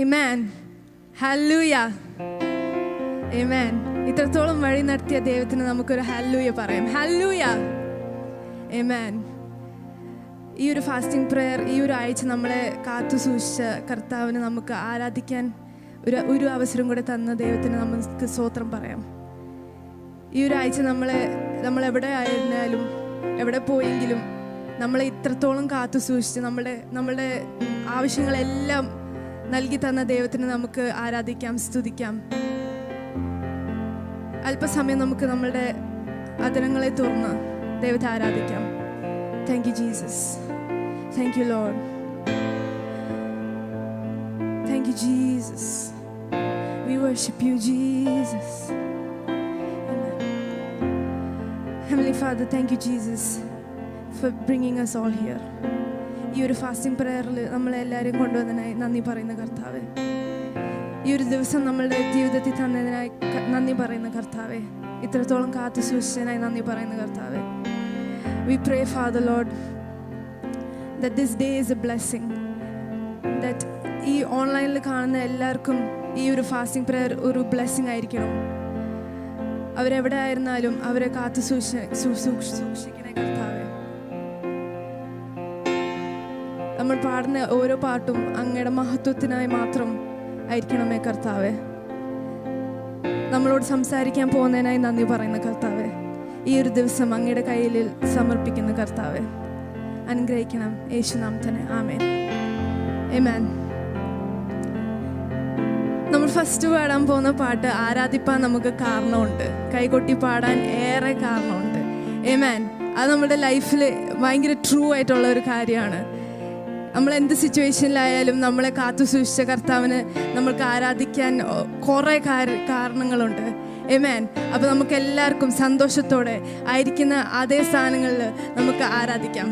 Amen. Hallelujah. Amen. ഇത്രത്തോളം വഴി നടത്തിയ ദൈവത്തിന് നമുക്കൊരു ഹല്ലേലൂയ പറയാം. ഹല്ലേലൂയ. Amen. ഈ ഒരു ഫാസ്റ്റിംഗ് പ്രെയർ ഈ ഒരു ആഴ്ച നമ്മളെ കാത്തു സൂക്ഷിച്ച കർത്താവിന് നമുക്ക് ആരാധിക്കാൻ ഒരു അവസരം കൂടെ തന്ന ദൈവത്തിന് നമുക്ക് സ്തോത്രം പറയാം. ഈ ഒരു ആഴ്ച നമ്മൾ എവിടെ ആയിരുന്നാലും എവിടെ പോയെങ്കിലും നമ്മളെ ഇത്രത്തോളം കാത്തു സൂക്ഷിച്ച് നമ്മളുടെ ആവശ്യങ്ങളെല്ലാം നൽകി തന്ന ദൈവത്തിന് നമുക്ക് ആരാധിക്കാം, സ്തുതിക്കാം. അല്പസമയം നമുക്ക് നമ്മളുടെ അധരങ്ങളെ തുറന്ന് ദൈവത്തെ ആരാധിക്കാം. Thank you, Jesus. Thank you, Lord. Thank you, Jesus. We worship you, Jesus. Amen. Heavenly Father, thank you, Jesus, for bringing us all here. ഈ ഒരു ഫാസ്റ്റിംഗ് പ്രെയറിൽ നമ്മളെല്ലാവരും കൊണ്ടുവന്നതിനായി നന്ദി പറയുന്ന കർത്താവേ, ഈ ഒരു ദിവസം നമ്മളുടെ ജീവിതത്തിൽ തന്നതിനായി നന്ദി പറയുന്ന കർത്താവേ, ഇത്രത്തോളം കാത്തു സൂക്ഷിച്ചതിനായി നന്ദി പറയുന്ന കർത്താവേ. We pray, Father Lord, that this day is a blessing. That ഈ ഓൺലൈനിൽ കാണുന്ന എല്ലാവർക്കും ഈ ഒരു ഫാസ്റ്റിംഗ് പ്രെയർ ഒരു ബ്ലെസ്സിങ് ആയിരിക്കണം. അവരെവിടെ ആയിരുന്നാലും അവരെ കാത്തു സൂക്ഷിക്കണേ കർത്താവേ. നമ്മൾ പാടുന്ന ഓരോ പാട്ടും അങ്ങയുടെ മഹത്വത്തിനായി മാത്രം ആയിരിക്കണമേ കർത്താവേ. നമ്മളോട് സംസാരിക്കാൻ പോകുന്നതിനായി നന്ദി പറയുന്ന കർത്താവേ, ഈ ഒരു ദിവസം അങ്ങയുടെ കയ്യിൽ സമർപ്പിക്കുന്ന കർത്താവേ, അനുഗ്രഹിക്കണം യേശുനാമത്തിനെ. ആമേൻ. ആമേൻ. നമ്മൾ ഫസ്റ്റ് പാടാൻ പോകുന്ന പാട്ട് ആരാധിപ്പാൻ നമുക്ക് കാരണമുണ്ട്, കൈകൊട്ടി പാടാൻ ഏറെ കാരണമുണ്ട്. ആമേൻ. അത് നമ്മുടെ ലൈഫിൽ ഭയങ്കര ട്രൂ ആയിട്ടുള്ള ഒരു കാര്യമാണ്. നമ്മൾ എന്ത് സിറ്റുവേഷനിലായാലും നമ്മളെ കാത്തു സൂക്ഷിച്ച കർത്താവിന് നമ്മൾക്ക് ആരാധിക്കാൻ കുറേ കാരണങ്ങളുണ്ട്. ആമേൻ. അപ്പോൾ നമുക്ക് എല്ലാവർക്കും സന്തോഷത്തോടെ ആയിരിക്കുന്ന അതേ സ്ഥാനങ്ങളിൽ നമുക്ക് ആരാധിക്കാം.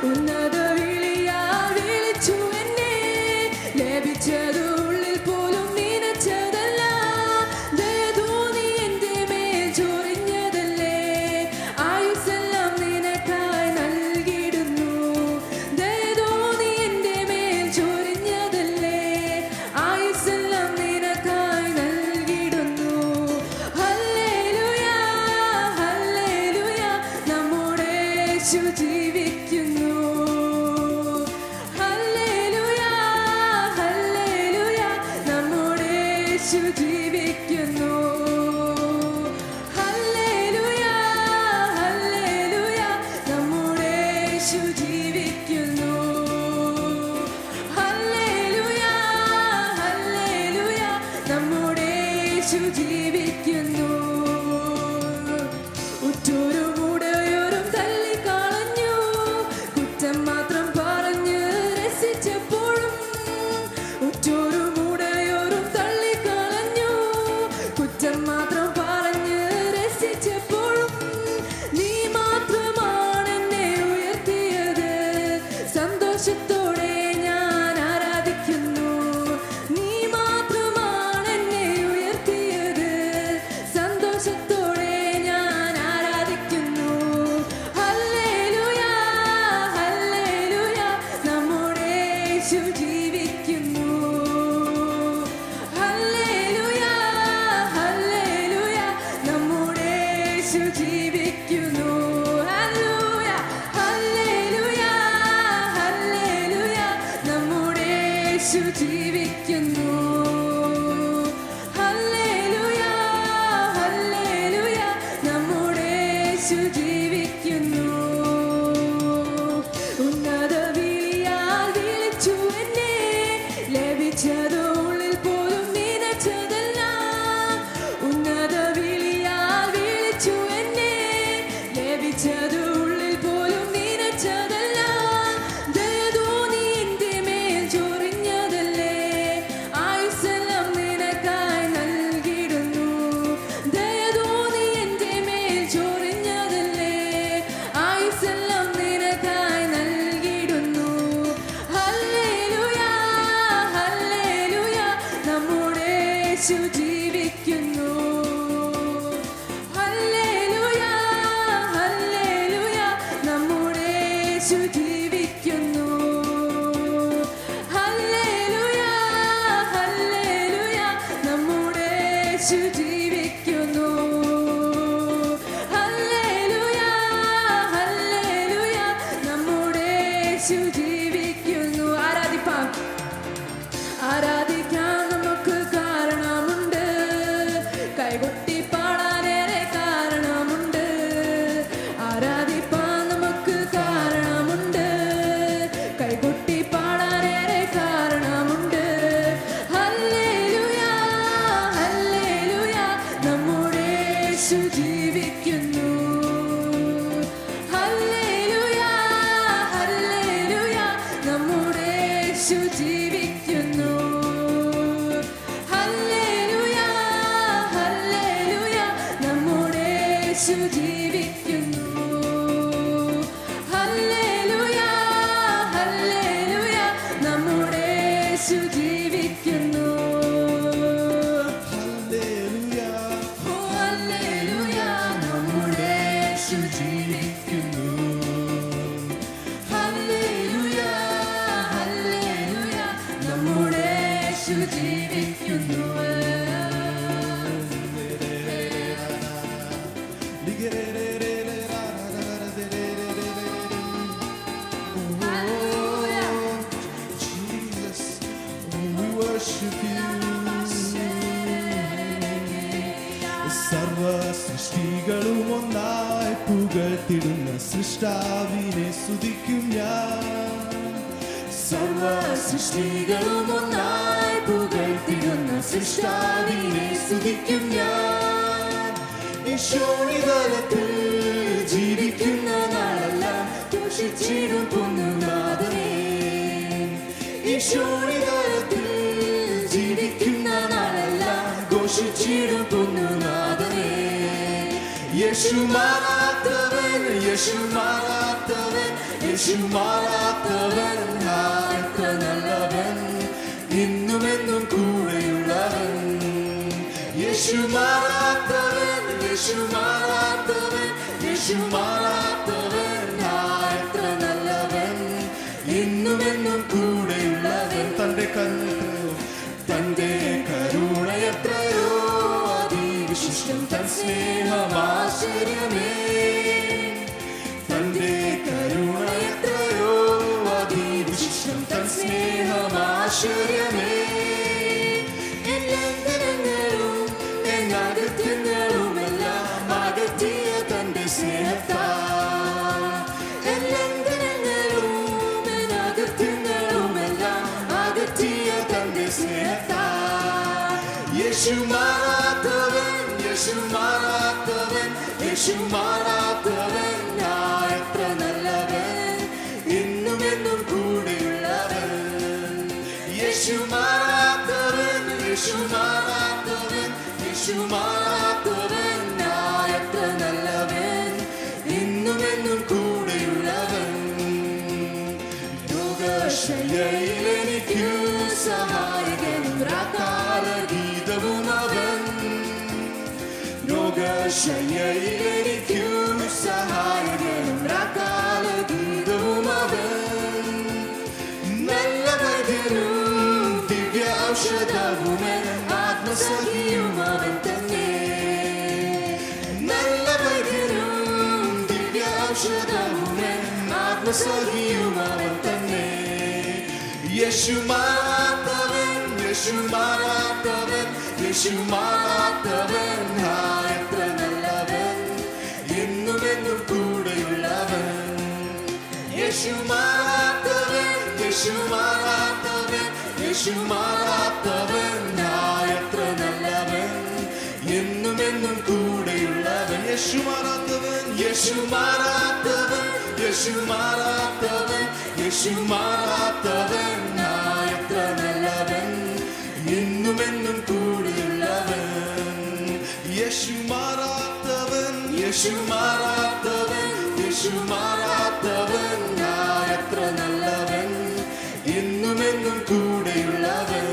ഉന്നത വിളിയാൽ വിളിച്ചു എന്നെ സന്തോഷത്തോടെ ഞാൻ ആരാധിക്കുന്നു. നീ മാത്രമാണ് എന്നെ ഉയർത്തിയത്. സന്തോഷത്തോടെ ഞാൻ ആരാധിക്കുന്നു. ഹല്ലേലൂയ, ഹല്ലേലൂയ, നമ്മുടെ യേശു ജീവിക്കുന്നു. ഹല്ലേലൂയ, ഹല്ലേലൂയ, നമ്മുടെ യേശു ജീവിക്കുന്നു. ഹല്ലേലൂയ, ഹല്ലേലൂയ, ഹല്ലേലൂയ, നമ്മുടെ യേശു ജീവിക്കുന്നു. ഹല്ലേലൂയ, ഹല്ലേലൂയ, നമ്മുടെ യേശു ജീവിക്കുന്നു. ഉന്നത വിളിയാൽ വിളിച്ചു എന്നെ, ലഭിച്ചതോ ഉള്ളിൽ പോലും നിനച്ചതെല്ലാം. ഉന്നത വിളിയാൽ വിളിച്ചു എന്നെ, ലഭിച്ചതോ ഉള്ളിൽ പോലും നിനച്ചതെല്ലാം. ദയ തോന്നി എൻ്റെ മേൽ ചൊരിഞ്ഞതല്ലേ, ആയുസ്സെല്ലാം നിനക്കായി നൽകിടുന്നു. ദയ തോന്നി എൻ്റെ മേൽ ചൊരിഞ്ഞതല്ലേ, ആയുസ്സെല്ലാം നിനക്കായി നൽകിടുന്നു. ഹല്ലേലൂയ, ഹല്ലേലൂയ, നമ്മുടെ യേശു ജീവിക്കുന്നു. ഹല്ലേലൂയ, ഹല്ലേലൂയ, നമ്മുടെ യേശു ജീവിക്കുന്നു. ഹല്ലേലൂയ, ഹല്ലേലൂയ, നമ്മുടെ യേശു ജീവിക്കുന്നു. ഹല്ലേലൂയ, ഹല്ലേലൂയ, നമ്മുടെ യേശു ജീവിക്കുന്നു. ആരാധിപ്പാം, ആരാധിക്കാൻ നമുക്ക് കാരണമുണ്ട്. കൈകൊട്ടി പാടാനേറെ കാരണമുണ്ട്. ആരാധിപ്പാൻ നമുക്ക് കാരണമുണ്ട്. കൈകൊട്ടി പാടാനേറെ കാരണമുണ്ട്. ഹല്ലേലൂയ, ഹല്ലേലൂയ, നമ്മുടെ യേശു ജീവിക്കുന്നു. ഹല്ലേലൂയ, ഹല്ലേലൂയ, നമ്മുടെ യേശു ജീവിക്കുന്നു. ഹല്ലേലൂയ, ഹല്ലേലൂയ, നമ്മുടെ യേശു ജീവിക്കുന്നു. ഹല്ലേലൂയ, ഹല്ലേലൂയ, നമ്മുടെ യേശു ജീവിക്കുന്നു. ഹല്ലേലൂയ, ഓ ഹല്ലേലൂയ, നമ്മുടെ യേശു ജീവിക്കുന്നു. ഹല്ലേലൂയ, ഹല്ലേലൂയ, നമ്മുടെ യേശു ജീവിക്കുന്നു. Jesus, we worship you. സർവ സൃഷ്ടികളും ഒന്നായി പുകഴ്ത്തിടുന്ന സൃഷ്ടാവിനെ സ്തുതിക്കും ഞാൻ. സർവ സൃഷ്ടികളും ഒന്നായി പുകഴ്ത്തിടുന്ന സൃഷ്ടാവിനെ സ്തുതിക്കും ഞാൻ. യേശോനിതലത്തിൽ ജീവിക്കുന്ന നാളെല്ലാം ദൂഷിച്ചിടും പൊന്നുനാഥനെ. യേശോനിതലത്തിൽ ജീവിക്കുന്ന നാളെല്ലാം ഘോഷിച്ചിടും പൊന്നുനാഥനെ. യേശു മാറാത്തവൻ, യേശു മാറാത്തവൻ, യേശു മാറാത്തവൻ, എത്ര നല്ലവൻ, ഇന്നുമെന്നും കൂടെയുള്ളവൻ. യേശു മാറാത്തവൻ, യേശു മാറാത്തവൻ, യേശു മാറാത്തവൻ, എത്ര നല്ലവൻ, ഇന്നുമെന്നും കൂടെയുള്ളവൻ. തന്റെ കരുണയോ, തന്റെ കരുണയത്രയോ അതിവിശിഷ്ടം, തൻ സ്നേഹമാശ്ചര്യമേ. തന്റെ കരുണയത്രയോ അതിവിശിഷ്ടം, തൻ സ്നേഹമാശ്ചര്യമേ. ലംഘനങ്ങളും അകത്യങ്ങളുമെല്ലാം അകറ്റിയ തന്റെ സ്നേഹത്താൽ. ലംഘനങ്ങളും അകത്യങ്ങളുമെല്ലാം അകറ്റിയ തന്റെ സ്നേഹത്താൽ. യേശു മാറാത്തവൻ, യേശു മാറാത്തവൻ, യേശു മാറാത്തവൻ, എത്ര നല്ലവൻ, ഇന്നുമെന്നും കൂടെയുള്ളവൻ. യേശു മാറാത്തവൻ, യേശു മാറാത്തവൻ, യേശു മാറാത്തവൻ, എത്ര നല്ലവൻ, ഇന്നുമെന്നും കൂടെയുള്ളവൻ. ലോക രോഗശയ്യയിലെനിക്കു സഹായകനും രാക്കാലഗീതവും അവൻ. രോഗശയ്യയിലെനിക്കു സഹായകനും രാക്കാലഗീതവും അവൻ. നല്ല വൈദ്യനും ദിവ്യ ഔഷധവുമൻ ആത്മസഖിയും അവൻ തന്നെ. നല്ല വൈദ്യനും ദിവ്യ ഔഷധവുമൻ ആത്മസഖിയും അവൻ തന്നെ. യേശു മാറാത്തവൻ, യേശു മാറാത്തവൻ, യേശു മാറാത്തവൻ. എത്ര നല്ലവൻ, എന്നും എന്നും കൂടെയുള്ളവൻ. യേശു മാറാത്തവൻ, യേശു മാറാത്തവൻ, യേശു മാറാത്തവൻ. എത്ര നല്ലവൻ, എന്നും എന്നും കൂടെയുള്ളവൻ. യേശു മാറാത്തവൻ, യേശു മാറാത്തവൻ, യേശു മാറാത്തവൻ, യേശു മാറാത്തവൻ. എത്ര നല്ലവൻ, എന്നും എന്നും കൂടെയുള്ളവൻ. യേശു മാറാത്തവൻ, യേശു മാറാത്തവൻ, യേശു മാറാത്തവൻ. എത്ര നല്ലവൻ, എന്നും എന്നും കൂടെയുള്ളവൻ.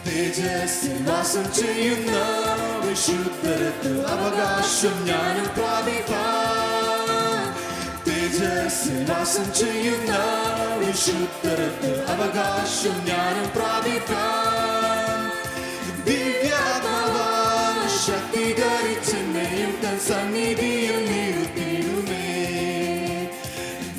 തേജസ്സിൽ വാസം ചെയ്യുന്ന വിശുദ്ധർക്ക് അവകാശം ഞാനും പ്രാപിക്കാം. തേജസ്സിൽ വാസം ചെയ്യുന്ന വിശുദ്ധർക്ക് അവകാശം ഞാനും പ്രാപിക്കാം. ദിവ്യാത്മാവാൽ ശക്തീകരിച്ചെന്നെയും തൻ സന്നിധിയിൽ നിർത്തിയിടുമേ.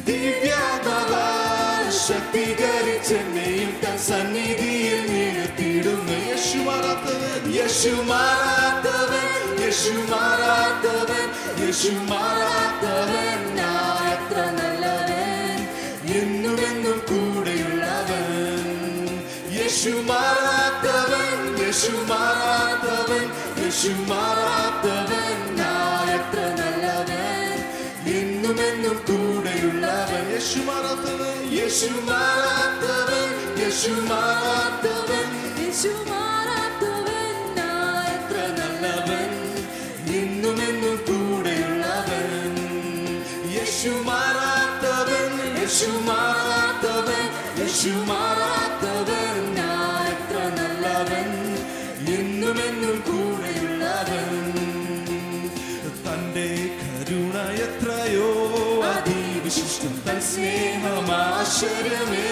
ദിവ്യാത്മാവാൽ ശക്തീകരിച്ചെന്നെയും തൻ സന്നിധിയിൽ നിർത്തിയിടുമേ. യേശു മാറാത്തവൻ, യേശു മാറാത്തവൻ, യേശു മാറാത്തവൻ, യേശു മാറാത്തവൻ. എത്ര നല്ലവൻ, എന്നും എന്നും കൂടെയുള്ളവൻ. യേശു മാറാത്തവൻ, യേശു മാറാത്തവൻ, യേശു മാറാത്തവൻ. എത്ര നല്ലവൻ, എന്നും എന്നും കൂടെയുള്ളവൻ. യേശു മാറാത്തവൻ, യേശു മാറാത്തവൻ, യേശു മാറാത്തവൻ, യേശു മാറാത്തവൻ. എത്ര നല്ലവൻ, എന്നും എന്നും കൂടെയുള്ളവൻ. യേശു മാറാത്തവൻ, യേശു മാറാത്തവൻ, യേശു മാറാത്തവൻ. എത്ര നല്ലവൻ, എന്നും എന്നും കൂടെയുള്ളവൻ. തന്റെ കരുണ എത്രയോ അതിവിശിഷ്ടം, തൻ സ്നേഹമാശ്ചര്യമേ.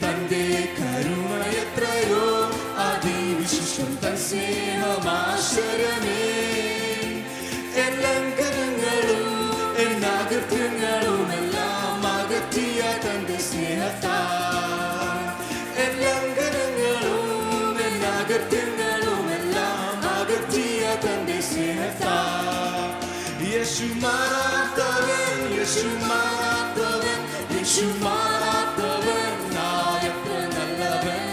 തന്റെ കരുണ എത്രയോ അതിവിശിഷ്ടം, തൻ സ്നേഹമാശ്ചര്യമേ. എൻ ലംഘനങ്ങളും എൻ അകൃത്യങ്ങളുമെല്ലാം അകറ്റിയ തന്റെ സ്നേഹത്താൽ. എൻ ലംഘനങ്ങളും എൻ അകൃത്യങ്ങളുമെല്ലാം അകറ്റിയ തന്റെ സ്നേഹത്താൽ. യേശു മാറാത്തവൻ, യേശു മാറാത്തവൻ, യേശു മാറാത്തവൻ. എത്ര നല്ലവൻ,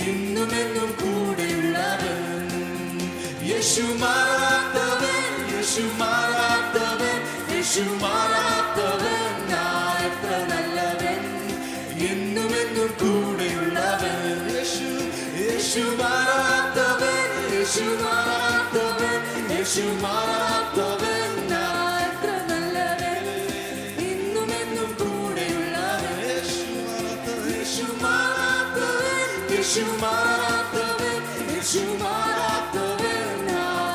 ഇന്നും എന്നും കൂടെയുള്ളവൻ. യേശു മാറാത്തവൻ, യേശു മാറാത്തവൻ, യേശു മാറാത്തവൻ. എത്ര നല്ലവൻ, എന്നും എന്നും കൂടെയുള്ളവൻ. യേശു, യേശു മാറാത്തവൻ, യേശു മാറാത്തവൻ, യേശു മാറാത്തവൻ. എത്ര നല്ലവൻ, ഇന്നും എന്നും കൂടെയുള്ളവൻ. യേശു മാറാത്തവൻ, യേശു മാറാത്തവൻ, യേശു മാറാത്തവൻ.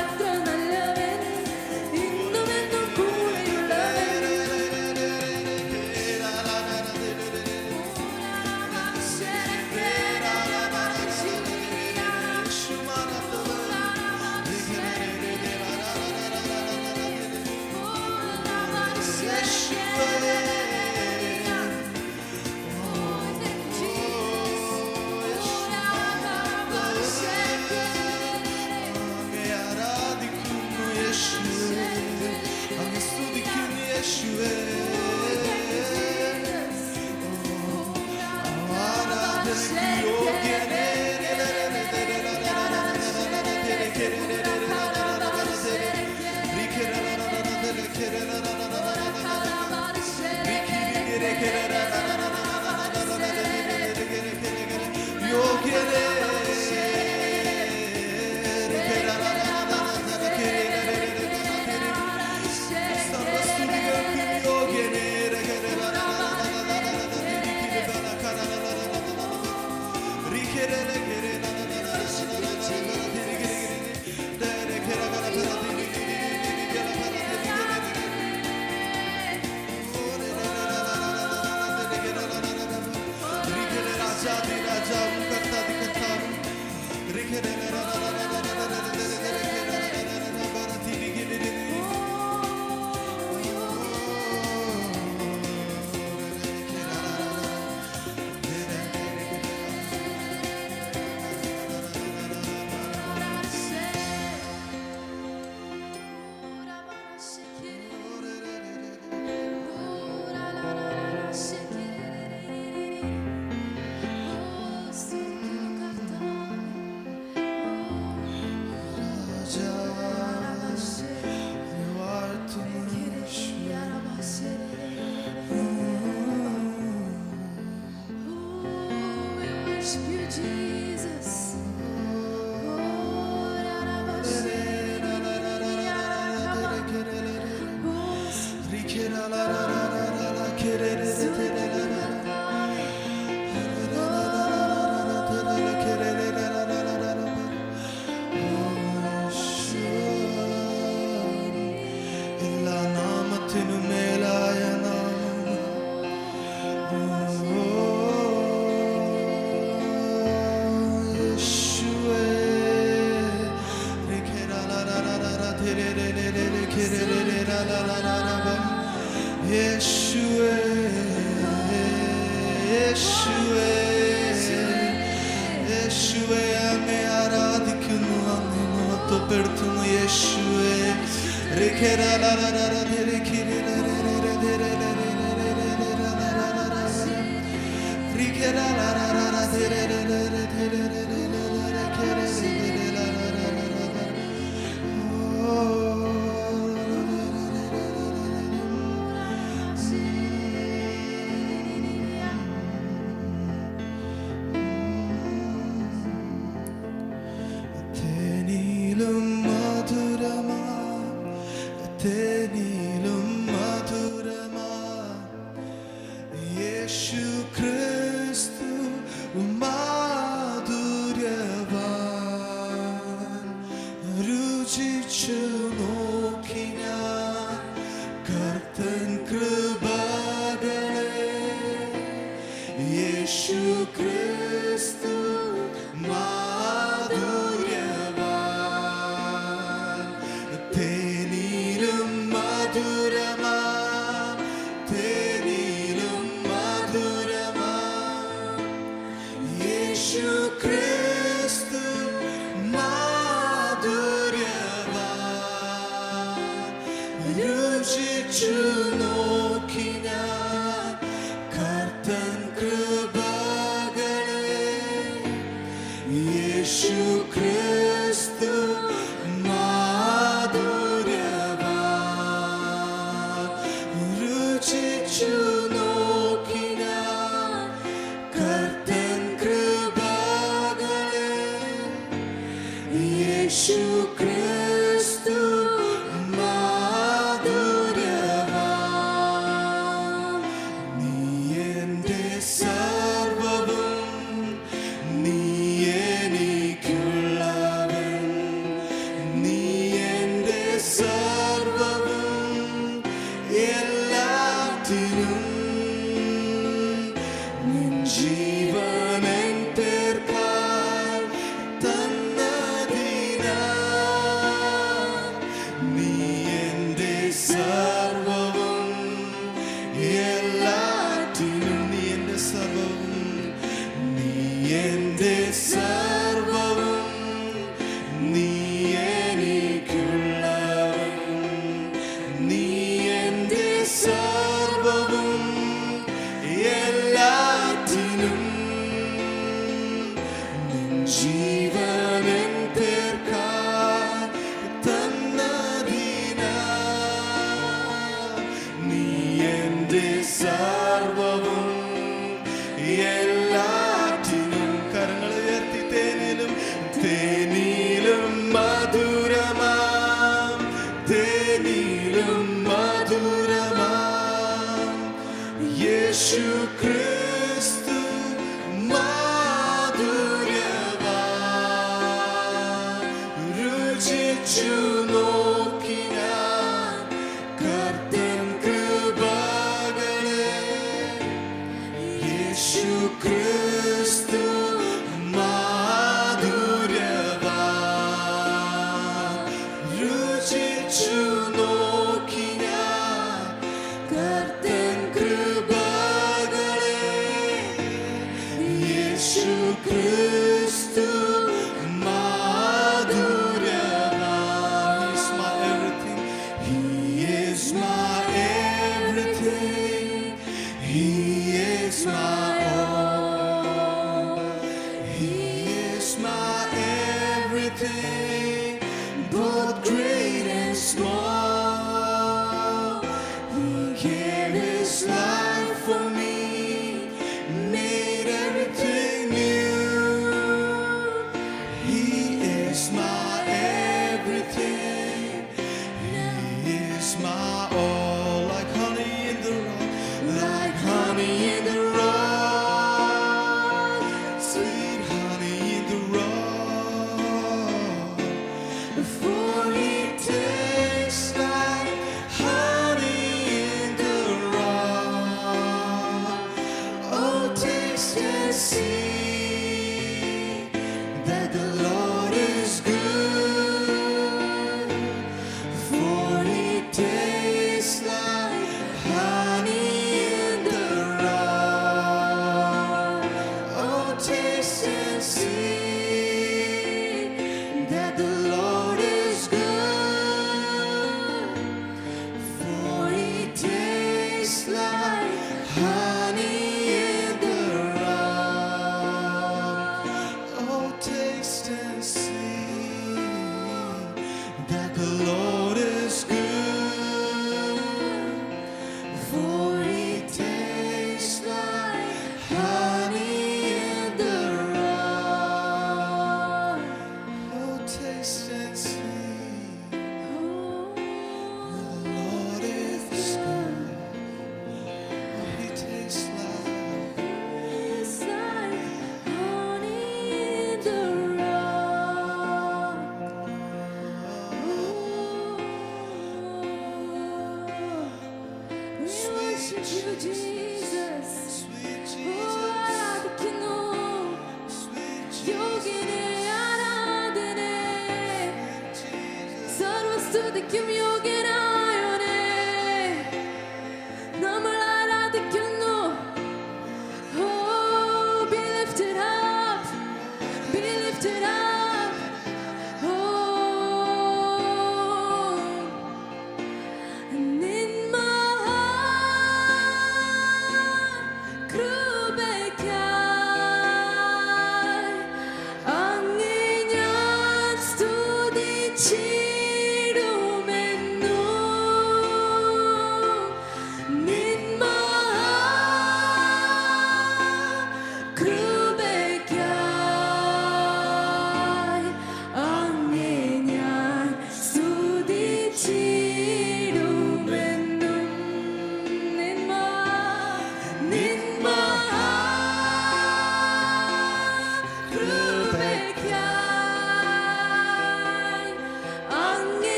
എത്ര നല്ലവൻ, ഇന്നും എന്നും കൂടെയുള്ളവൻ. എല്ലാ നാമത്തിനും മേലായ നാമം യേശുവേ യേശുവേ യേശുവേ യേശുവേ അങ്ങേ ആരാധിക്കുന്നു അങ്ങേ മഹത്വപ്പെടുത്തുന്നു യേശുവേ തേനിലും മധുരമാ തേനിലും മധുരമാ യേശു ക്രിസ്തു മാധുര്യവാൻ രുചിച്ചു നോക്കി ഞാൻ കർത്തൻ കൃപകളെ യേശു ക്രിസ്തു മാധുര്യവാൻ തേനിലും മധുരമാ തേനിലും മധുരമാ യേശു ക്രിസ്തു മാധുര്യവാൻ രുചിച്ചു നോക്കി ഞാൻ കർത്തൻ കൃപകളെ യേശു ക്രിസ്തു മാധുര്യവാൻ രുചിച്ചു നോക്കി ഞാൻ കർത്തൻ കൃപകളെ യേശു ക്രിസ്തു മാധുര്യവാൻ നീ എൻ്റെ സർവ്വവും നീ എനിക്കുള്ളവൻ നീ എൻ്റെ സർവ്വവും എല്ലാത്തിനും നിൻ ജീവനൻ പേർക്കായി തന്നതിനാൽ നീ എൻ്റെ സർവ്വവും എല്ലാത്തിനും നീ എൻ്റെ സർവ്വവും നീ എൻ്റെ സർവ്വവും നീ എനിക്കുള്ളവൻ നീ എൻ്റെ സർവ്വവും എല്ലാത്തിനും നിൻ ജീവനൻ പേർക്കായി തന്നതിനാൽ നീ എൻ്റെ സർവ്വവും എല്ലാറ്റിനും കരങ്ങൾ ഉയർത്തി തേനിലും തേനിലും മധുരമാം തേനിലും മധുരമാം യേശു ക്രിസ്തു മാധുര്യവാൻ രുചിച്ചു നോക്കി ഞാൻ കർത്തൻ കൃപകളെ യേശു ക്രിസ്തു മാധുര്യവാൻ രുചിച്ചു നോക്കി ഞാൻ കർത്തൻ കൃപകളെ യേശു ക്രിസ്തു മാധുര്യവാൻ He is my everything He is my everything He is my all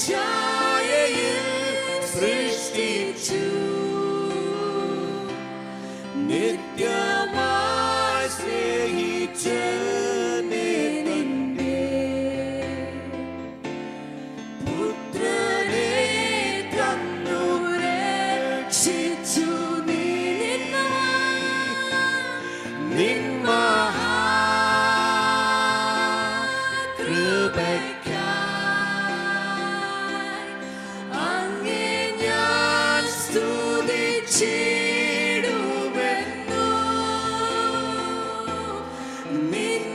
ഛായയിൽ സൃഷ്ടിച്ചു നിത്യമായി സ്നേഹിച്ച നിന്റെ പുത്രനെ തന്നു രക്ഷിച്ചു നീ നിൻ മഹാകൃപയ്ക്കായി അങ്ങേ ഞാൻ സ്തുതിച്ചിടുമെന്നു നിൻ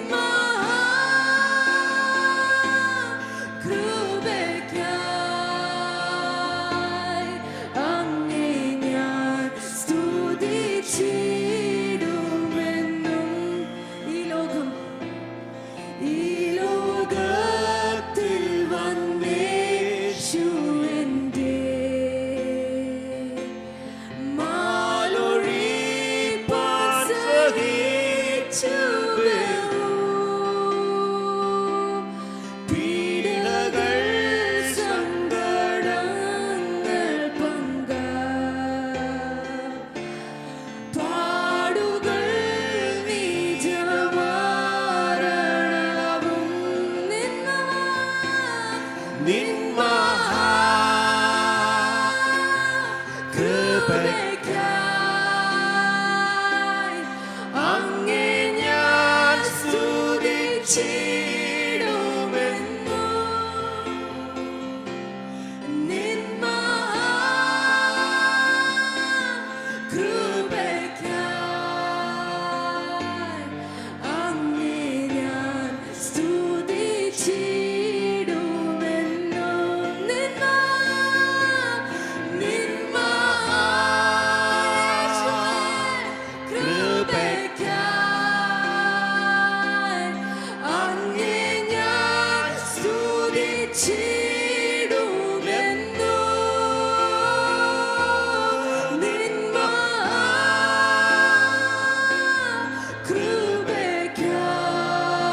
മഹാകൃപയ്ക്കായി അങ്ങേ ഞാൻ സ്തുതിച്ചിടുമെന്നും ഈ ലോകത്തിൽ വന്നേശു എൻ്റെ മാലൊഴിപ്പാൻ സഹിച്ചു പീഡകൾ സങ്കടങ്ങൾ പാടുകൾ നിജമാരണവും നിൻ മഹാകൃപയ്ക്കായി അങ്ങേ ഞാൻ സ്തുതിച്ചിടുമെന്നു നിൻ മഹാകൃപയ്ക്കായി അങ്ങേ ഞാൻ സ്തുതിച്ചിടുമെന്നു നിൻ മഹാകൃപയ്ക്കായി അങ്ങേ ഞാൻ സ്തുതിച്ചിടുമെന്നു നിൻ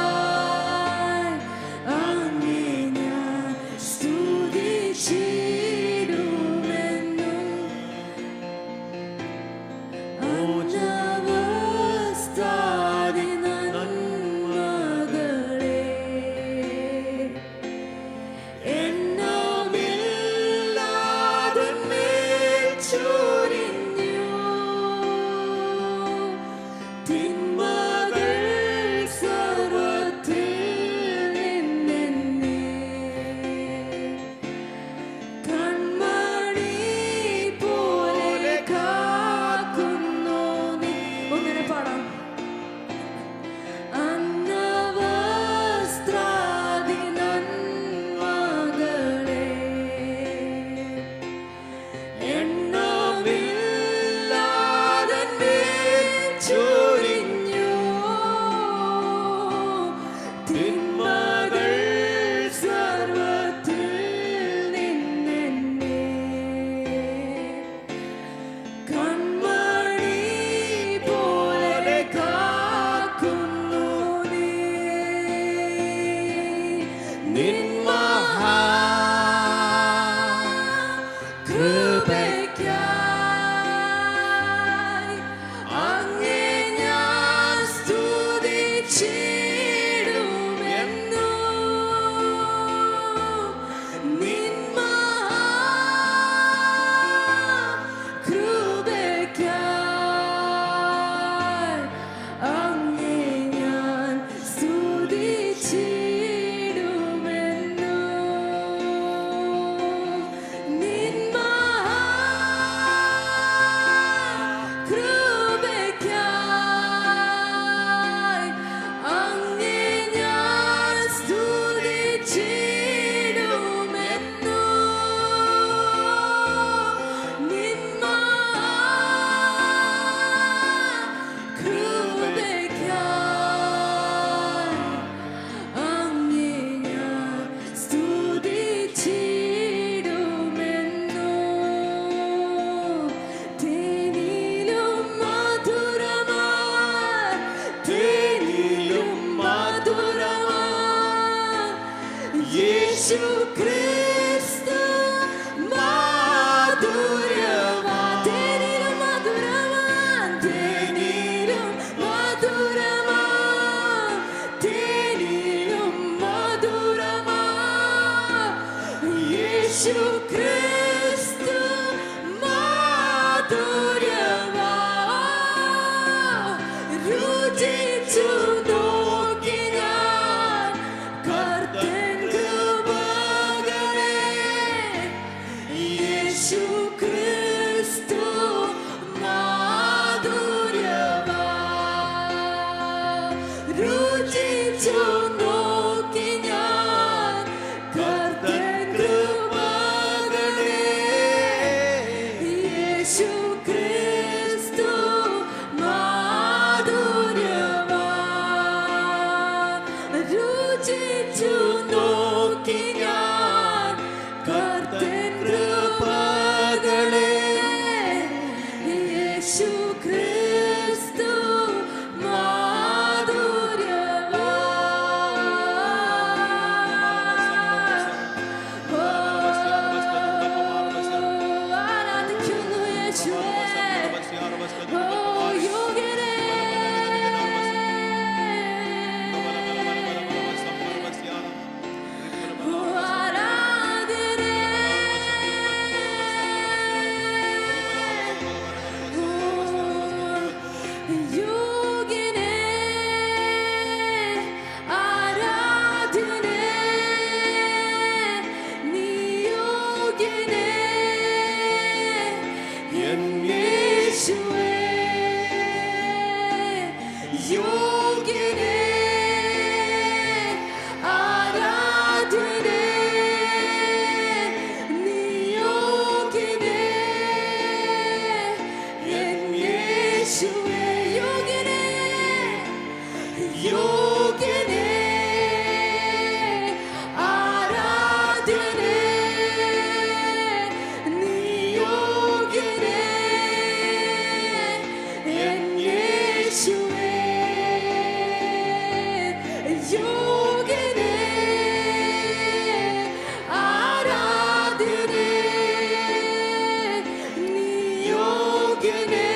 മഹാകൃപയ്ക്കായി അങ്ങേ ഞാൻ സ്തുതിച്ചിടുമെന്നു അനവസ്ഥാതി നന്മകളെ എണ്ണമില്ലാതെന്മേൽ ചൊരിഞ്ഞു തിന്മകൾ സർവ്വത്തിൽ നിന്നെന്നെ കൺമണി പോലെ കാക്കുന്നു നീ. ഒന്നിനെ പാടാം. അന്നവസ്ത്രാദി നന്മകളെ എണ്ണമില്ലാതെന്മേൽ ചൊരിഞ്ഞു തിന്മകൾ സർവ്വത്തിൽ നിന്നെന്നെ കൺമണി പോലെ കാക്കുന്നു നീ. നിൻ മഹാകൃപയ്ക്കായി അങ്ങേ ഞാൻ സ്തുതിച്ചിടുമെന്നു നിൻ മഹാകൃപയ്ക്കായി അങ്ങേ ഞാൻ സ്തുതിച്ചിടുമെന്നു നിൻ മഹാകൃപയ്ക്കായി അങ്ങേ ഞാൻ സ്തുതിച്ചിടുമെന്നു നിൻ മഹാകൃപയ്ക്കായി അങ്ങേ ഞാൻ സ്തുതിച്ചിടുമെന്നു തേനിലും മധുരമായി യേശു ക്രിസ്തു ക്രിസ്തു മാധുര്യവാ രുചിച്ചു നോക്കി ഞാൻ കർത്തൻ കൃപകളെ യേശു ക്രിസ്തു മാധുര്യവാ രുചിച്ചു നോക്കി ഞാൻ കർത്തൻ കൃപകളെ യേശു ക്രിസ്തു മാധുര്യവാ രുചിച്ചു നോക്കി ഞാൻ കർത്തൻ കൃപകളെ യേശു ക്രിസ്തു മാധുര്യവാ ആരാധിക്കുന്നു യേശുവേ ഓ യോഗ്യനേ ഓ ആരാധനേ യോഗ്യനേ ആരാധനേ നീ യോഗ്യനേ യേശുവേ യോഗ്യനേ ആരാധനേ നീ യോഗ്യനേ യേശുവേ യോഗ്യനേ യോഗ്യനേ ആരാധനേ നീ യോഗ്യനേ യേശുവേ യോഗ്യനേ ആരാധനേ നീ യോഗ്യനേ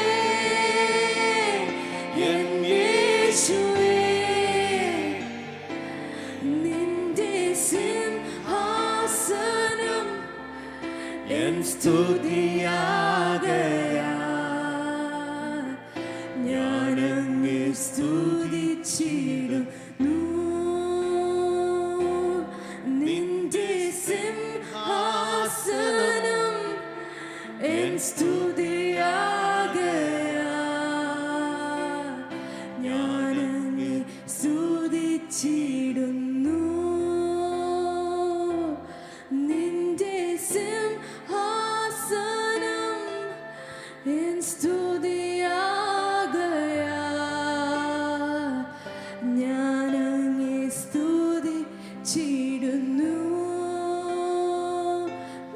യേശുവേ നിന്റെ സിംഹാസനം എൻ സ്തുതിയാകയാൽ ഞാനങ്ങേ സ്തുതിച്ചിടുന്നു നിന്റെ സിംഹാസനം എൻ സ്തുതിയാകയാൽ ഞാനങ്ങേ സ്തുതിച്ചിടുന്നു നിന്റെ സിംഹാസനം എൻ സ്തുതിയാകയാൽ ഞാനങ്ങേ സ്തുതിച്ചിടുന്നു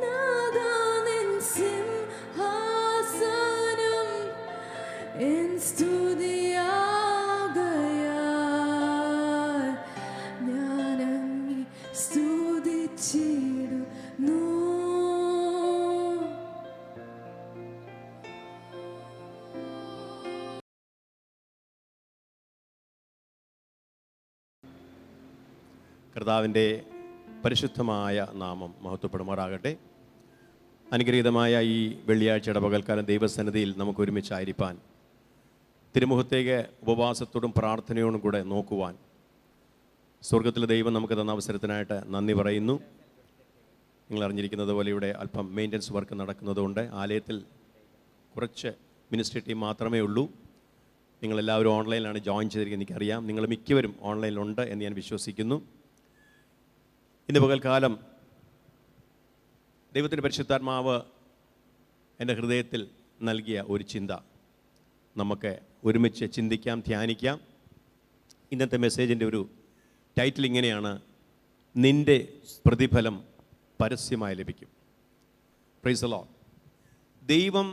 നാഥാ നിൻ സിംഹാസനം എൻ സ്തുതിയാകയാൽ ഞാനങ്ങേ സ്തുതിച്ചിടുന്നു കർത്താവിൻ്റെ പരിശുദ്ധമായ നാമം മഹത്വപ്പെടുമാറാകട്ടെ. അനുഗ്രഹീതമായ ഈ വെള്ളിയാഴ്ചയുടെ പകൽക്കാലം ദൈവസന്നിധിയിൽ നമുക്ക് ഒരുമിച്ചായിരിക്കാൻ തിരുമുഖത്തേക്ക് ഉപവാസത്തോടും പ്രാർത്ഥനയോടും കൂടെ നോക്കുവാൻ സ്വർഗത്തിലെ ദൈവം നമുക്ക് തന്ന അവസരത്തിനായിട്ട് നന്ദി പറയുന്നു. നിങ്ങൾ അറിഞ്ഞിരിക്കുന്നത് പോലെ ഇവിടെ അല്പം മെയിൻ്റനൻസ് വർക്ക് നടക്കുന്നതുകൊണ്ട് ആലയത്തിൽ കുറച്ച് മിനിസ്ട്രി ടീം മാത്രമേ ഉള്ളൂ. നിങ്ങളെല്ലാവരും ഓൺലൈനിലാണ് ജോയിൻ ചെയ്തിരിക്കുന്നത്. എനിക്കറിയാം നിങ്ങൾ മിക്കവരും ഓൺലൈനിലുണ്ട് എന്ന് ഞാൻ വിശ്വസിക്കുന്നു. ഇന്ന് പകൽക്കാലം ദൈവത്തിൻ്റെ പരിശുദ്ധാത്മാവ് എൻ്റെ ഹൃദയത്തിൽ നൽകിയ ഒരു ചിന്ത നമുക്ക് ഒരുമിച്ച് ചിന്തിക്കാം, ധ്യാനിക്കാം. ഇന്നത്തെ മെസ്സേജിൻ്റെ ഒരു ടൈറ്റിൽ ഇങ്ങനെയാണ്: നിൻ്റെ പ്രതിഫലം പരസ്യമായി ലഭിക്കും. Price the Lord. ദൈവം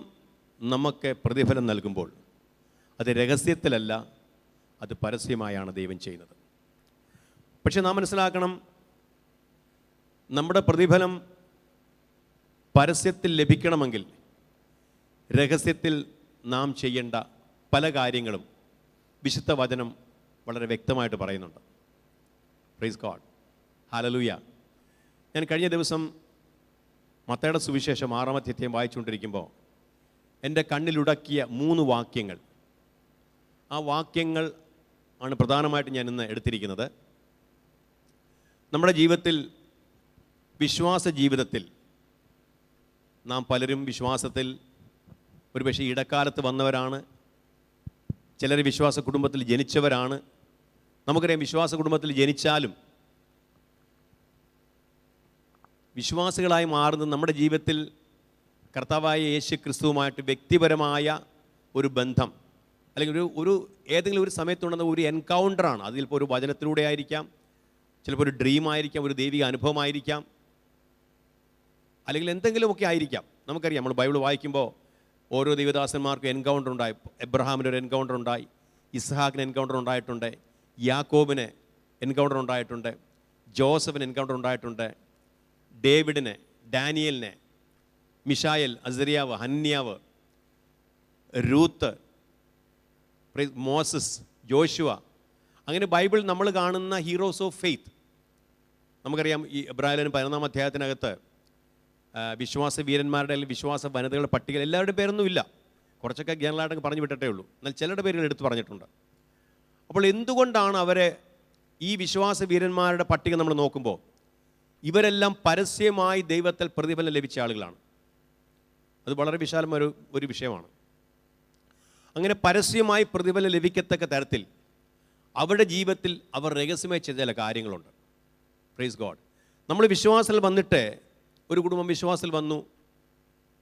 നമുക്ക് പ്രതിഫലം നൽകുമ്പോൾ അത് രഹസ്യത്തിലല്ല, അത് പരസ്യമായാണ് ദൈവം ചെയ്യുന്നത്. പക്ഷെ നാം മനസ്സിലാക്കണം, നമ്മുടെ പ്രതിഫലം പരസ്യത്തിൽ ലഭിക്കണമെങ്കിൽ രഹസ്യത്തിൽ നാം ചെയ്യേണ്ട പല കാര്യങ്ങളും വിശുദ്ധ വചനം വളരെ വ്യക്തമായിട്ട് പറയുന്നുണ്ട്. Praise God, hallelujah. ഞാൻ കഴിഞ്ഞ ദിവസം മത്തായിയുടെ സുവിശേഷം 6-ാം അധ്യായം വായിച്ചുകൊണ്ടിരിക്കുമ്പോൾ എൻ്റെ കണ്ണിലുടക്കിയ 3 വാക്യങ്ങൾ, ആ വാക്യങ്ങൾ ആണ് പ്രധാനമായിട്ട് ഞാൻ ഇന്ന് എടുത്തിരിക്കുന്നത്. നമ്മുടെ ജീവിതത്തിൽ, വിശ്വാസ ജീവിതത്തിൽ നാം പലരും വിശ്വാസത്തിൽ ഒരുപക്ഷെ ഇടക്കാലത്ത് വന്നവരാണ്. ചിലർ വിശ്വാസ കുടുംബത്തിൽ ജനിച്ചവരാണ്. നമുക്കറിയാം, വിശ്വാസ കുടുംബത്തിൽ ജനിച്ചാലും വിശ്വാസികളായി മാറുന്നത് നമ്മുടെ ജീവിതത്തിൽ കർത്താവായ യേശു ക്രിസ്തുവുമായിട്ട് വ്യക്തിപരമായ ഒരു ബന്ധം, അല്ലെങ്കിൽ ഏതെങ്കിലും ഒരു സമയത്തുണ്ടെന്ന ഒരു എൻകൗണ്ടറാണ്. അതിലിപ്പോൾ ഒരു വചനത്തിലൂടെ ആയിരിക്കാം, ചിലപ്പോൾ ഒരു ഡ്രീം ആയിരിക്കാം, ഒരു ദൈവിക അനുഭവമായിരിക്കാം, അല്ലെങ്കിൽ എന്തെങ്കിലുമൊക്കെ ആയിരിക്കാം. നമുക്കറിയാം, നമ്മൾ ബൈബിൾ വായിക്കുമ്പോൾ ഓരോ ദൈവദാസന്മാർക്കും എൻകൗണ്ടർ ഉണ്ടായി. എബ്രഹാമിന് ഒരു എൻകൗണ്ടർ ഉണ്ടായി, ഇസ്ഹാക്കിന് എൻകൗണ്ടർ ഉണ്ടായിട്ടുണ്ട്, യാക്കോബിന് എൻകൗണ്ടർ ഉണ്ടായിട്ടുണ്ട്, ജോസഫിന് എൻകൗണ്ടർ ഉണ്ടായിട്ടുണ്ട്, ഡേവിഡിന്, ഡാനിയലിന്, മിഷായൽ, അസരിയാവ്, ഹന്യാവ്, രൂത്ത്, മോസസ്, ജോഷുവ, അങ്ങനെ ബൈബിൾ നമ്മൾ കാണുന്ന ഹീറോസ് ഓഫ് ഫെയ്ത്ത്. നമുക്കറിയാം, ഈ എബ്രായലിന് 11-ാം അധ്യായത്തിനകത്ത് വിശ്വാസ വീരന്മാരുടെ അല്ലെങ്കിൽ വിശ്വാസ വനിതകളുടെ പട്ടികയിൽ എല്ലാവരുടെയും പേരൊന്നുമില്ല. കുറച്ചൊക്കെ ജനറലായിട്ടൊക്കെ പറഞ്ഞു വിട്ടിട്ടേ ഉള്ളൂ. എന്നാൽ ചിലരുടെ പേരുകൾ എടുത്തു പറഞ്ഞിട്ടുണ്ട്. അപ്പോൾ എന്തുകൊണ്ടാണ് അവരെ, ഈ വിശ്വാസ വീരന്മാരുടെ പട്ടിക നമ്മൾ നോക്കുമ്പോൾ ഇവരെല്ലാം പരസ്യമായി ദൈവത്തിൽ പ്രതിഫലം ലഭിച്ച ആളുകളാണ്. അത് വളരെ വിശാലമായ ഒരു വിഷയമാണ്. അങ്ങനെ പരസ്യമായി പ്രതിഫലം ലഭിക്കത്തക്ക തരത്തിൽ അവരുടെ ജീവിതത്തിൽ അവർ രഹസ്യമായി ചെയ്ത ചില കാര്യങ്ങളുണ്ട്. Praise God. നമ്മൾ വിശ്വാസത്തിൽ വന്നിട്ട്, ഒരു കുടുംബം വിശ്വാസത്തിൽ വന്നു,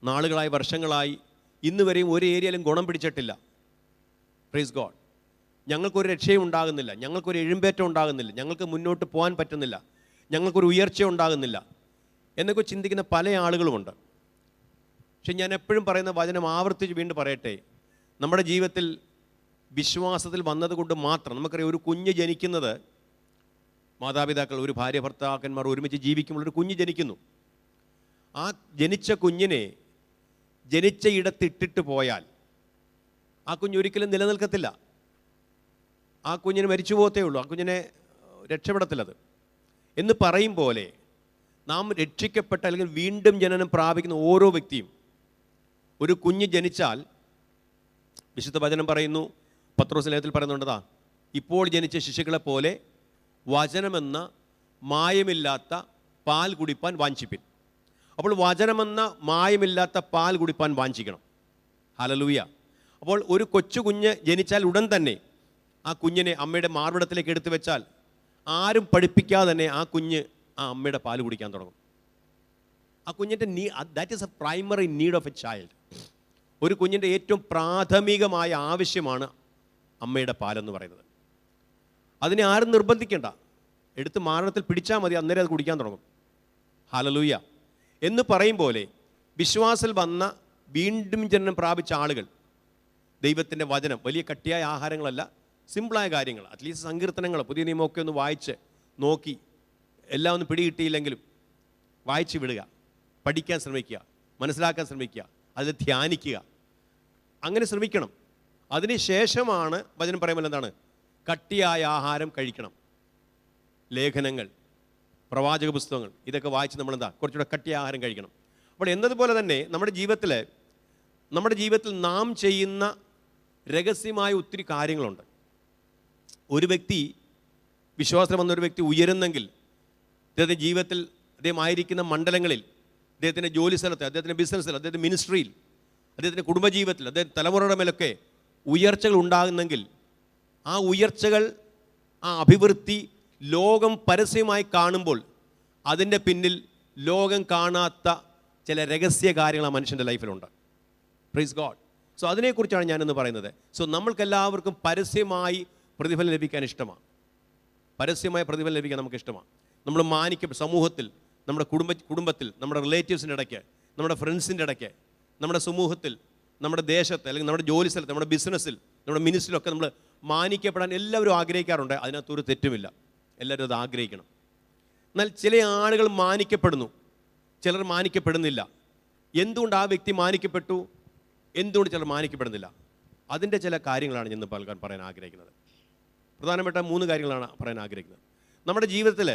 നാളുകളായി, വർഷങ്ങളായി, ഇന്ന് വരെയും ഒരു ഏരിയയിലും ഗുണം പിടിച്ചിട്ടില്ല. Praise God. ഞങ്ങൾക്കൊരു രക്ഷയും ഉണ്ടാകുന്നില്ല, ഞങ്ങൾക്കൊരു എഴുമ്പേറ്റം ഉണ്ടാകുന്നില്ല, ഞങ്ങൾക്ക് മുന്നോട്ട് പോകാൻ പറ്റുന്നില്ല, ഞങ്ങൾക്കൊരു ഉയർച്ച ഉണ്ടാകുന്നില്ല എന്നൊക്കെ ചിന്തിക്കുന്ന പല ആളുകളുമുണ്ട്. പക്ഷെ ഞാൻ എപ്പോഴും പറയുന്ന വചനം ആവർത്തിച്ച് വീണ്ടും പറയട്ടെ, നമ്മുടെ ജീവിതത്തിൽ വിശ്വാസത്തിൽ വന്നതുകൊണ്ട് മാത്രം, നമുക്കറിയാം, ഒരു കുഞ്ഞ് ജനിക്കുന്നത്, മാതാപിതാക്കൾ, ഒരു ഭാര്യ ഭർത്താക്കന്മാർ ഒരുമിച്ച് ജീവിക്കുമ്പോൾ ഒരു കുഞ്ഞ് ജനിക്കുന്നു. ആ ജനിച്ച കുഞ്ഞിനെ ജനിച്ച ഇടത്തിട്ടിട്ട് പോയാൽ ആ കുഞ്ഞ് ഒരിക്കലും നിലനിൽക്കത്തില്ല. ആ കുഞ്ഞിന് മരിച്ചു പോകത്തേ ഉള്ളൂ, ആ കുഞ്ഞിനെ രക്ഷപ്പെടത്തില്ലത്. എന്ന് പറയും പോലെ നാം രക്ഷിക്കപ്പെട്ട അല്ലെങ്കിൽ വീണ്ടും ജനനം പ്രാപിക്കുന്ന ഓരോ വ്യക്തിയും, ഒരു കുഞ്ഞ് ജനിച്ചാൽ, വിശുദ്ധ വചനം പറയുന്നു, പത്രോസ് ലേഖനത്തിൽ പറയുന്നുണ്ടതാ, ഇപ്പോൾ ജനിച്ച ശിശുക്കളെ പോലെ വചനമെന്ന മായമില്ലാത്ത പാൽ കുടിപ്പാൻ വാഞ്ചിപ്പിൻ. അപ്പോൾ വചനമെന്ന മായമില്ലാത്ത പാൽ കുടിപ്പാൻ വാഞ്ചിക്കണം. ഹല്ലേലൂയ. അപ്പോൾ ഒരു കൊച്ചു കുഞ്ഞ് ജനിച്ചാൽ ഉടൻ തന്നെ ആ കുഞ്ഞിനെ അമ്മയുടെ മാർവിടത്തിലേക്ക് എടുത്തു വെച്ചാൽ ആരും പഠിപ്പിക്കാതെ തന്നെ ആ കുഞ്ഞ് ആ അമ്മയുടെ പാൽ കുടിക്കാൻ തുടങ്ങും. ആ കുഞ്ഞിൻ്റെ that is A primary need of A child. ഒരു കുഞ്ഞിൻ്റെ ഏറ്റവും പ്രാഥമികമായ ആവശ്യമാണ് അമ്മയുടെ പാലെന്ന് പറയുന്നത്. അതിനെ ആരും നിർബന്ധിക്കേണ്ട, എടുത്ത് മാരണത്തിൽ പിടിച്ചാൽ മതി, അന്നേരം അത് കുടിക്കാൻ തുടങ്ങും. ഹല്ലേലൂയ. എന്ന് പറയും പോലെ വിശ്വാസത്തിൽ വന്ന വീണ്ടും ജനനം പ്രാപിച്ച ആളുകൾ ദൈവത്തിൻ്റെ വചനം, വലിയ കട്ടിയായ ആഹാരങ്ങളല്ല, സിമ്പിളായ കാര്യങ്ങൾ, അറ്റ്ലീസ്റ്റ് സങ്കീർത്തനങ്ങൾ, പുതിയ നിയമമൊക്കെ ഒന്ന് വായിച്ച് നോക്കി, എല്ലാം ഒന്നും പിടികിട്ടിയില്ലെങ്കിലും വായിച്ച് വിടുക, പഠിക്കാൻ ശ്രമിക്കുക, മനസ്സിലാക്കാൻ ശ്രമിക്കുക, അത് ധ്യാനിക്കുക, അങ്ങനെ ശ്രമിക്കണം. അതിനുശേഷമാണ് വചനം പറയുമ്പോൾ എന്താണ്, കട്ടിയായ ആഹാരം കഴിക്കണം. ലേഖനങ്ങൾ, പ്രവാചക പുസ്തകങ്ങൾ, ഇതൊക്കെ വായിച്ച് നമ്മളെന്താ കുറച്ചുകൂടെ കട്ടിയായ ആഹാരം കഴിക്കണം. അപ്പോൾ എന്നതുപോലെ തന്നെ നമ്മുടെ ജീവിതത്തിൽ നാം ചെയ്യുന്ന രഹസ്യമായ ഒത്തിരി കാര്യങ്ങളുണ്ട്. ഒരു വ്യക്തി, വിശ്വാസം വന്നൊരു വ്യക്തി ഉയരുന്നെങ്കിൽ അദ്ദേഹത്തിൻ്റെ ജീവിതത്തിൽ, അദ്ദേഹം ആയിരിക്കുന്ന മണ്ഡലങ്ങളിൽ, അദ്ദേഹത്തിൻ്റെ ജോലി സ്ഥലത്ത്, അദ്ദേഹത്തിൻ്റെ ബിസിനസ്സിൽ, അദ്ദേഹത്തിൻ്റെ മിനിസ്ട്രിയിൽ, അദ്ദേഹത്തിൻ്റെ കുടുംബജീവിതത്തിൽ, അദ്ദേഹത്തിൻ്റെ തലമുറയുടെ മേലൊക്കെ ഉയർച്ചകൾ ഉണ്ടാകുന്നെങ്കിൽ ആ ഉയർച്ചകൾ, ആ അഭിവൃദ്ധി ലോകം പരസ്യമായി കാണുമ്പോൾ അതിൻ്റെ പിന്നിൽ ലോകം കാണാത്ത ചില രഹസ്യ കാര്യങ്ങൾ ആ മനുഷ്യൻ്റെ ലൈഫിലുണ്ട്. Praise God. സോ അതിനെക്കുറിച്ചാണ് ഞാനിന്ന് പറയുന്നത്. സോ നമ്മൾക്കെല്ലാവർക്കും പരസ്യമായി പ്രതിഫലം ലഭിക്കാൻ ഇഷ്ടമാണ്. പരസ്യമായ പ്രതിഫലം ലഭിക്കാൻ നമുക്ക് ഇഷ്ടമാണ്. നമ്മൾ സമൂഹത്തിൽ, നമ്മുടെ കുടുംബത്തിൽ, നമ്മുടെ റിലേറ്റീവ്സിൻ്റെ ഇടയ്ക്ക്, നമ്മുടെ ഫ്രണ്ട്സിൻ്റെ ഇടയ്ക്ക്, നമ്മുടെ സമൂഹത്തിൽ, നമ്മുടെ ദേശത്ത്, അല്ലെങ്കിൽ നമ്മുടെ ജോലി സ്ഥലത്ത്, നമ്മുടെ ബിസിനസ്സിൽ, നമ്മുടെ മിനിസ്ട്രിയിലൊക്കെ നമ്മൾ മാനിക്കപ്പെടാൻ എല്ലാവരും ആഗ്രഹിക്കാറുണ്ട്. അതിനകത്തൊരു തെറ്റുമില്ല, എല്ലാവരും അത് ആഗ്രഹിക്കണം. എന്നാൽ ചില ആളുകൾ മാനിക്കപ്പെടുന്നു, ചിലർ മാനിക്കപ്പെടുന്നില്ല. എന്തുകൊണ്ട് ആ വ്യക്തി മാനിക്കപ്പെട്ടു, എന്തുകൊണ്ട് ചിലർ മാനിക്കപ്പെടുന്നില്ല, അതിൻ്റെ ചില കാര്യങ്ങളാണ് ഇന്ന് പറയാൻ ആഗ്രഹിക്കുന്നത്. പ്രധാനപ്പെട്ട 3 കാര്യങ്ങളാണ് പറയാൻ ആഗ്രഹിക്കുന്നത്. നമ്മുടെ ജീവിതത്തിൽ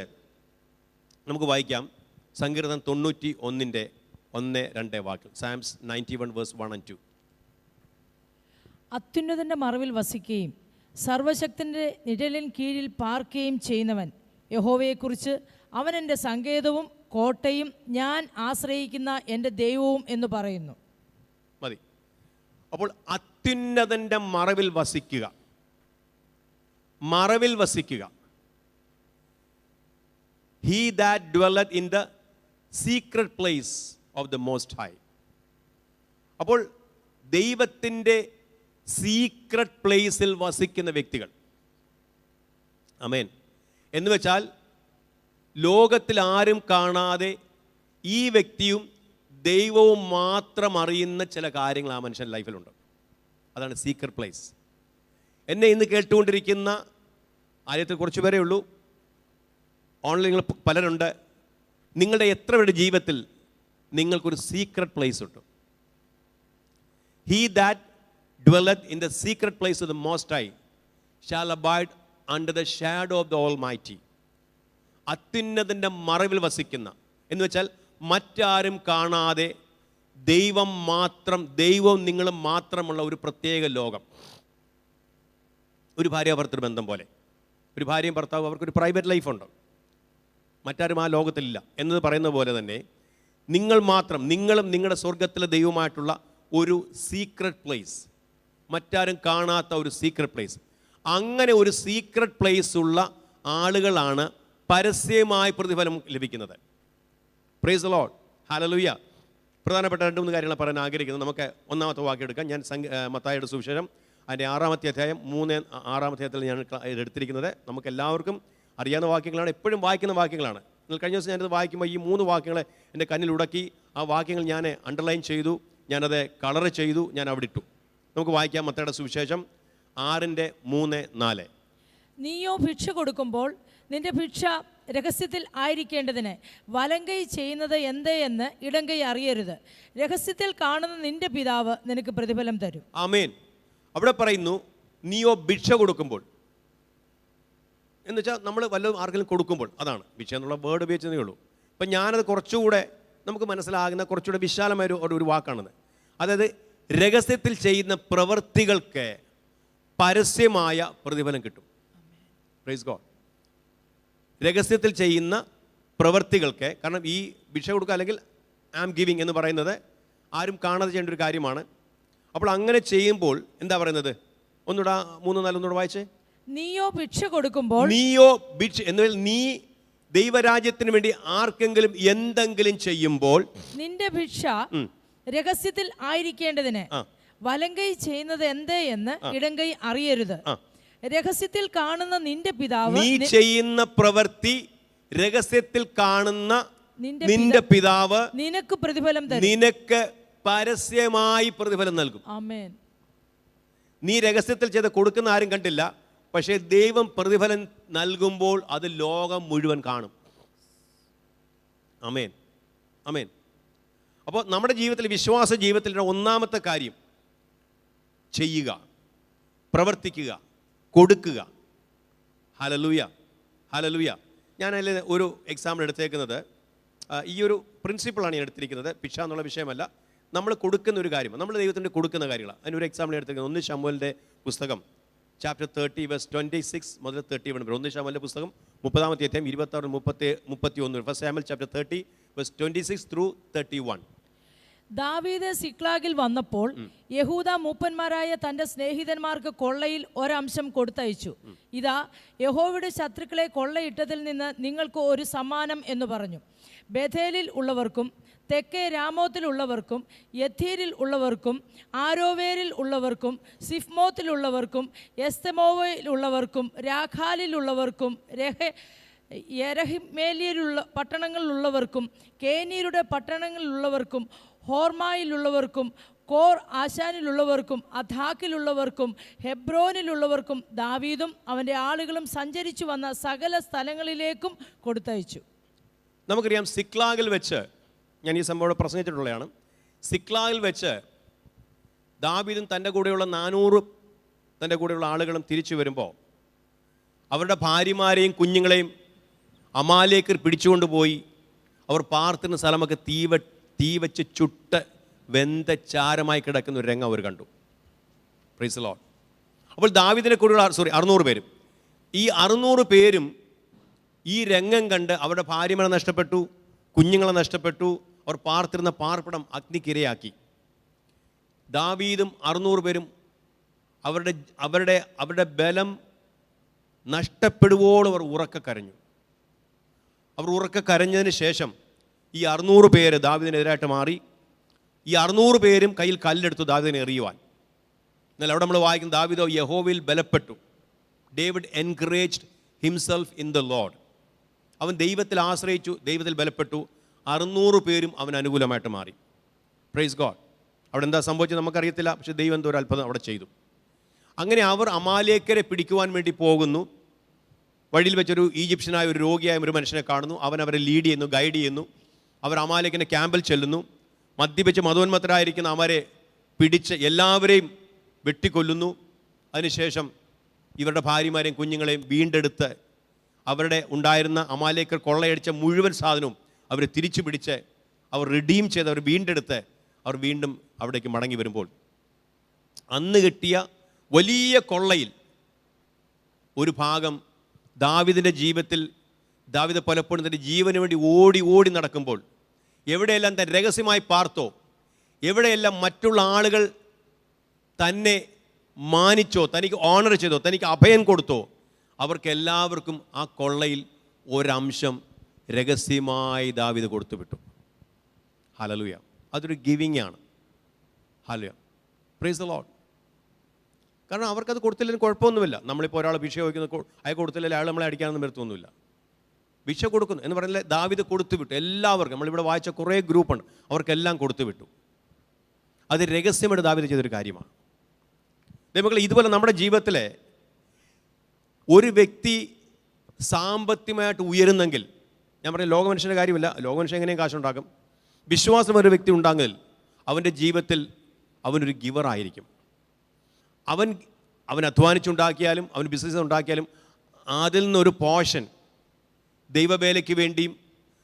നമുക്ക് വായിക്കാം സങ്കീർത്തനം 91 1-2 വാക്യം. സാംസ് 91 വേഴ്സ് 1 and 2. അത്യുന്നതൻ്റെ മറവിൽ വസിക്കുകയും സർവശക്തൻ്റെ നിഴലിൻ കീഴിൽ പാർക്കുകയും ചെയ്യുന്നവൻ യഹോവയെക്കുറിച്ച് അവൻ എൻ്റെ സങ്കേതവും കോട്ടയും ഞാൻ ആശ്രയിക്കുന്ന എൻ്റെ ദൈവവും എന്ന് പറയുന്നു. മതി. അപ്പോൾ അത്യുന്നതൻ്റെ മറവിൽ വസിക്കുക, മറവിൽ വസിക്കുക. He that dwelleth in the secret place of the Most High. അപ്പോൾ ദൈവത്തിൻ്റെ സീക്രട്ട് പ്ലേസിൽ വസിക്കുന്ന വ്യക്തികൾ, ആമേൻ, എന്ന് വെച്ചാൽ ലോകത്തിൽ ആരും കാണാതെ ഈ വ്യക്തിയും ദൈവവും മാത്രം അറിയുന്ന ചില കാര്യങ്ങൾ ആ മനുഷ്യൻ്റെ ലൈഫിലുണ്ട്. അതാണ് സീക്രട്ട് പ്ലേസ്. എന്നെ ഇന്ന് കേട്ടുകൊണ്ടിരിക്കുന്ന ആലയത്തിൽ കുറച്ച് പേരേ ഉള്ളൂ, ഓൺലൈനിൽ പലരുണ്ട്. നിങ്ങളുടെ എത്ര പേരുടെ ജീവിതത്തിൽ നിങ്ങൾക്കൊരു സീക്രട്ട് പ്ലേസ് ഉണ്ട്? He that dwelleth in the secret place of the Most High shall abide under the shadow of the Almighty. അത്യുന്നതൻ്റെ മറവിൽ വസിക്കുന്ന എന്ന് വെച്ചാൽ മറ്റാരും കാണാതെ ദൈവം മാത്രം, ദൈവവും നിങ്ങളും മാത്രമുള്ള ഒരു പ്രത്യേക ലോകം. ഒരു ഭാര്യാഭർത്തൃ ബന്ധം പോലെ, ഒരു ഭാര്യയും ഭർത്താവും അവർക്കൊരു പ്രൈവറ്റ് ലൈഫുണ്ട്, മറ്റാരും ആ ലോകത്തിലില്ല എന്നത് പറയുന്ന പോലെ തന്നെ നിങ്ങൾ മാത്രം, നിങ്ങളും നിങ്ങളുടെ സ്വർഗത്തിലെ ദൈവമായിട്ടുള്ള ഒരു സീക്രട്ട് പ്ലേസ്, മറ്റാരും കാണാത്ത ഒരു സീക്രട്ട് പ്ലേസ്. അങ്ങനെ ഒരു സീക്രട്ട് പ്ലേസ് ഉള്ള ആളുകളാണ് പരസ്യമായി പ്രതിഫലം ലഭിക്കുന്നത്. Price the Lord, hallelujah. പ്രധാനപ്പെട്ട 2-3 കാര്യങ്ങൾ പറയാൻ ആഗ്രഹിക്കുന്നത്. നമുക്ക് ഒന്നാമത്തെ വാക്യം എടുക്കാം. ഞാൻ മത്തായിയുടെ സുവിശേഷം അതിൻ്റെ 6-ാമത്തെ അധ്യായം 3-6 അധ്യായത്തിൽ ഞാൻ എടുത്തിരിക്കുന്നത്. നമുക്ക് എല്ലാവർക്കും അറിയാവുന്ന വാക്യങ്ങളാണ്, എപ്പോഴും വായിക്കുന്ന വാക്യങ്ങളാണ്. നിങ്ങൾ കഴിഞ്ഞ ദിവസം ഞാനത് വായിക്കുമ്പോൾ ഈ 3 വാക്യങ്ങളെ എൻ്റെ കണ്ണിൽ ഉടക്കി, ആ വാക്യങ്ങൾ ഞാൻ അണ്ടർലൈൻ ചെയ്തു, ഞാനത് കളർ ചെയ്തു, ഞാൻ അവിടെ ഇട്ടു. നമുക്ക് വായിക്കാം മത്തായിയുടെ സുവിശേഷം 6:3-4. നീയോ ഭിക്ഷ കൊടുക്കുമ്പോൾ നിന്റെ ഭിക്ഷ രഹസ്യത്തിൽ ആയിരിക്കേണ്ടതിന് വലങ്കൈ ചെയ്യുന്നത് എന്തേ എന്ന് ഇടങ്കൈ അറിയരുത്. രഹസ്യത്തിൽ കാണുന്ന നിന്റെ പിതാവ് നിനക്ക് പ്രതിഫലം തരും. ആമേൻ. അവിടെ പറയുന്നു നീയോ ഭിക്ഷ കൊടുക്കുമ്പോൾ എന്ന് വെച്ചാൽ നമ്മൾ വല്ലതും ആർക്കെങ്കിലും കൊടുക്കുമ്പോൾ, അതാണ് ഭിക്ഷ എന്നുള്ള വേർഡ് ഉപയോഗിച്ചതേ ഉള്ളൂ. അപ്പം ഞാനത് കുറച്ചുകൂടെ നമുക്ക് മനസ്സിലാകുന്ന കുറച്ചുകൂടെ വിശാലമായ ഒരു വാക്കാണത്. അതായത് രഹസ്യത്തിൽ ചെയ്യുന്ന പ്രവൃത്തികൾക്ക് പരസ്യമായ പ്രതിഫലം കിട്ടും. Praise God. രഹസ്യത്തിൽ ചെയ്യുന്ന പ്രവൃത്തികൾക്ക്, കാരണം ഈ ഭിക്ഷ കൊടുക്കുക അല്ലെങ്കിൽ ആം ഗിവിങ് എന്ന് പറയുന്നത് ആരും കാണാതെ ചെയ്യേണ്ട ഒരു കാര്യമാണ്. അപ്പോൾ അങ്ങനെ ചെയ്യുമ്പോൾ എന്താ പറയുന്നത്? ഒന്നുകൂടെ 3-4 വായിച്ചേ. നീയോ ഭിക്ഷ കൊടുക്കുമ്പോൾ, നീയോ ഭിക്ഷ എന്ന് നീ ദൈവരാജ്യത്തിന് വേണ്ടി ആർക്കെങ്കിലും എന്തെങ്കിലും ചെയ്യുമ്പോൾ നിന്റെ ഭിക്ഷ രഹസ്യത്തിൽ ആയിരിക്കേണ്ടതിന് വലങ്കൈ ചെയ്യുന്നത് എന്തേ എന്ന് ഇടങ്കൈ അറിയരുത്. രഹസ്യത്തിൽ കാണുന്ന നിന്റെ പിതാവ്, നീ ചെയ്യുന്ന പ്രവൃത്തി രഹസ്യത്തിൽ കാണുന്ന നിന്റെ പിതാവ് നിനക്ക് പ്രതിഫലം തരും, നിനക്ക് പരസ്യമായി പ്രതിഫലം നൽകും. ആമേൻ. നീ രഹസ്യത്തിൽ ചെയ്ത് കൊടുക്കുന്ന ആരും കണ്ടില്ല, പക്ഷേ ദൈവം പ്രതിഫലം നൽകുമ്പോൾ അത് ലോകം മുഴുവൻ കാണും. ആമേൻ, ആമേൻ. അപ്പോൾ നമ്മുടെ ജീവിതത്തിൽ, വിശ്വാസ ജീവിതത്തിലുള്ള ഒന്നാമത്തെ കാര്യം ചെയ്യുക, പ്രവർത്തിക്കുക, കൊടുക്കുക. Hallelujah, hallelujah. ഞാൻ അതിൽ ഒരു എക്സാമ്പിൾ എടുത്തേക്കുന്നത്, ഈ ഒരു പ്രിൻസിപ്പിളാണ് ഞാൻ എടുത്തിരിക്കുന്നത്. ഭിക്ഷ എന്നുള്ള വിഷയമല്ല, നമ്മൾ കൊടുക്കുന്ന ഒരു കാര്യം, നമ്മൾ ദൈവത്തിൻ്റെ കൊടുക്കുന്ന കാര്യങ്ങളാണ്. അതിനൊരു എക്സാമ്പിൾ എടുത്തിരിക്കുന്നത് 1 ശമൂവേലിൻ്റെ പുസ്തകം ചാപ്റ്റർ 30 വേഴ്സ് 26 മുതൽ 31. 1 ശമൂവേലിൻ്റെ പുസ്തകം 30-ാമത്തെ അധ്യായം 26-31. 1 ശമൂവേൽ ചാപ്റ്റർ 30 വേഴ്സ് 26-31. ദാവീദ് സിക്ലാഗിൽ വന്നപ്പോൾ യഹൂദ മൂപ്പന്മാരായ തൻ്റെ സ്നേഹിതന്മാർക്ക് കൊള്ളയിൽ ഒരംശം കൊടുത്തയച്ചു. ഇതാ, യഹോവയുടെ ശത്രുക്കളെ കൊള്ളയിട്ടതിൽ നിന്ന് നിങ്ങൾക്ക് ഒരു സമ്മാനം എന്ന് പറഞ്ഞു. ബേഥേലിൽ ഉള്ളവർക്കും തെക്കേ രാമോത്തിലുള്ളവർക്കും യഥീരിൽ ഉള്ളവർക്കും ആരോവേരിൽ ഉള്ളവർക്കും സിഫ്മോത്തിലുള്ളവർക്കും എസ്തെമോവയിലുള്ളവർക്കും രാഖാലിലുള്ളവർക്കും യെരഹിമേലിയലുള്ള പട്ടണങ്ങളിലുള്ളവർക്കും കേനീരുടെ പട്ടണങ്ങളിലുള്ളവർക്കും ഹോർമായിലുള്ളവർക്കും കോർ ആശാനിലുള്ളവർക്കും അഥാക്കിലുള്ളവർക്കും ഹെബ്രോനിലുള്ളവർക്കും ദാവീദും അവൻ്റെ ആളുകളും സഞ്ചരിച്ചു വന്ന സകല സ്ഥലങ്ങളിലേക്കും കൊടുത്തയച്ചു. നമുക്കറിയാം, സിക്ലാഗിൽ വെച്ച്, ഞാൻ ഈ സംഭവം പ്രസംഗിച്ചിട്ടുള്ളതാണ്, സിക്ലാഗിൽ വെച്ച് ദാവീദും തൻ്റെ കൂടെയുള്ള 400 തൻ്റെ കൂടെയുള്ള ആളുകളും തിരിച്ചു വരുമ്പോൾ അവരുടെ ഭാര്യമാരെയും കുഞ്ഞുങ്ങളെയും അമാലേക്കർ പിടിച്ചുകൊണ്ടുപോയി അവർ പാർത്തുന്ന സ്ഥലമൊക്കെ തീ വെച്ച് ചുട്ട് വെന്ത ചാരമായി കിടക്കുന്ന ഒരു രംഗം അവർ കണ്ടു. Price the Lord. അപ്പോൾ ദാവീദിനെ കൂടെയുള്ള 600 പേരും, ഈ 600 പേരും ഈ രംഗം കണ്ട് അവരുടെ ഭാര്യമാരെ നഷ്ടപ്പെട്ടു, കുഞ്ഞുങ്ങളെ നഷ്ടപ്പെട്ടു, അവർ പാർത്തിരുന്ന പാർപ്പിടം അഗ്നിക്കിരയാക്കി. ദാവീദും 600 പേരും അവരുടെ ബലം നഷ്ടപ്പെടുവോളം അവർ ഉറക്കെ കരഞ്ഞു. അവർ ഉറക്കെ കരഞ്ഞതിന് ശേഷം ഈ 600 പേര് ദാവീദിനെതിരായിട്ട് മാറി. ഈ 600 പേരും കയ്യിൽ കല്ലെടുത്തു ദാവീദിനെ എറിയുവാൻ. എന്നാൽ അവിടെ നമ്മൾ വായിക്കും, ദാവീദോ യഹോവയിൽ ബലപ്പെട്ടു. David encouraged himself in the Lord. അവൻ ദൈവത്തിൽ ആശ്രയിച്ചു, ദൈവത്തിൽ ബലപ്പെട്ടു. 600 പേരും അവന് അനുകൂലമായിട്ട് മാറി. Praise God. അവിടെ എന്താ സംഭവിച്ചത് നമുക്കറിയത്തില്ല, പക്ഷേ ദൈവം എന്തോ ഒരു അത്ഭുതം അവിടെ ചെയ്തു. അങ്ങനെ അവർ അമാലേക്കരെ പിടിക്കുവാൻ വേണ്ടി പോകുന്നു. വഴിയിൽ വെച്ചൊരു ഈജിപ്ഷ്യനായ ഒരു രോഗിയായ ഒരു മനുഷ്യനെ കാണുന്നു. അവൻ അവരെ ലീഡ് ചെയ്യുന്നു, ഗൈഡ് ചെയ്യുന്നു. അവർ അമാലേക്കിൻ്റെ ക്യാമ്പിൽ ചെല്ലുന്നു. മദ്യപിച്ച് മതോന്മത്തരായിരിക്കുന്ന അവരെ പിടിച്ച് എല്ലാവരെയും വെട്ടിക്കൊല്ലുന്നു. അതിനുശേഷം ഇവരുടെ ഭാര്യമാരെയും കുഞ്ഞുങ്ങളെയും വീണ്ടെടുത്ത് അവരുടെ ഉണ്ടായിരുന്ന അമാലേക്കർ കൊള്ളയടിച്ച മുഴുവൻ സാധനവും അവർ തിരിച്ചു പിടിച്ച് അവർ റിഡീം ചെയ്ത് അവർ വീണ്ടെടുത്ത് അവർ വീണ്ടും അവിടേക്ക് മടങ്ങി വരുമ്പോൾ അന്ന് കിട്ടിയ വലിയ കൊള്ളയിൽ ഒരു ഭാഗം ദാവീദിൻ്റെ ജീവിതത്തിൽ, ദാവീദ് പലപ്പോഴും തൻ്റെ ജീവന് വേണ്ടി ഓടി ഓടി നടക്കുമ്പോൾ എവിടെയെല്ലാം താൻ രഹസ്യമായി പാർത്തോ, എവിടെയെല്ലാം മറ്റുള്ള ആളുകൾ തന്നെ മാനിച്ചോ, തനിക്ക് ഓണർ ചെയ്തോ, തനിക്ക് അഭയം കൊടുത്തോ, അവർക്കെല്ലാവർക്കും ആ കൊള്ളയിൽ ഒരംശം രഹസ്യമായി ദാവീദ് കൊടുത്തു വിട്ടു. ഹല്ലേലൂയ. അതൊരു ഗിവിങ് ആണ്. ഹല്ലേലൂയ. Price the Lord. കാരണം അവർക്കത് കൊടുത്തില്ലെങ്കിലും കുഴപ്പമൊന്നുമില്ല. നമ്മളിപ്പോൾ ഒരാൾ ഭിക്ഷ ചോദിക്കുന്നത് അയാൾ കൊടുത്തില്ലെങ്കിൽ അയാൾ നമ്മളെ അടിക്കാനൊന്നും വരുത്തൊന്നുമില്ല. ഭിക്ഷ കൊടുക്കുന്നു എന്ന് പറഞ്ഞാൽ ദാവീദ് കൊടുത്തു വിട്ടു എല്ലാവർക്കും. നമ്മളിവിടെ വായിച്ച കുറേ ഗ്രൂപ്പുണ്ട്, അവർക്കെല്ലാം കൊടുത്തു വിട്ടു. അത് രഹസ്യമായിട്ട് ദാവീദ് ചെയ്തൊരു കാര്യമാണ്. ദൈവമക്കളെ, ഇതുപോലെ നമ്മുടെ ജീവിതത്തിലെ ഒരു വ്യക്തി സാമ്പത്തികമായിട്ട് ഉയരുന്നെങ്കിൽ, ഞാൻ പറയാം ലോകമനുഷ്യൻ്റെ കാര്യമില്ല, ലോകമനുഷ്യൻ എങ്ങനെയും കാശുണ്ടാക്കും. വിശ്വാസം ഒരു വ്യക്തി ഉണ്ടാകുന്നതിൽ അവൻ്റെ ജീവിതത്തിൽ അവനൊരു ഗിവറായിരിക്കും. അവൻ അധ്വാനിച്ചുണ്ടാക്കിയാലും അവൻ ബിസിനസ് ഉണ്ടാക്കിയാലും അതിൽ നിന്നൊരു പോർഷൻ ദൈവവേലയ്ക്ക് വേണ്ടിയും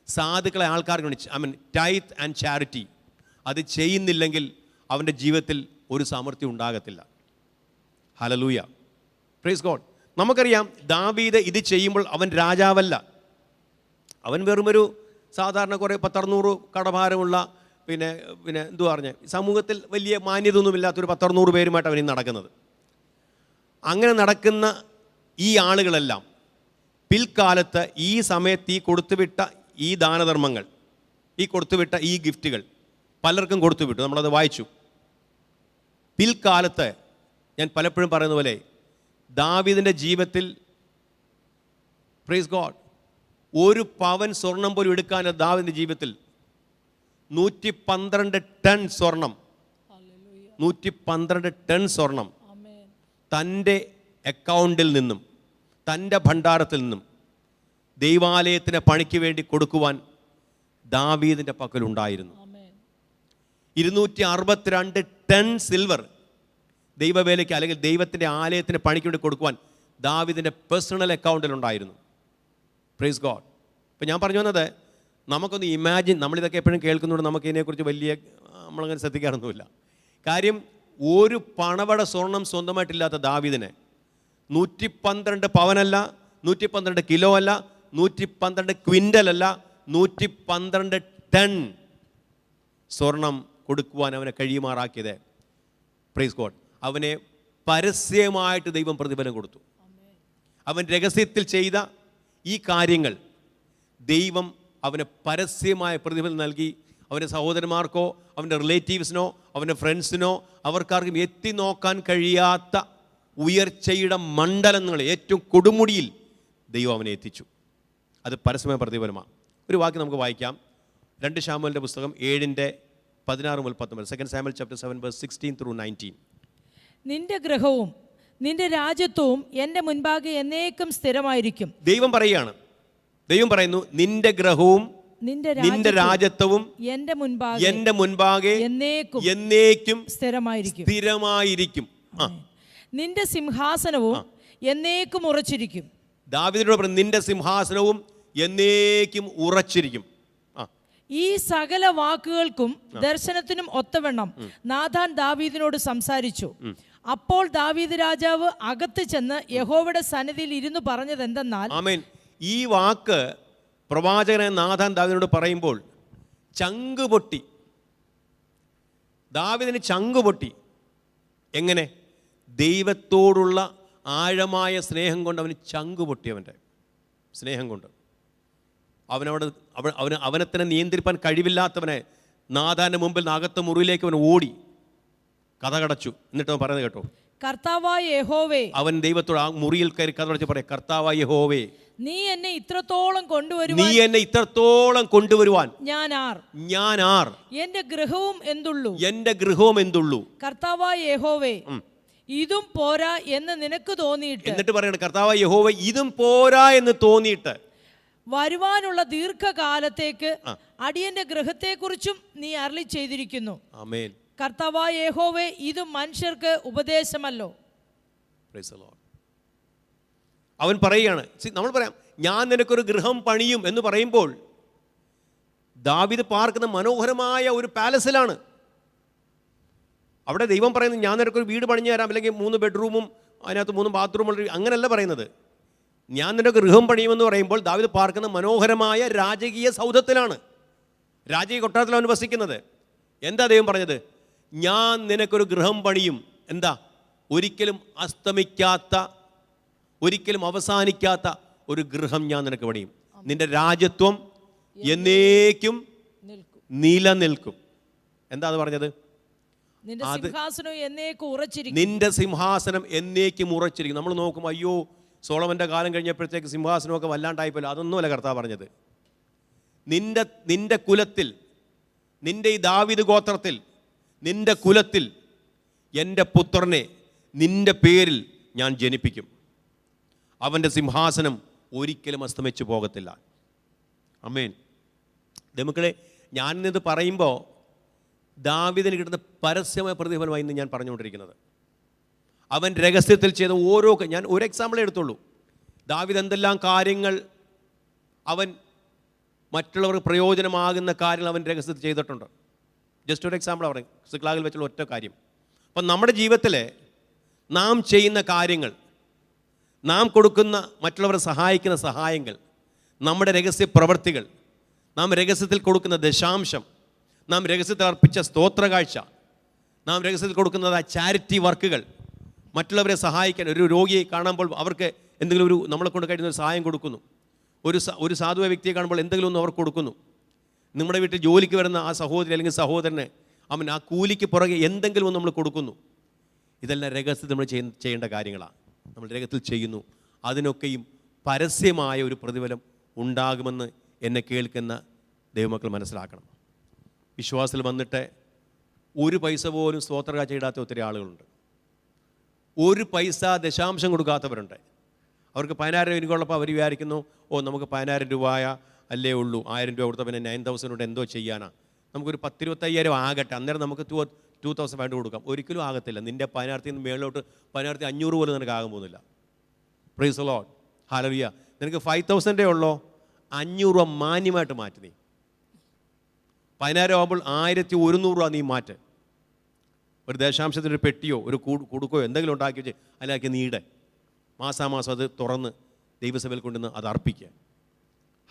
സാധുക്കളെ ആൾക്കാർക്ക് വേണ്ടി, ടൈത്ത് ആൻഡ് ചാരിറ്റി അത് ചെയ്യുന്നില്ലെങ്കിൽ അവൻ്റെ ജീവിതത്തിൽ ഒരു സമൃദ്ധി ഉണ്ടാകത്തില്ല. ഹല്ലേലൂയ. Praise God. നമുക്കറിയാം ദാവീദ് ഇത് ചെയ്യുമ്പോൾ അവൻ രാജാവല്ല. അവൻ വെറുമൊരു സാധാരണ കുറേ 100-600 കടഭാരമുള്ള പിന്നെ എന്തു പറഞ്ഞ് സമൂഹത്തിൽ വലിയ മാന്യതയൊന്നുമില്ലാത്തൊരു 100-600 പേരുമായിട്ട് അവൻ നടക്കുന്നത്. അങ്ങനെ നടക്കുന്ന ഈ ആളുകളെല്ലാം പിൽക്കാലത്ത് ഈ സമയത്ത് ഈ കൊടുത്തുവിട്ട ഈ ദാനധർമ്മങ്ങൾ, ഈ കൊടുത്തുവിട്ട ഈ ഗിഫ്റ്റുകൾ പലർക്കും കൊടുത്തുവിട്ടു. നമ്മളത് വായിച്ചു. പിൽക്കാലത്ത് ഞാൻ പലപ്പോഴും പറയുന്ന പോലെ ദാവീദിൻ്റെ ജീവിതത്തിൽ പ്രൈസ് ഗോഡ് 1 പവൻ സ്വർണം പോലും എടുക്കാൻ ദാവീദിൻ്റെ ജീവിതത്തിൽ 112 ടൺ സ്വർണം, 112 ടൺ സ്വർണം തൻ്റെ അക്കൗണ്ടിൽ നിന്നും തൻ്റെ ഭണ്ഡാരത്തിൽ നിന്നും ദൈവാലയത്തിന് പണിക്ക് വേണ്ടി കൊടുക്കുവാൻ ദാവീദിൻ്റെ പക്കലുണ്ടായിരുന്നു. 262 ടൺ സിൽവർ ദൈവവേലയ്ക്ക് അല്ലെങ്കിൽ ദൈവത്തിൻ്റെ ആലയത്തിന് പണിക്ക് വേണ്ടി കൊടുക്കുവാൻ ദാവീദിൻ്റെ പേഴ്സണൽ അക്കൗണ്ടിലുണ്ടായിരുന്നു. Praise God. ഇപ്പം ഞാൻ പറഞ്ഞു വന്നത്, നമുക്കൊന്ന് ഇമാജിൻ, നമ്മളിതൊക്കെ എപ്പോഴും കേൾക്കുന്നുണ്ട്, നമുക്ക് ഇതിനെക്കുറിച്ച് വലിയ നമ്മളങ്ങനെ ശ്രദ്ധിക്കാറൊന്നുമില്ല. കാര്യം, ഒരു പണവട സ്വർണം സ്വന്തമായിട്ടില്ലാത്ത ദാവീദിനെ 112 പവനല്ല, 112 കിലോ അല്ല, 112 ക്വിൻ്റൽ അല്ല, 112 ടൺ സ്വർണം കൊടുക്കുവാൻ അവനെ കഴിയുമാറാക്കിയത്. Praise God. അവനെ പരസ്യമായിട്ട് ദൈവം പ്രതിഫലം കൊടുത്തു. അവൻ രഹസ്യത്തിൽ ചെയ്ത ഈ കാര്യങ്ങൾ ദൈവം അവന് പരസ്യമായ പ്രതിഫലം നൽകി. അവൻ്റെ സഹോദരന്മാർക്കോ അവൻ്റെ റിലേറ്റീവ്സിനോ അവൻ്റെ ഫ്രണ്ട്സിനോ അവർക്കാർക്കും എത്തി നോക്കാൻ കഴിയാത്ത ഉയർച്ചയുടെ മണ്ഡലങ്ങൾ ഏറ്റവും കൊടുമുടിയിൽ ദൈവം അവനെ എത്തിച്ചു. അത് പരസ്യമായ പ്രതിഫലമാണ്. ഒരു വാക്യം നമുക്ക് വായിക്കാം. 2 ശമൂവേലിൻ്റെ പുസ്തകം 7:16-19. 2 സാമുവേൽ ചാപ്റ്റർ 7 verse 16-19. നിന്റെ ഗ്രഹവും നിന്റെ രാജ്യത്വവും എൻ്റെ മുൻപാകെ എന്നേക്കും സ്ഥിരമായിരിക്കും. ദൈവം പറയുകയാണ്, ദൈവം പറയുന്നു, നിന്റെ ഗ്രഹവും നിന്റെ രാജ്യത്വവും എൻ്റെ മുൻപാകെ എന്നേക്കും സ്ഥിരമായിരിക്കും. നിന്റെ സിംഹാസനവും എന്നേക്കും ഉറച്ചിരിക്കും. ദാവീദിനോട് പറഞ്ഞു, നിന്റെ സിംഹാസനവും എന്നേക്കും ഉറച്ചിരിക്കും. ഈ സകല വാക്കുകൾക്കും ദർശനത്തിനും ഒത്തവണ്ണം നാഥാൻ ദാവീദിനോട് സംസാരിച്ചു. അപ്പോൾ ദാവീദ് രാജാവ് അകത്ത് ചെന്ന് യഹോവയുടെ സന്നിധിയിൽ ഇരുന്നു പറഞ്ഞത് എന്തെന്നാൽ, ആമേൻ. ഈ വാക്ക് പ്രവാചകനെ നാഥാൻ ദാവീദിനോട് പറയുമ്പോൾ ചങ്ക് പൊട്ടി. ദാവീദിന് ചങ്ക് പൊട്ടി. എങ്ങനെ? ദൈവത്തോടുള്ള ആഴമായ സ്നേഹം കൊണ്ട് അവന് ചങ്ക് പൊട്ടി. അവൻ്റെ സ്നേഹം കൊണ്ട് അവനെ തന്നെ നിയന്ത്രിപ്പാൻ കഴിവില്ലാത്തവനെ നാഥാൻ്റെ മുമ്പിൽ അകത്ത് മുറിയിലേക്ക് അവൻ ഓടി കഥ കടച്ചു. എന്നിട്ട് അവൻ പറയുന്നത് കേട്ടോ, കർത്താവായ യഹോവേ, അവൻ ദൈവത്തോട് ആ മുറിയിൽ കയറി കഥ കടച്ച് പറയാം, കർത്താവായ യഹോവേ, നീ എന്നെ ഇത്രത്തോളം കൊണ്ടുവരുവാൻ ഞാൻ ആർ, എന്റെ ഗൃഹവും എന്തുള്ളൂ. കർത്താവായ യഹോവേ, ഇതും പോരാ എന്ന് നിനക്ക് തോന്നിയിട്ട്. എന്നിട്ട് പറയണം, കർത്താവായ യഹോവേ, ഇതും പോരാ എന്ന് തോന്നിയിട്ട് വരുവാനുള്ള ദീർഘകാലത്തേക്ക് അടിയന്റെ ഗൃഹത്തെക്കുറിച്ചും നീ അരുളി ചെയ്തിരിക്കുന്നു. ആമേൻ. കർത്താവായ യഹോവേ, ഇത് മനുഷ്യർക്ക് ഉപദേശമല്ലോ. അവൻ പറയുകയാണ്, നമ്മൾ പറയാം, ഞാൻ നിനക്കൊരു ഗൃഹം പണിയും എന്ന് പറയുമ്പോൾ ദാവീദ് പാർക്കുന്ന മനോഹരമായ ഒരു പാലസിലാണ്. അവിടെ ദൈവം പറയുന്നത്, ഞാൻ നിനക്കൊരു വീട് പണിഞ്ഞു തരാം, അല്ലെങ്കിൽ 3 ബെഡ്റൂമും അതിനകത്ത് 3 ബാത്റൂമും, അങ്ങനെയല്ല പറയുന്നത്. ഞാൻ നിനക്ക് ഗൃഹം പണിയുമെന്ന് പറയുമ്പോൾ ദാവീദ് പാർക്കുന്ന മനോഹരമായ രാജകീയ സൗധത്തിലാണ്, രാജകീയ കൊട്ടാരത്തിലാണ് അവൻ വസിക്കുന്നത്. എന്താ ദൈവം പറഞ്ഞത്? ഞാൻ നിനക്കൊരു ഗൃഹം പണിയും. എന്താ? ഒരിക്കലും അസ്തമിക്കാത്ത, ഒരിക്കലും അവസാനിക്കാത്ത ഒരു ഗൃഹം ഞാൻ നിനക്ക് പണിയും. നിന്റെ രാജ്യത്വം എന്നേക്കും നിലനിൽക്കും. എന്താ അത് പറഞ്ഞത്? നിന്റെ സിംഹാസനം എന്നേക്കും ഉറച്ചിരിക്കും. നമ്മൾ നോക്കും, അയ്യോ സോളമൻ്റെ കാലം കഴിഞ്ഞപ്പോഴത്തേക്ക് സിംഹാസനമൊക്കെ വല്ലാണ്ടായിപ്പോലും. അതൊന്നുമല്ല കർത്താവ് പറഞ്ഞത്. നിന്റെ കുലത്തിൽ, നിന്റെ ഈ ദാവീദ് ഗോത്രത്തിൽ, നിന്റെ കുലത്തിൽ എൻ്റെ പുത്രനെ നിന്റെ പേരിൽ ഞാൻ ജനിപ്പിക്കും. അവൻ്റെ സിംഹാസനം ഒരിക്കലും അസ്തമിച്ചു പോകത്തില്ല. ആമേൻ. നമുക്കളെ, ഞാനിത് പറയുമ്പോൾ ദാവീദിന് കിട്ടുന്ന പരസ്യമായ പ്രതിഫലമായി ഇന്ന് ഞാൻ പറഞ്ഞുകൊണ്ടിരിക്കുന്നത്. അവൻ രഹസ്യത്തിൽ ചെയ്ത ഞാൻ ഒരു എക്സാമ്പിളേ എടുത്തുള്ളൂ. ദാവീദ് എന്തെല്ലാം കാര്യങ്ങൾ അവൻ മറ്റുള്ളവർക്ക് പ്രയോജനമാകുന്ന കാര്യങ്ങൾ അവൻ രഹസ്യത്തിൽ ചെയ്തിട്ടുണ്ട്. ജസ്റ്റ് ഒരു എക്സാമ്പിൾ പറയും, സിക്ലാഗിൽ വെച്ചുള്ള ഒറ്റ കാര്യം. അപ്പം നമ്മുടെ ജീവിതത്തിൽ നാം ചെയ്യുന്ന കാര്യങ്ങൾ, നാം കൊടുക്കുന്ന മറ്റുള്ളവരെ സഹായിക്കുന്ന സഹായങ്ങൾ, നമ്മുടെ രഹസ്യ പ്രവൃത്തികൾ, നാം രഹസ്യത്തിൽ കൊടുക്കുന്ന ദശാംശം, നാം രഹസ്യത്തിൽ അർപ്പിച്ച സ്തോത്രകാഴ്ച, നാം രഹസ്യത്തിൽ കൊടുക്കുന്നത് ചാരിറ്റി വർക്കുകൾ, മറ്റുള്ളവരെ സഹായിക്കാൻ, ഒരു രോഗിയെ കാണുമ്പോൾ അവർക്ക് എന്തെങ്കിലും നമ്മളെ കൊണ്ട് കഴിയുന്ന ഒരു സഹായം കൊടുക്കുന്നു. ഒരു സാധുവായ വ്യക്തിയെ കാണുമ്പോൾ എന്തെങ്കിലും ഒന്ന് അവർക്ക് കൊടുക്കുന്നു. നമ്മുടെ വീട്ടിൽ ജോലിക്ക് വരുന്ന ആ സഹോദരി അല്ലെങ്കിൽ സഹോദരനെ അവൻ ആ കൂലിക്ക് പുറകെ എന്തെങ്കിലും ഒന്ന് നമ്മൾ കൊടുക്കുന്നു. ഇതെല്ലാം രഹസ്യത്തിൽ നമ്മൾ ചെയ്യേണ്ട കാര്യങ്ങളാണ്. നമ്മൾ രഹസ്യത്തിൽ ചെയ്യുന്നു. അതിനൊക്കെയും പരസ്യമായ ഒരു പ്രതിഫലം ഉണ്ടാകുമെന്ന് എന്നെ കേൾക്കുന്ന ദൈവമക്കൾ മനസ്സിലാക്കണം. വിശ്വാസത്തിൽ വന്നിട്ട് 1 പൈസ പോലും സ്തോത്രകാഴ്ച ഇടാത്ത ഒത്തിരി ആളുകളുണ്ട്. 1 പൈസ ദശാംശം കൊടുക്കാത്തവരുണ്ട്. അവർക്ക് 10,000 രൂപയുള്ളപ്പോൾ അവർ വിചാരിക്കുന്നു, നമുക്ക് 10,000 രൂപ അല്ലേ ഉള്ളൂ, 1000 രൂപ കൊടുത്താൽ പിന്നെ 9,000 കൊണ്ട് എന്തോ ചെയ്യാനാ, നമുക്കൊരു 10,000-25,000 ആകട്ടെ, അന്നേരം നമുക്ക് 2,000 വേണ്ടി കൊടുക്കാം. ഒരിക്കലും ആകത്തില്ല. നിൻ്റെ 10,000 മേളിലോട്ട് 10,500 പോലും നിനക്ക് ആകാൻ പോകുന്നില്ല. Price the Lord, hallelujah. നിനക്ക് 5,000 ഉള്ളോ, 500 രൂപ മാന്യമായിട്ട് മാറ്റി. നീ 10,000 ആകുമ്പോൾ 1,100 രൂപ നീ മാറ്റ്. ഒരു ദശാംശത്തിൻ്റെ പെട്ടിയോ ഒരു കുടുക്കോ എന്തെങ്കിലും ഉണ്ടാക്കി വെച്ച് അതിലാക്കി നീടെ മാസാമാസം അത് തുറന്ന് ദൈവസഭയിൽ കൊണ്ടുവന്ന് അത് അർപ്പിക്കുക.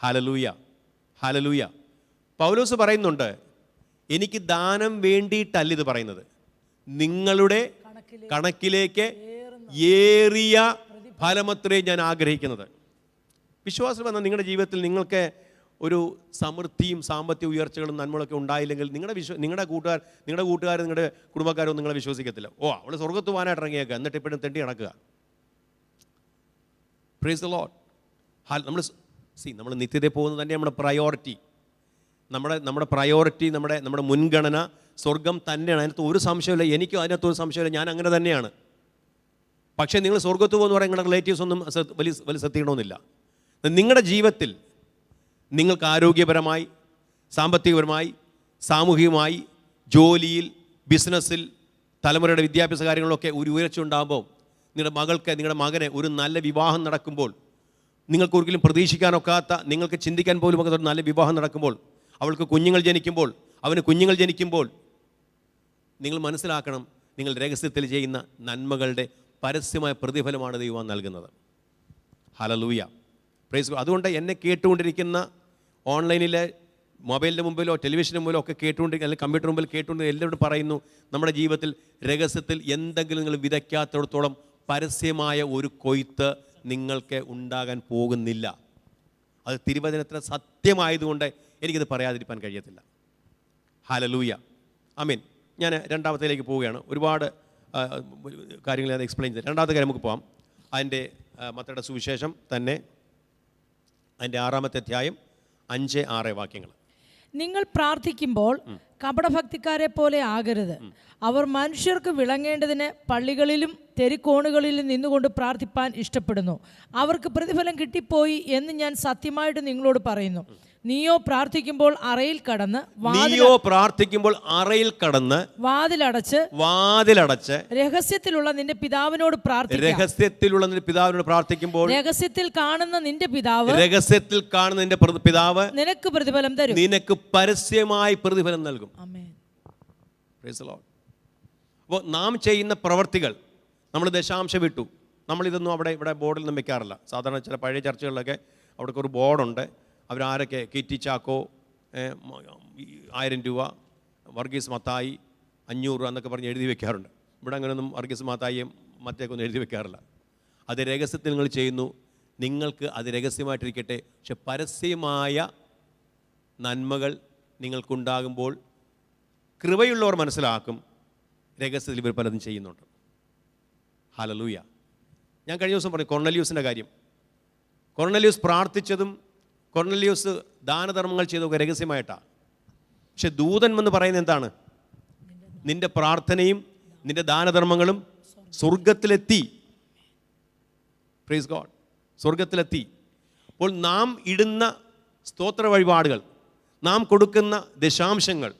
Hallelujah, hallelujah. പൗലോസ് പറയുന്നുണ്ട്, എനിക്ക് ദാനം വേണ്ടിയിട്ടല്ല ഇത് പറയുന്നത്, നിങ്ങളുടെ കണക്കിലേക്ക് ഏറിയ ഫലമത്രേ ഞാൻ ആഗ്രഹിക്കുന്നത്. വിശ്വാസം വന്നാൽ നിങ്ങളുടെ ജീവിതത്തിൽ നിങ്ങൾക്ക് ഒരു സമൃദ്ധിയും സാമ്പത്തിക ഉയർച്ചകളും നന്മകളൊക്കെ ഉണ്ടായില്ലെങ്കിൽ നിങ്ങളുടെ കൂട്ടുകാർ നിങ്ങളുടെ കുടുംബക്കാരോ നിങ്ങളെ വിശ്വസിക്കത്തില്ല. അവൾ സ്വർഗ്ഗത്ത് പോകാനായിട്ട് ഇറങ്ങിയേക്കുക, എന്നിട്ട് ഇപ്പോഴും തെണ്ടി നടക്കുക. Price the Lord. നമ്മൾ നിത്യതയിൽ പോകുന്നത് തന്നെ നമ്മുടെ പ്രയോറിറ്റി. നമ്മുടെ പ്രയോറിറ്റി, നമ്മുടെ മുൻഗണന സ്വർഗം തന്നെയാണ്. അതിനകത്ത് ഒരു സംശയമില്ല. എനിക്കും അതിനകത്തൊരു സംശയമില്ല. ഞാൻ അങ്ങനെ തന്നെയാണ്. പക്ഷേ നിങ്ങൾ സ്വർഗത്ത് പോകുന്ന പറയാൻ നിങ്ങളുടെ റിലേറ്റീവ്സ് ഒന്നും വലിയ ശ്രദ്ധിക്കണമെന്നില്ല. നിങ്ങളുടെ ജീവിതത്തിൽ നിങ്ങൾക്ക് ആരോഗ്യപരമായി, സാമ്പത്തികപരമായി, സാമൂഹികമായി, ജോലിയിൽ, ബിസിനസ്സിൽ, തലമുറയുടെ വിദ്യാഭ്യാസ കാര്യങ്ങളൊക്കെ ഒരു ഉയർച്ച ഉണ്ടാകുമ്പോൾ, നിങ്ങളുടെ മകന് ഒരു നല്ല വിവാഹം നടക്കുമ്പോൾ, നിങ്ങൾക്ക് ഒരിക്കലും പ്രതീക്ഷിക്കാനൊക്കാത്ത, നിങ്ങൾക്ക് ചിന്തിക്കാൻ പോലും ഒക്കെ ഒരു നല്ല വിവാഹം നടക്കുമ്പോൾ, അവൾക്ക് കുഞ്ഞുങ്ങൾ ജനിക്കുമ്പോൾ, അവന് കുഞ്ഞുങ്ങൾ ജനിക്കുമ്പോൾ നിങ്ങൾ മനസ്സിലാക്കണം, നിങ്ങൾ രഹസ്യത്തിൽ ചെയ്യുന്ന നന്മകളുടെ പരസ്യമായ പ്രതിഫലമാണ് ദൈവം നൽകുന്നത്. Hallelujah, praise God. അതുകൊണ്ട് എന്നെ കേട്ടുകൊണ്ടിരിക്കുന്ന ഓൺലൈനിലെ മൊബൈലിൻ്റെ മുമ്പിലോ ടെലിവിഷന് മുമ്പിലോ ഒക്കെ കേട്ടുകൊണ്ടിരിക്കുന്ന, അല്ലെങ്കിൽ കമ്പ്യൂട്ടർ മുമ്പിൽ കേട്ടുകൊണ്ട് എല്ലാവരും പറയുന്നു, നമ്മുടെ ജീവിതത്തിൽ രഹസ്യത്തിൽ എന്തെങ്കിലും നിങ്ങൾ വിതയ്ക്കാത്തിടത്തോളം പരസ്യമായ ഒരു കൊയ്ത്ത് നിങ്ങൾക്ക് ഉണ്ടാകാൻ പോകുന്നില്ല. അത് തിരുവചനത്തിന് സത്യമായതുകൊണ്ട് എനിക്കിത് പറയാതിരിക്കാൻ കഴിയത്തില്ല. ഹല്ലേലൂയ, ആമേൻ. ഞാൻ രണ്ടാമത്തേലേക്ക് പോവുകയാണ്. ഒരുപാട് കാര്യങ്ങൾ ഞാൻ എക്സ്പ്ലെയിൻ ചെയ്ത് രണ്ടാമത്തെ കാര്യം നമുക്ക് പോകാം. അതിൻ്റെ മത്തായിയുടെ സുവിശേഷം തന്നെ അതിൻ്റെ 6-ാമത്തെ അധ്യായം 5-6 വാക്യങ്ങൾ. നിങ്ങൾ പ്രാർത്ഥിക്കുമ്പോൾ കപടഭക്തിക്കാരെ പോലെ ആകരുത്. അവർ മനുഷ്യർക്ക് വിളങ്ങേണ്ടതിന് പള്ളികളിലും തെരുക്കോണുകളിലും നിന്നുകൊണ്ട് പ്രാർത്ഥിപ്പാൻ ഇഷ്ടപ്പെടുന്നു. അവർക്ക് പ്രതിഫലം കിട്ടിപ്പോയി എന്ന് ഞാൻ സത്യമായിട്ട് നിങ്ങളോട് പറയുന്നു. നീയോ പ്രാർത്ഥിക്കുമ്പോൾ അറയിൽ കടന്ന് വാതിലടച്ച് രഹസ്യത്തിലുള്ള നിന്റെ പിതാവിനോട് പ്രാർത്ഥിക്കുമ്പോൾ രഹസ്യത്തിൽ കാണുന്ന നിന്റെ പിതാവ് നിനക്ക് പ്രതിഫലം തരും, നിനക്ക് പരസ്യമായി പ്രതിഫലം നൽകും. ആമേൻ. Praise the Lord. അപ്പോൾ നാം ചെയ്യുന്ന പ്രവർത്തികൾ, നമ്മൾ ദശാംശം വിട്ടു, നമ്മളിതൊന്നും ഇവിടെ ബോർഡിലൊന്നും വെക്കാറില്ല. സാധാരണ ചില പഴയ ചർച്ചകളിലൊക്കെ അവിടേക്ക് ഒരു ബോർഡുണ്ട്. അവരാരൊക്കെ കെ.ടി. ചാക്കോ 1000 രൂപ, വർഗീസ് മത്തായി 500 രൂപ എന്നൊക്കെ പറഞ്ഞ് എഴുതി വെക്കാറുണ്ട്. ഇവിടെ അങ്ങനെയൊന്നും വർഗീസ് മത്തായിയും മറ്റേക്കൊന്നും എഴുതി വെക്കാറില്ല. അത് രഹസ്യത്തിൽ നിങ്ങൾ ചെയ്യുന്നു, നിങ്ങൾക്ക് അത് രഹസ്യമായിട്ടിരിക്കട്ടെ. പക്ഷെ പരസ്യമായ നന്മകൾ നിങ്ങൾക്കുണ്ടാകുമ്പോൾ കൃപയുള്ളവർ മനസ്സിലാക്കും, രഹസ്യത്തിൽ ഇവർ പലതും ചെയ്യുന്നുണ്ട്. ഹല്ലേലൂയ. ഞാൻ കഴിഞ്ഞ ദിവസം പറഞ്ഞു കൊർന്നല്യൂസിൻ്റെ കാര്യം. കൊർന്നല്യൂസ് പ്രാർത്ഥിച്ചതും കൊർന്നല്യൂസ് ദാനധർമ്മങ്ങൾ ചെയ്തൊക്കെ രഹസ്യമായിട്ടാണ്. പക്ഷെ ദൂതൻ എന്ന് പറയുന്നത് എന്താണ്? നിന്റെ പ്രാർത്ഥനയും നിന്റെ ദാനധർമ്മങ്ങളും സ്വർഗത്തിലെത്തി. Praise God, സ്വർഗത്തിലെത്തി. അപ്പോൾ നാം ഇടുന്ന സ്തോത്ര വഴിപാടുകൾ, നാം കൊടുക്കുന്ന ദശാംശങ്ങൾ,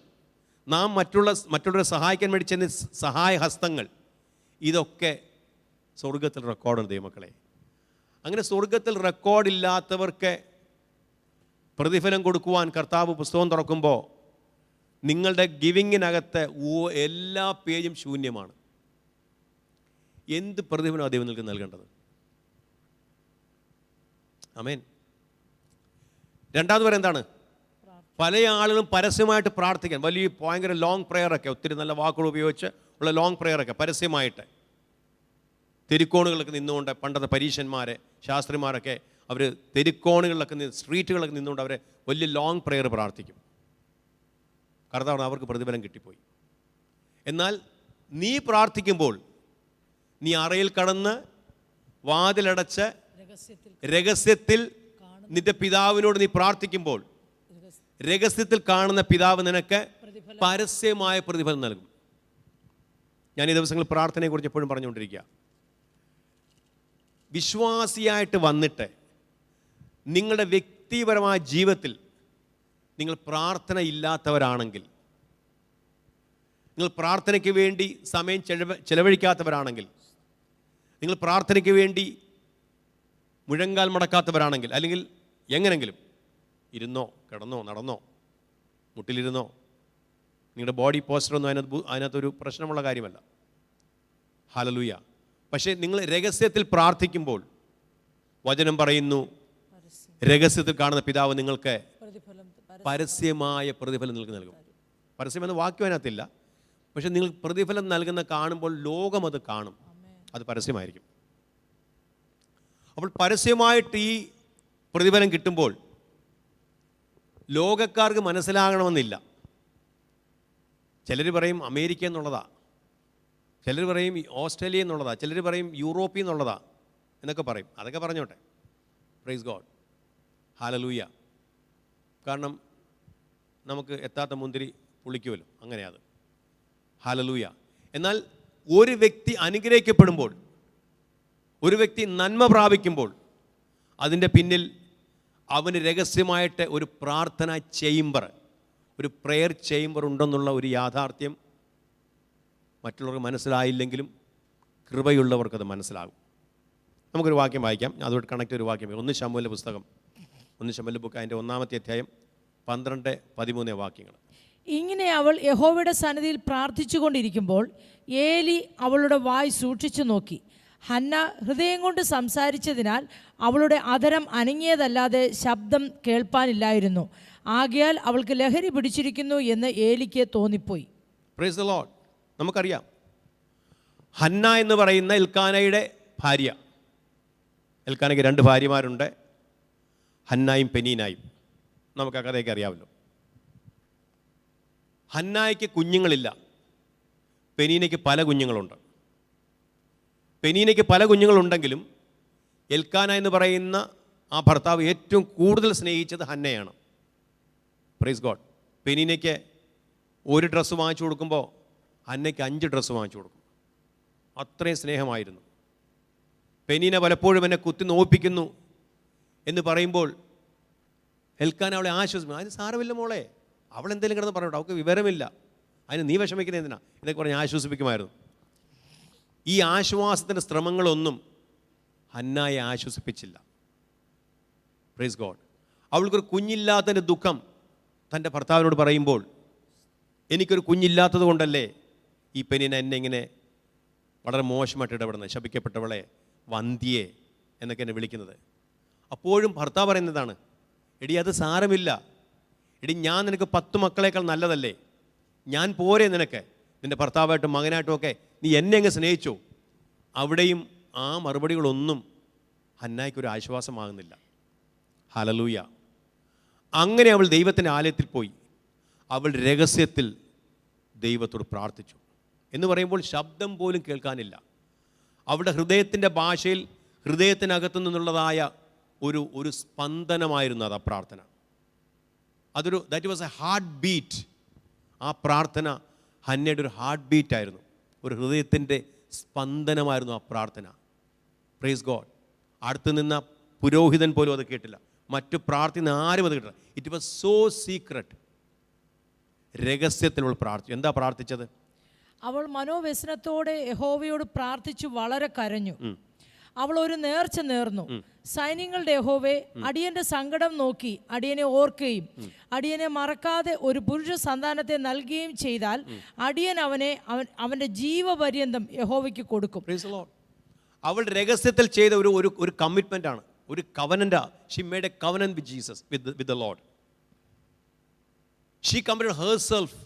നാം മറ്റുള്ളവരെ സഹായിക്കാൻ വേണ്ടി ചെയ്യുന്ന സഹായ ഹസ്തങ്ങൾ, ഇതൊക്കെ സ്വർഗത്തിൽ റെക്കോർഡുണ്ട് ദൈവമക്കളെ. അങ്ങനെ സ്വർഗത്തിൽ റെക്കോർഡില്ലാത്തവർക്ക് പ്രതിഫലം കൊടുക്കുവാൻ കർത്താവ് പുസ്തകം തുറക്കുമ്പോൾ നിങ്ങളുടെ ഗിവിങ്ങിനകത്ത് എല്ലാ പേജും ശൂന്യമാണ്. എന്ത് പ്രതിഫലമാണ് ദൈവം നിങ്ങൾക്ക് നൽകേണ്ടത്? ആമേൻ. രണ്ടാമത് എന്താണ്? പല ആളുകളും പരസ്യമായിട്ട് പ്രാർത്ഥിക്കാൻ, വലിയ ഭയങ്കര ലോങ് പ്രെയറൊക്കെ, ഒത്തിരി നല്ല വാക്കുകൾ ഉപയോഗിച്ച് ഉള്ള ലോങ് പ്രെയറൊക്കെ പരസ്യമായിട്ട് തെരുക്കോണുകളൊക്കെ നിന്നുകൊണ്ട്, പണ്ടത്തെ പരീശന്മാരെ ശാസ്ത്രിമാരൊക്കെ അവർ തെരുക്കോണുകളിലൊക്കെ സ്ട്രീറ്റുകളിലൊക്കെ നിന്നുകൊണ്ട് അവരെ വലിയ ലോങ് പ്രെയർ പ്രാർത്ഥിക്കും. കർത്താവ് അവർക്ക് പ്രതിഫലം കിട്ടിപ്പോയി. എന്നാൽ നീ പ്രാർത്ഥിക്കുമ്പോൾ, നീ അറയിൽ കടന്ന് വാതിലടച്ച് രഹസ്യത്തിൽ നിന്റെ പിതാവിനോട് നീ പ്രാർത്ഥിക്കുമ്പോൾ, രഹസ്യത്തിൽ കാണുന്ന പിതാവ് നിനക്ക് പരസ്യമായ പ്രതിഫലം നൽകും. ഞാൻ ഈ ദിവസങ്ങളിൽ പ്രാർത്ഥനയെക്കുറിച്ച് എപ്പോഴും പറഞ്ഞുകൊണ്ടിരിക്കുക. വിശ്വാസിയായിട്ട് വന്നിട്ട് നിങ്ങളുടെ വ്യക്തിപരമായ ജീവിതത്തിൽ നിങ്ങൾ പ്രാർത്ഥന ഇല്ലാത്തവരാണെങ്കിൽ, നിങ്ങൾ പ്രാർത്ഥനയ്ക്ക് വേണ്ടി സമയം ചെലവഴിക്കാത്തവരാണെങ്കിൽ, നിങ്ങൾ പ്രാർത്ഥനയ്ക്ക് വേണ്ടി മുഴങ്കാൽ മടക്കാത്തവരാണെങ്കിൽ, അല്ലെങ്കിൽ എങ്ങനെങ്കിലും ഇരുന്നോ കിടന്നോ നടന്നോ മുട്ടിലിരുന്നോ, നിങ്ങളുടെ ബോഡി പോസ്റ്ററൊന്നും അതിനകത്തൊരു പ്രശ്നമുള്ള കാര്യമല്ല. ഹല്ലേലൂയ. പക്ഷേ നിങ്ങൾ രഹസ്യത്തിൽ പ്രാർത്ഥിക്കുമ്പോൾ വചനം പറയുന്നു, രഹസ്യത്തിൽ കാണുന്ന പിതാവ് നിങ്ങൾക്ക് പരസ്യമായ പ്രതിഫലം നിങ്ങൾക്ക് നൽകും. പരസ്യമെന്ന വാക്യം അതിനകത്തില്ല, പക്ഷെ നിങ്ങൾ പ്രതിഫലം നൽകുന്ന കാണുമ്പോൾ ലോകം അത് കാണും, അത് പരസ്യമായിരിക്കും. അപ്പോൾ പരസ്യമായിട്ട് ഈ പ്രതിഫലം കിട്ടുമ്പോൾ ലോകക്കാർക്ക് മനസ്സിലാകണമെന്നില്ല. ചിലർ പറയും അമേരിക്ക എന്നുള്ളതാ, ചിലർ പറയും ഓസ്ട്രേലിയ എന്നുള്ളതാ, ചിലർ പറയും യൂറോപ്പിൽ നിന്നുള്ളതാ എന്നൊക്കെ പറയും. അതൊക്കെ പറഞ്ഞോട്ടെ. Praise God, hallelujah. കാരണം നമുക്ക് എത്താത്ത മുന്തിരി പുളിക്കുമല്ലോ, അങ്ങനെയത്. ഹല്ലേലൂയ. എന്നാൽ ഒരു വ്യക്തി അനുഗ്രഹിക്കപ്പെടുമ്പോൾ, ഒരു വ്യക്തി നന്മ പ്രാപിക്കുമ്പോൾ, അതിൻ്റെ പിന്നിൽ അവന് രഹസ്യമായിട്ട് ഒരു പ്രാർത്ഥന ചേംബർ, ഒരു പ്രെയർ ചേംബർ ഉണ്ടെന്നുള്ള ഒരു യാഥാർത്ഥ്യം മറ്റുള്ളവർക്ക് മനസ്സിലായില്ലെങ്കിലും കൃപയുള്ളവർക്കത് മനസ്സിലാകും. നമുക്കൊരു വാക്യം വായിക്കാം, അതോട് കണക്ട് ഒരു വാക്യം. 1 ശമൂവേലിൻ്റെ പുസ്തകം, 1 ശമൂവേൽ ബുക്ക്, അതിൻ്റെ 1-ാമത്തെ അധ്യായം 12-13 വാക്യങ്ങൾ. ഇങ്ങനെ അവൾ യഹോവയുടെ സന്നിധിയിൽ പ്രാർത്ഥിച്ചു കൊണ്ടിരിക്കുമ്പോൾ ഏലി അവളുടെ വായ് സൂക്ഷിച്ചു നോക്കി. ഹന്ന ഹൃദയം കൊണ്ട് സംസാരിച്ചതിനാൽ അവളുടെ അധരം അനങ്ങിയതല്ലാതെ ശബ്ദം കേൾപ്പാനില്ലായിരുന്നു. ആകയാൽ അവൾക്ക് ലഹരി പിടിച്ചിരിക്കുന്നു എന്ന് ഏലിക്ക് തോന്നിപ്പോയി. Praise the Lord. നമുക്കറിയാം, ഹന്ന എന്ന് പറയുന്ന എൽക്കാനയുടെ ഭാര്യ. എൽക്കാനയ്ക്ക് 2 ഭാര്യമാരുണ്ട്, ഹന്നായും പെനീനായും. നമുക്ക് ആ കഥയൊക്കെ അറിയാമല്ലോ. ഹന്നായ്ക്ക് കുഞ്ഞുങ്ങളില്ല, പെനീനയ്ക്ക് പല കുഞ്ഞുങ്ങളുണ്ട്. പെനീനയ്ക്ക് പല കുഞ്ഞുങ്ങളുണ്ടെങ്കിലും എൽക്കാന എന്ന് പറയുന്ന ആ ഭർത്താവ് ഏറ്റവും കൂടുതൽ സ്നേഹിച്ചത് ഹന്നയാണ്. Praise God. പെനീനയ്ക്ക് 1 ഡ്രസ്സ് വാങ്ങിച്ചു കൊടുക്കുമ്പോൾ ഹന്നയ്ക്ക് 5 ഡ്രസ്സ് വാങ്ങിച്ചു കൊടുക്കും. അത്രയും സ്നേഹമായിരുന്നു. പെനീന പലപ്പോഴും എന്നെ കുത്തി നോപ്പിക്കുന്നു എന്ന് പറയുമ്പോൾ എൽക്കാന അവളെ ആശ്വസിപ്പിക്കും. അതിന് സാരമില്ല മോളെ, അവൾ എന്തെങ്കിലും കിടന്ന് പറയട്ടെ, അവൾക്ക് വിവരമില്ല, അതിന് നീ വിഷമിക്കുന്നത് എന്തിനാ എന്നൊക്കെ പറഞ്ഞ് ആശ്വസിപ്പിക്കുമായിരുന്നു. ഈ ആശ്വാസത്തിൻ്റെ ശ്രമങ്ങളൊന്നും ഹന്നായെ ആശ്വസിപ്പിച്ചില്ല. Praise God. അവൾക്കൊരു കുഞ്ഞില്ലാത്തതിൻ്റെ ദുഃഖം തൻ്റെ ഭർത്താവിനോട് പറയുമ്പോൾ, എനിക്കൊരു കുഞ്ഞില്ലാത്തത് കൊണ്ടല്ലേ ഈ പെനീന എന്നെ ഇങ്ങനെ വളരെ മോശമായിട്ട് ഇടപെടുന്നത്, ശപിക്കപ്പെട്ടവളെ, വന്ധ്യയെ എന്നൊക്കെ എന്നെ വിളിക്കുന്നത്. അപ്പോഴും ഭർത്താവ് പറയുന്നതാണ്, എടി അത് സാരമില്ല, എടി ഞാൻ നിനക്ക് 10 മക്കളേക്കാൾ നല്ലതല്ലേ, ഞാൻ പോരെ നിനക്ക്, നിൻ്റെ ഭർത്താവായിട്ടും മകനായിട്ടും ഒക്കെ നീ എന്നെ അങ്ങ് സ്നേഹിച്ചോ. അവിടെയും ആ മറുപടികളൊന്നും ഹന്നായ്ക്കൊരു ആശ്വാസമാകുന്നില്ല. ഹല്ലേലൂയ. അങ്ങനെ അവൾ ദൈവത്തിൻ്റെ ആലയത്തിൽ പോയി അവൾ രഹസ്യത്തിൽ ദൈവത്തോട് പ്രാർത്ഥിച്ചു. എന്ന് പറയുമ്പോൾ ശബ്ദം പോലും കേൾക്കാനില്ല. അവളുടെ ഹൃദയത്തിൻ്റെ ഭാഷയിൽ ഹൃദയത്തിനകത്തു നിന്നുള്ളതായ ഒരു സ്പന്ദനമായിരുന്നു അത്, ആ പ്രാർത്ഥന. That was A heart beat. ആ പ്രാർത്ഥന ഹന്നയുടെ ഒരു ഹാർട്ട് ബീറ്റായിരുന്നു, ഒരു ഹൃദയത്തിൻ്റെ സ്പന്ദനമായിരുന്നു ആ പ്രാർത്ഥന. Praise God. അടുത്ത് നിന്ന പുരോഹിതൻ പോലും അത് കേട്ടില്ല, മറ്റു പ്രാർത്ഥന ആരും അത് കേട്ടില്ല. It was so secret. രഹസ്യത്തിനുള്ള പ്രാർത്ഥിച്ചു. എന്താ പ്രാർത്ഥിച്ചത്? അവൾ മനോവ്യസനത്തോടെ യഹോവയോട് പ്രാർത്ഥിച്ചു വളരെ കരഞ്ഞു. അവൾ ഒരു നേർച്ച നേർന്നു. സൈന്യങ്ങളുടെ യഹോവേ, അടിയന്റെ സങ്കടം നോക്കി അടിയനെ ഓർക്കുകയും അടിയനെ മറക്കാതെ ഒരു പുരുഷ സന്താനത്തെ നൽകുകയും ചെയ്താൽ അടിയൻ അവന്റെ ജീവപര്യന്തം യഹോവയ്ക്ക് കൊടുക്കും. അവൾ രഹസ്യത്തിൽ ചെയ്ത ഒരു കമ്മിറ്റ്മെന്റ് ആണ്, ഒരു covenant. She made a covenant with Jesus, with the Lord. She committed herself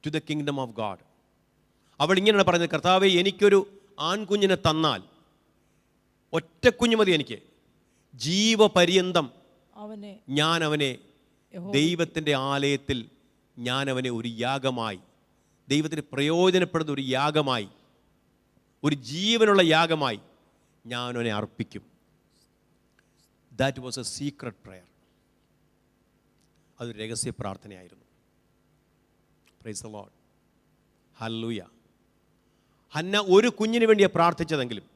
to the kingdom of God. അവൾ ഇങ്ങനെയാണ് പറയുന്നത്, കർത്താവേ, എനിക്കൊരു ആൺകുഞ്ഞിനെ തന്നാൽ, ഒറ്റ കുഞ്ഞു മതി എനിക്ക്, ജീവപര്യന്തം ഞാൻ അവനെ ദൈവത്തിൻ്റെ ആലയത്തിൽ ഞാൻ അവനെ ഒരു യാഗമായി, ദൈവത്തിന് പ്രയോജനപ്പെടുന്ന ഒരു യാഗമായി, ഒരു ജീവനുള്ള യാഗമായി ഞാൻ അവനെ അർപ്പിക്കും. That was a secret prayer. അതൊരു രഹസ്യ പ്രാർത്ഥനയായിരുന്നു. Praise the Lord. ഹല്ലേലൂയ. ഹന്ന ഒരു കുഞ്ഞിന് വേണ്ടിയാണ് പ്രാർത്ഥിച്ചതെങ്കിലും,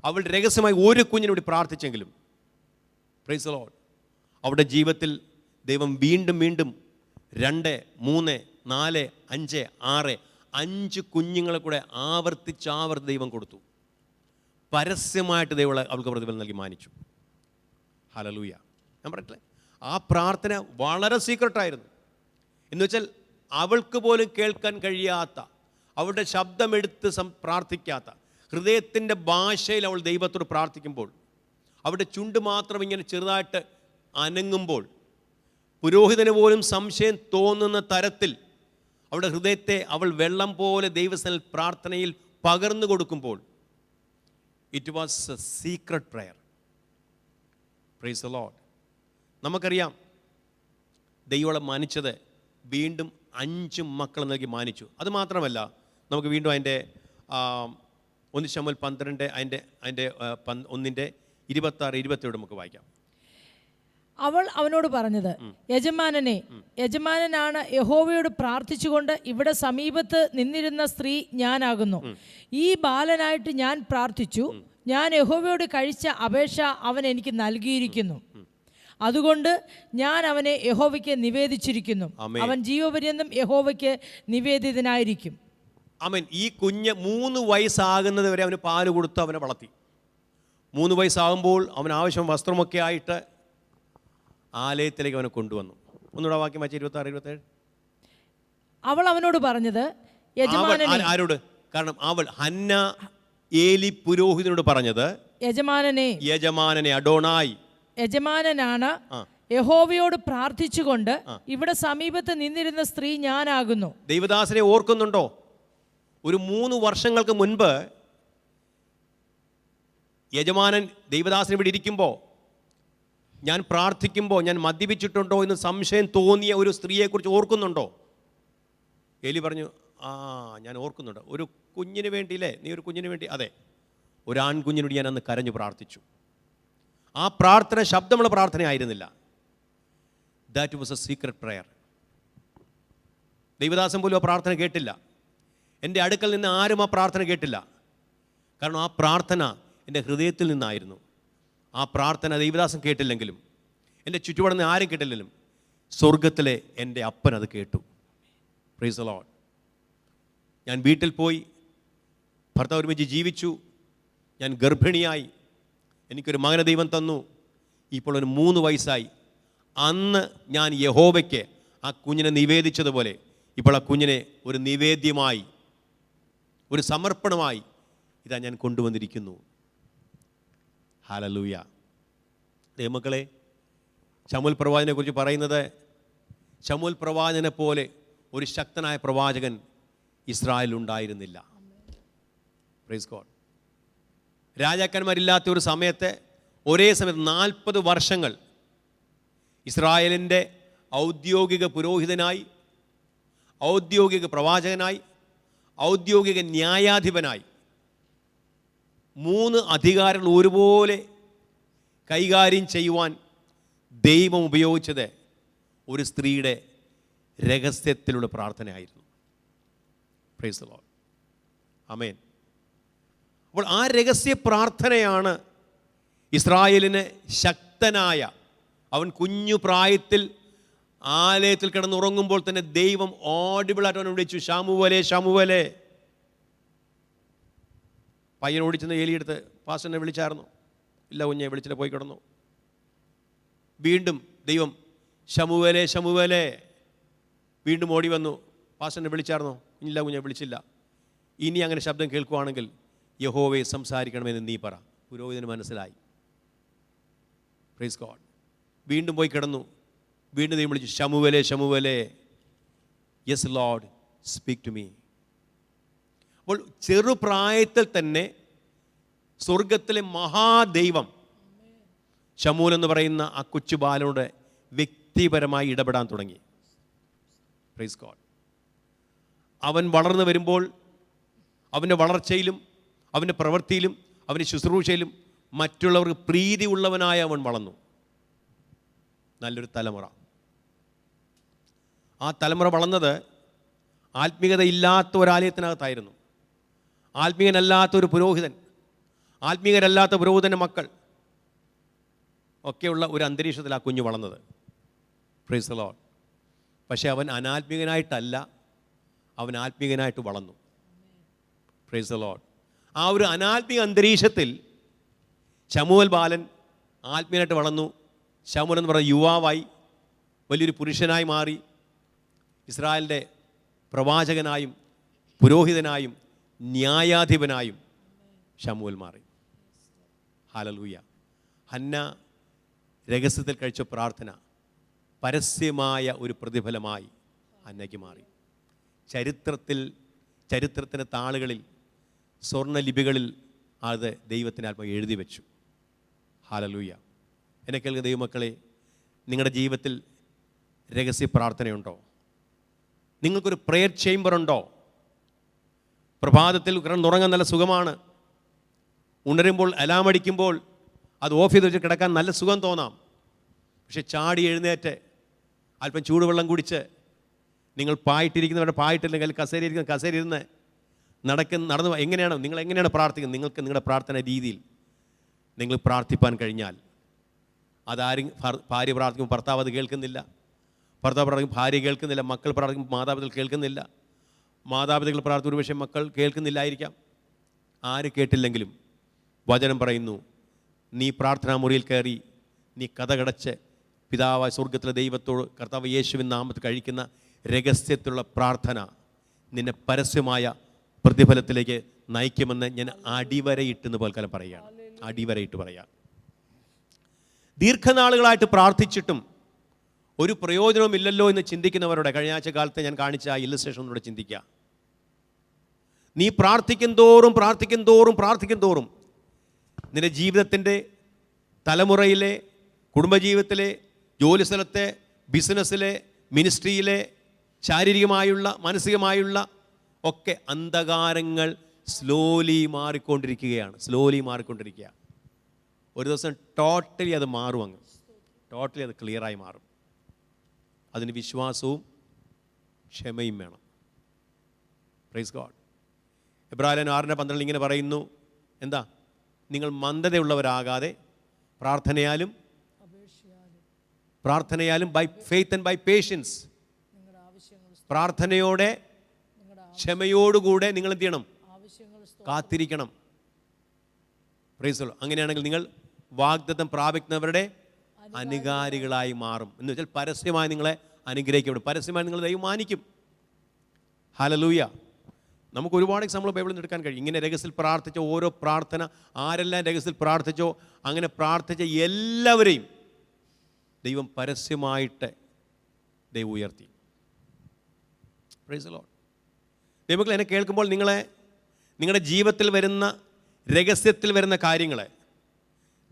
അവൾ രഹസ്യമായി ഒരു കുഞ്ഞിന് വേണ്ടി പ്രാർത്ഥിച്ചെങ്കിലും, പ്രൈസ് ദി ലോർഡ്, അവളുടെ ജീവിതത്തിൽ ദൈവം വീണ്ടും വീണ്ടും 2, 3, 4, 5, 6, 5 കുഞ്ഞുങ്ങളെ കൂടെ ആവർത്തിച്ച് ദൈവം കൊടുത്തു. പരസ്യമായിട്ട് ദൈവം അവൾക്ക് പ്രതിഫലം നൽകി മാനിച്ചു. ഹല്ലേലൂയ. ഞാൻ പറയട്ടെ, ആ പ്രാർത്ഥന വളരെ സീക്രട്ടായിരുന്നു. എന്ന് വെച്ചാൽ അവൾക്ക് പോലും കേൾക്കാൻ കഴിയാത്ത, അവളുടെ ശബ്ദമെടുത്ത് പ്രാർത്ഥിക്കാത്ത, ഹൃദയത്തിൻ്റെ ഭാഷയിൽ അവൾ ദൈവത്തോട് പ്രാർത്ഥിക്കുമ്പോൾ, അവളുടെ ചുണ്ട് മാത്രം ഇങ്ങനെ ചെറുതായിട്ട് അനങ്ങുമ്പോൾ, പുരോഹിതന് പോലും സംശയം തോന്നുന്ന തരത്തിൽ അവളുടെ ഹൃദയത്തെ അവൾ വെള്ളം പോലെ ദൈവസന്നിധിയിൽ പ്രാർത്ഥനയിൽ പകർന്നു കൊടുക്കുമ്പോൾ, it was a secret prayer. Praise the Lord. നമുക്കറിയാം, ദൈവം മാനിച്ചത് വീണ്ടും 5 മക്കൾ നൽകി മാനിച്ചു. അത് മാത്രമല്ല, നമുക്ക് വീണ്ടും അതിൻ്റെ 1 ശമൂവേൽ 12 അതിൻ്റെ 1-ന്റെ 26-27 നമുക്ക് വായിക്കാം. അവൾ അവനോട് പറഞ്ഞത്, യജമാനനെ, യജമാനനാണ് യഹോവയോട് പ്രാർത്ഥിച്ചുകൊണ്ട് ഇവിടെ സമീപത്ത് നിന്നിരുന്ന സ്ത്രീ ഞാനാകുന്നു. ഈ ബാലനായിട്ട് ഞാൻ പ്രാർത്ഥിച്ചു. ഞാൻ യഹോവയോട് കഴിച്ച അപേക്ഷ അവൻ എനിക്ക് നൽകിയിരിക്കുന്നു. അതുകൊണ്ട് ഞാൻ അവനെ യഹോവയ്ക്ക് നിവേദിച്ചിരിക്കുന്നു. അവൻ ജീവപര്യന്തം യഹോവയ്ക്ക് നിവേദിതനായിരിക്കും. ആമേൻ. ഈ കുഞ്ഞ് 3 വയസ്സാകുന്നത് വരെ അവന് പാല് കൊടുത്ത് അവനെ വളർത്തി. 3 വയസ്സാകുമ്പോൾ അവൻ ആവശ്യം വസ്ത്രമൊക്കെ ആയിട്ട് ആലയത്തിലേക്ക് അവനെ കൊണ്ടുവന്നു. ഒന്നുകൂടെ വാക്യം വായിച്ച 26-27. അവൾ അവനോട് പറഞ്ഞത്, യജമാനനെ. ആരോട്? കാരണം അവൾ ഹന്ന ഏലി പുരോഹിതനോട് പറഞ്ഞത്, യജമാനനെ അഡോണായി, യജമാനനാണ്, യഹോവയോട് പ്രാർത്ഥിച്ചുകൊണ്ട് ഇവിടെ സമീപത്ത് നിന്നിരുന്ന സ്ത്രീ ഞാനാകുന്നു. ദൈവദാസനെ ഓർക്കുന്നുണ്ടോ? ഒരു 3 വർഷങ്ങൾക്ക് മുൻപ് യജമാനൻ ദൈവദാസൻ ഇവിടെ ഇരിക്കുമ്പോൾ, ഞാൻ പ്രാർത്ഥിക്കുമ്പോൾ ഞാൻ മദ്യപിച്ചിട്ടുണ്ടോ എന്ന് സംശയം തോന്നിയ ഒരു സ്ത്രീയെക്കുറിച്ച് ഓർക്കുന്നുണ്ടോ? ഏലി പറഞ്ഞു, ഞാൻ ഓർക്കുന്നുണ്ട്. ഒരു കുഞ്ഞിന് വേണ്ടിയില്ലേ, നീ ഒരു കുഞ്ഞിന് വേണ്ടി? അതെ, ഒരു ആൺകുഞ്ഞിനോട് ഞാൻ അന്ന് കരഞ്ഞു പ്രാർത്ഥിച്ചു. ആ പ്രാർത്ഥന ശബ്ദമുള്ള പ്രാർത്ഥന ആയിരുന്നില്ല. That was a secret prayer. ദൈവദാസൻ പോലും ആ പ്രാർത്ഥന കേട്ടില്ല. എൻ്റെ അടുക്കൽ നിന്ന് ആരും ആ പ്രാർത്ഥന കേട്ടില്ല. കാരണം ആ പ്രാർത്ഥന എൻ്റെ ഹൃദയത്തിൽ നിന്നായിരുന്നു. ആ പ്രാർത്ഥന ദൈവദാസൻ കേട്ടില്ലെങ്കിലും, എൻ്റെ ചുറ്റുപാടിൽ നിന്ന് ആരും കേട്ടില്ലെങ്കിലും, സ്വർഗത്തിലെ എൻ്റെ അപ്പൻ അത് കേട്ടു. Price the Lord. ഞാൻ വീട്ടിൽ പോയി, ഭർത്താവ് ഒരുമിച്ച് ജീവിച്ചു, ഞാൻ ഗർഭിണിയായി, എനിക്കൊരു മകനെ ദൈവം തന്നു. ഇപ്പോൾ ഒരു 3 വയസ്സായി. അന്ന് ഞാൻ യഹോവയ്ക്ക് ആ കുഞ്ഞിനെ നിവേദിച്ചതുപോലെ ഇപ്പോൾ ആ കുഞ്ഞിനെ ഒരു നിവേദ്യമായി, ഒരു സമർപ്പണമായി ഇതാ ഞാൻ കൊണ്ടുവന്നിരിക്കുന്നു. ഹല്ലേലൂയ. ദൈവമക്കളെ, ശമൂവേൽ പ്രവാചകനെ കുറിച്ച് പറയുന്നത്, ശമൂവേൽ പ്രവാചകനെ പോലെ ഒരു ശക്തനായ പ്രവാചകൻ ഇസ്രായേലിൽ ഉണ്ടായിരുന്നില്ല. Praise God. രാജാക്കന്മാരില്ലാത്ത ഒരു സമയത്ത് ഒരേ സമയത്ത് 40 വർഷങ്ങൾ ഇസ്രായേലിൻ്റെ ഔദ്യോഗിക പുരോഹിതനായി, ഔദ്യോഗിക പ്രവാചകനായി, ഔദ്യോഗിക ന്യായാധിപനായി 3 അധികാരങ്ങൾ ഒരുപോലെ കൈകാര്യം ചെയ്യുവാൻ ദൈവം ഉപയോഗിച്ചത് ഒരു സ്ത്രീയുടെ രഹസ്യത്തിലുള്ള പ്രാർത്ഥനയായിരുന്നു. Praise the Lord. ആമേൻ. അപ്പോൾ ആ രഹസ്യ പ്രാർത്ഥനയാണ് ഇസ്രായേലിന് ശക്തനായ, അവൻ കുഞ്ഞു പ്രായത്തിൽ ആലയത്തിൽ കിടന്നുറങ്ങുമ്പോൾ തന്നെ ദൈവം ഓഡിബിളായിട്ട് അവനെ വിളിച്ചു, ശമൂവേലേ, ശമൂവേലേ. പയ്യൻ ഓടിച്ചെന്ന് ഏലിയെടുത്ത് പാസ്റ്ററിനെ വിളിച്ചായിരുന്നു. ഇല്ല കുഞ്ഞെ, വിളിച്ചിട്ട് പോയി കിടന്നു. വീണ്ടും ദൈവം ശമൂവേലേ, ശമൂവേലേ. വീണ്ടും ഓടി വന്നു. പാസ്റ്ററിനെ വിളിച്ചായിരുന്നോ? ഇല്ല കുഞ്ഞെ, വിളിച്ചില്ല. ഇനി അങ്ങനെ ശബ്ദം കേൾക്കുവാണെങ്കിൽ യഹോവയെ സംസാരിക്കണമെന്ന് നീ പറ. പുരോഹിതന് മനസ്സിലായി. Praise God. വീണ്ടും പോയി കിടന്നു. വീണ്ടും ദൈവം വിളിച്ചു, ശമൂവേലേ, ശമൂവേലേ. Yes Lord, speak to me. അപ്പോൾ ചെറുപ്രായത്തിൽ തന്നെ സ്വർഗത്തിലെ മഹാദൈവം ശമൂൽ എന്ന് പറയുന്ന ആ കൊച്ചു ബാലനോട് വ്യക്തിപരമായി ഇടപെടാൻ തുടങ്ങി. Praise God. അവൻ വളർന്നു വരുമ്പോൾ അവൻ്റെ വളർച്ചയിലും അവൻ്റെ പ്രവൃത്തിയിലും അവൻ്റെ ശുശ്രൂഷയിലും മറ്റുള്ളവർക്ക് പ്രീതി ഉള്ളവനായ അവൻ വളർന്നു. നല്ലൊരു തലമുറ. ആ തലമുറ വളർന്നത് ആത്മീയത ഇല്ലാത്ത ഒരാലയത്തിനകത്തായിരുന്നു. ആത്മീയനല്ലാത്തൊരു പുരോഹിതൻ, ആത്മീയരല്ലാത്ത പുരോഹിതൻ്റെ മക്കൾ ഒക്കെയുള്ള ഒരു അന്തരീക്ഷത്തിൽ ആ കുഞ്ഞു വളർന്നത്. Price the Lord. പക്ഷേ അവൻ അനാത്മീയനായിട്ടല്ല, അവൻ ആത്മീയനായിട്ട് വളർന്നു. Price the Lord. ആ ഒരു അനാത്മീയ അന്തരീക്ഷത്തിൽ ശമൂവേൽ ബാലൻ ആത്മീയനായിട്ട് വളർന്നു. ശമൂവേൽ എന്ന് പറയുന്ന യുവാവായി വലിയൊരു പുരുഷനായി മാറി. ഇസ്രായേലിൻ്റെ പ്രവാചകനായും പുരോഹിതനായും ന്യായാധിപനായും ശമൂവേൽ മാറി. ഹല്ലേലൂയ. ഹന്ന രഹസ്യത്തിൽ കഴിച്ച പ്രാർത്ഥന പരസ്യമായ ഒരു പ്രതിഫലമായി ഹന്നയ്ക്ക് മാറി. ചരിത്രത്തിൻ്റെ താളുകളിൽ, സ്വർണ്ണലിപികളിൽ അത് ദൈവത്തിൻ്റെ ആത്മാവ് എഴുതി വെച്ചു. ഹല്ലേലൂയ. എന്നെ കേൾക്കുന്ന ദൈവമക്കളെ, നിങ്ങളുടെ ജീവിതത്തിൽ രഹസ്യ പ്രാർത്ഥനയുണ്ടോ? നിങ്ങൾക്കൊരു പ്രെയർ ചേംബർ ഉണ്ടോ? പ്രഭാതത്തിൽ കിടന്നുറങ്ങാൻ നല്ല സുഖമാണ്. ഉണരുമ്പോൾ അലാം അടിക്കുമ്പോൾ അത് ഓഫ് ചെയ്ത് വെച്ച് കിടക്കാൻ നല്ല സുഖം തോന്നാം. പക്ഷെ ചാടി എഴുന്നേറ്റ് അല്പം ചൂടുവെള്ളം കുടിച്ച്, നിങ്ങൾ പായിട്ടിരിക്കുന്നവരുടെ പായിട്ടില്ലെങ്കിൽ കസേരയിരിക്കുന്ന കസേരയിരുന്ന് നടന്ന് നിങ്ങൾ എങ്ങനെയാണ് പ്രാർത്ഥിക്കുന്നത്? നിങ്ങൾക്ക് നിങ്ങളുടെ പ്രാർത്ഥന രീതിയിൽ നിങ്ങൾ പ്രാർത്ഥിപ്പാൻ കഴിഞ്ഞാൽ അതാരും, ഭാര്യ പ്രാർത്ഥിക്കുമ്പോൾ ഭർത്താവ് അത് കേൾക്കുന്നില്ല, ഭർത്താവ് പ്രാർത്ഥിക്കും ഭാര്യ കേൾക്കുന്നില്ല, മക്കൾ പ്രാർത്ഥിക്കുമ്പോൾ മാതാപിതാക്കൾ കേൾക്കുന്നില്ല, മാതാപിതാക്കൾ പ്രാർത്ഥന ഒരുപക്ഷെ മക്കൾ കേൾക്കുന്നില്ലായിരിക്കാം. ആര് കേട്ടില്ലെങ്കിലും വചനം പറയുന്നു, നീ പ്രാർത്ഥനാ മുറിയിൽ കയറി നീ കതകടച്ച് പിതാവായ സ്വർഗത്തിലെ ദൈവത്തോട് കർത്താവ് യേശുവിൻ നാമത്തിൽ കഴിക്കുന്ന രഹസ്യത്തിലുള്ള പ്രാർത്ഥന നിന്നെ പരസ്യമായ പ്രതിഫലത്തിലേക്ക് നയിക്കുമെന്ന് ഞാൻ അടിവരയിട്ടെന്ന് പോൽക്കാലം പറയുകയാണ്. അടിവരയിട്ട് പറയാം. ദീർഘനാളുകളായിട്ട് പ്രാർത്ഥിച്ചിട്ടും ഒരു പ്രയോജനവും ഇല്ലല്ലോ എന്ന് ചിന്തിക്കുന്നവരുടെ കഴിഞ്ഞ ആഴ്ച കാലത്ത് ഞാൻ കാണിച്ച ആ ഇല്ലസ്ട്രേഷൻ ഒന്നുകൂടെ ചിന്തിക്കുക. നീ പ്രാർത്ഥിക്കും തോറും നിന്റെ ജീവിതത്തിൻ്റെ തലമുറയിലെ, കുടുംബജീവിതത്തിലെ, ജോലിസ്ഥലത്തെ, ബിസിനസ്സിലെ, മിനിസ്ട്രിയിലെ, ശാരീരികമായുള്ള മാനസികമായുള്ള ഒക്കെ അന്ധകാരങ്ങൾ സ്ലോലി മാറിക്കൊണ്ടിരിക്കുകയാണ്. ഒരു ദിവസം ടോട്ടലി അത് മാറും, ടോട്ടലി അത് ക്ലിയറായി മാറും. അതിന് വിശ്വാസവും ക്ഷമയും വേണം. Praise God. എബ്രായർ 6:12 ഇങ്ങനെ പറയുന്നു, എന്താ? നിങ്ങൾ മന്ദതയുള്ളവരാകാതെ പ്രാർത്ഥനയാലും by faith and by patience, പ്രാർത്ഥനയോടെ ക്ഷമയോടുകൂടെ നിങ്ങൾ എന്ത് ചെയ്യണം? കാത്തിരിക്കണം. Praise the Lord. അങ്ങനെയാണെങ്കിൽ നിങ്ങൾ വാഗ്ദത്തം പ്രാപിക്കുന്നവരുടെ അനുകാരികളായി മാറും. എന്ന് വെച്ചാൽ പരസ്യമായി നിങ്ങളെ അനുഗ്രഹിക്കപ്പെടും, പരസ്യമായി നിങ്ങൾ ദൈവം മാനിക്കും. ഹല്ലേലൂയ. നമുക്ക് ഒരുപാട് എക്സാമ്പിൾ ബൈബിളിൽ നിന്ന് എടുക്കാൻ കഴിയും. ഇങ്ങനെ രഹസ്യത്തിൽ പ്രാർത്ഥിച്ച ഓരോ പ്രാർത്ഥന, ആരെല്ലാം രഹസ്യത്തിൽ പ്രാർത്ഥിച്ചോ അങ്ങനെ പ്രാർത്ഥിച്ച എല്ലാവരെയും ദൈവം പരസ്യമായിട്ട് ദൈവം ഉയർത്തി. Price the Lord. ദൈവമക്കളെ, എന്നെ കേൾക്കുമ്പോൾ നിങ്ങളുടെ ജീവിതത്തിൽ വരുന്ന രഹസ്യത്തിൽ വരുന്ന കാര്യങ്ങളെ,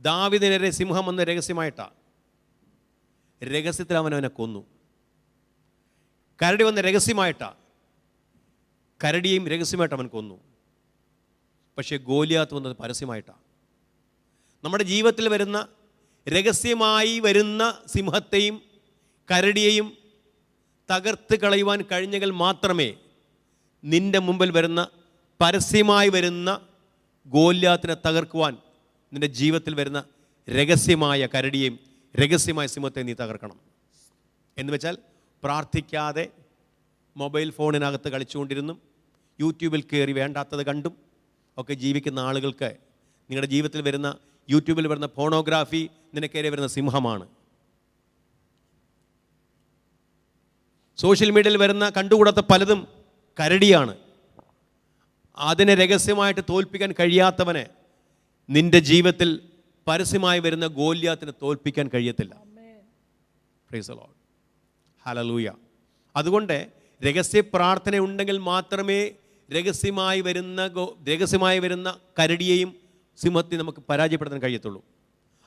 ദാവീദിനെതിരെ സിംഹം വന്ന് രഹസ്യമായിട്ടാണ്, രഹസ്യത്തിൽ അവനെ കൊന്നു. കരടി വന്ന് രഹസ്യമായിട്ടാണ്, കരടിയെയും രഹസ്യമായിട്ട് അവൻ കൊന്നു. പക്ഷേ ഗോലിയാത്ത് വന്നത് പരസ്യമായിട്ടാണ്. നമ്മുടെ ജീവിതത്തിൽ വരുന്ന രഹസ്യമായി വരുന്ന സിംഹത്തെയും കരടിയെയും തകർത്ത് കളയുവാൻ കഴിഞ്ഞെങ്കിൽ മാത്രമേ നിൻ്റെ മുമ്പിൽ വരുന്ന പരസ്യമായി വരുന്ന ഗോലിയാത്തിനെ തകർക്കുവാൻ നിൻ്റെ ജീവിതത്തിൽ വരുന്ന രഹസ്യമായ കരടിയെയും രഹസ്യമായ സിംഹത്തെ നീ തകർക്കണം. എന്ന് വെച്ചാൽ പ്രാർത്ഥിക്കാതെ മൊബൈൽ ഫോണിനകത്ത് കളിച്ചുകൊണ്ടിരുന്നും യൂട്യൂബിൽ കയറി വേണ്ടാത്തത് കണ്ടും ഒക്കെ ജീവിക്കുന്ന ആളുകൾക്ക് നിങ്ങളുടെ ജീവിതത്തിൽ വരുന്ന യൂട്യൂബിൽ വരുന്ന ഫോണോഗ്രാഫി നിനക്കേറെ വരുന്ന സിംഹമാണ്. സോഷ്യൽ മീഡിയയിൽ വരുന്ന കണ്ടുകൂടാത്ത പലതും കരടിയാണ്. അതിനെ രഹസ്യമായിട്ട് തോൽപ്പിക്കാൻ കഴിയാത്തവനെ നിൻ്റെ ജീവിതത്തിൽ പരസ്യമായി വരുന്ന ഗോലിയാത്തിനെ തോൽപ്പിക്കാൻ കഴിയത്തില്ല. Price the Lord. ഹല്ലേലൂയ. അതുകൊണ്ട് രഹസ്യ പ്രാർത്ഥന ഉണ്ടെങ്കിൽ മാത്രമേ രഹസ്യമായി വരുന്ന കരടിയെയും സിംഹത്തെയും നമുക്ക് പരാജയപ്പെടുത്താൻ കഴിയത്തുള്ളൂ.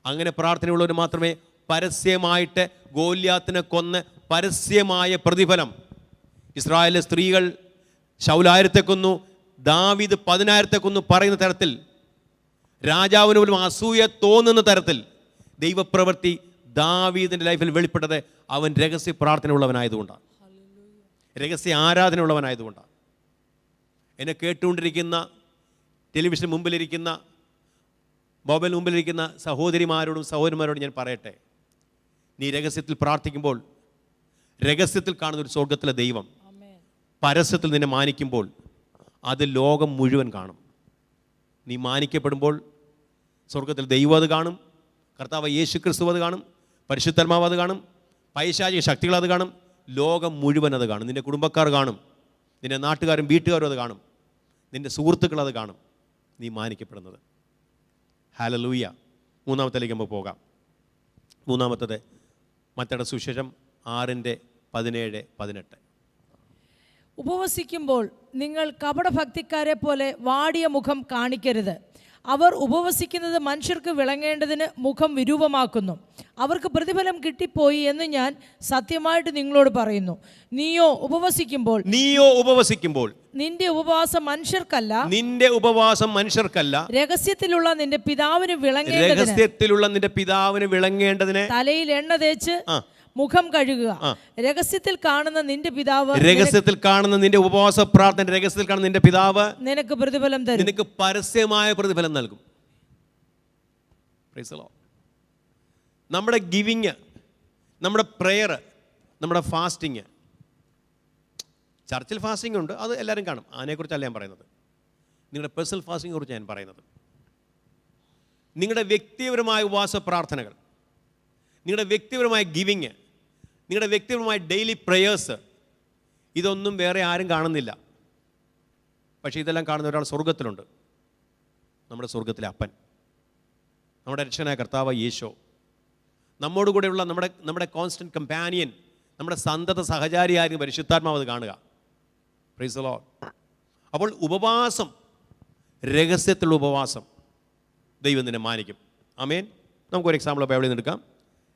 അങ്ങനെ പ്രാർത്ഥനയുള്ളവർ മാത്രമേ പരസ്യമായിട്ട് ഗോലിയാത്തിനെ കൊന്ന് പരസ്യമായ പ്രതിഫലം. ഇസ്രായേലിലെ സ്ത്രീകൾ ശൗൽ 1000 കൊന്നു, ദാവീദ് 10,000 കൊന്നു പറയുന്ന തരത്തിൽ, രാജാവിന് പോലും അസൂയ തോന്നുന്ന തരത്തിൽ ദൈവപ്രവൃത്തി ദാവീദിൻ്റെ ലൈഫിൽ വെളിപ്പെട്ടത് അവൻ രഹസ്യ പ്രാർത്ഥന ഉള്ളവനായതുകൊണ്ടാണ്, രഹസ്യ ആരാധന ഉള്ളവനായതുകൊണ്ടാണ്. എന്നെ കേട്ടുകൊണ്ടിരിക്കുന്ന, ടെലിവിഷൻ മുമ്പിലിരിക്കുന്ന, മൊബൈൽ മുമ്പിലിരിക്കുന്ന സഹോദരിമാരോടും സഹോദരന്മാരോടും ഞാൻ പറയട്ടെ, നീ രഹസ്യത്തിൽ പ്രാർത്ഥിക്കുമ്പോൾ രഹസ്യത്തിൽ കാണുന്ന ഒരു സ്വർഗത്തിലെ ദൈവം പരസ്യത്തിൽ നിന്നെ മാനിക്കുമ്പോൾ അത് ലോകം മുഴുവൻ കാണും. നീ മാനിക്കപ്പെടുമ്പോൾ സ്വർഗത്തിൽ ദൈവം അത് കാണും, കർത്താവ് യേശു ക്രിസ്തു അത് കാണും, പരിശുദ്ധാത്മാവ് അത് കാണും, പൈശാചിക ശക്തികൾ അത് കാണും, ലോകം മുഴുവൻ അത് കാണും. നിൻ്റെ കുടുംബക്കാർ കാണും, നിൻ്റെ നാട്ടുകാരും വീട്ടുകാരും അത് കാണും, നിൻ്റെ സുഹൃത്തുക്കൾ അത് കാണും, നീ മാനിക്കപ്പെടുന്നത്. ഹല്ലേലൂയ. മൂന്നാമത്തേലേക്ക് നമുക്ക് പോകാം. മൂന്നാമത്തത് മത്തായിയുടെ സുവിശേഷം 6:17-18. ഉപവസിക്കുമ്പോൾ നിങ്ങൾ കപടഭക്തിക്കാരെ പോലെ വാടിയ മുഖം കാണിക്കരുത്. അവർ ഉപവസിക്കുന്നത് മനുഷ്യർക്ക് വിളങ്ങേണ്ടതിന് മുഖം വിരൂപമാക്കുന്നു. അവർക്ക് പ്രതിഫലം കിട്ടിപ്പോയി എന്ന് ഞാൻ സത്യമായിട്ട് നിങ്ങളോട് പറയുന്നു. നീയോ ഉപവസിക്കുമ്പോൾ നിന്റെ ഉപവാസം മനുഷ്യർക്കല്ല, രഹസ്യത്തിലുള്ള നിന്റെ പിതാവിന് വിളങ്ങേണ്ടതിന് തലയിൽ എണ്ണ തേച്ച് മുഖം കഴുകുക. രഹസ്യത്തിൽ കാണുന്ന നിന്റെ ഉപവാസ പ്രാർത്ഥന, രഹസ്യത്തിൽ കാണുന്ന നിന്റെ പിതാവ് നിനക്ക് പ്രതിഫലം തരും, നിനക്ക് പരസ്യമായ പ്രതിഫലം നൽകും. Price the Lord. നമ്മുടെ ഗിവിങ്, നമ്മുടെ പ്രെയർ, നമ്മുടെ ഫാസ്റ്റിങ്, ചർച്ചിൽ ഫാസ്റ്റിംഗ് ഉണ്ട്, അത് എല്ലാവരും കാണും, അതിനെക്കുറിച്ചല്ല ഞാൻ പറയുന്നത്. നിങ്ങളുടെ പേഴ്സണൽ ഫാസ്റ്റിങ്ങിനെ കുറിച്ച് ഞാൻ പറയുന്നത്. നിങ്ങളുടെ വ്യക്തിപരമായ ഉപവാസ പ്രാർത്ഥനകൾ, നിങ്ങളുടെ വ്യക്തിപരമായ ഗിവിങ്, നിങ്ങളുടെ വ്യക്തിപരമായ ഡെയിലി പ്രേയേഴ്സ്, ഇതൊന്നും വേറെ ആരും കാണുന്നില്ല. പക്ഷേ ഇതെല്ലാം കാണുന്ന ഒരാൾ സ്വർഗത്തിലുണ്ട്. നമ്മുടെ സ്വർഗത്തിലെ അപ്പൻ, നമ്മുടെ രക്ഷകനായ കർത്താവ് യേശോ, നമ്മോട് കൂടെയുള്ള നമ്മുടെ കോൺസ്റ്റൻറ്റ് കമ്പാനിയൻ, നമ്മുടെ സന്തത സഹചാരിയായിരിക്കും പരിശുദ്ധാത്മാവ്. അത് കാണുക. Price the Lord. അപ്പോൾ ഉപവാസം, രഹസ്യത്തിലുള്ള ഉപവാസം ദൈവം നിന്നെ മാനിക്കും. ആമേൻ. നമുക്കൊരു എക്സാമ്പിൾ ബൈബിളിൽ നിന്ന് എടുക്കാം.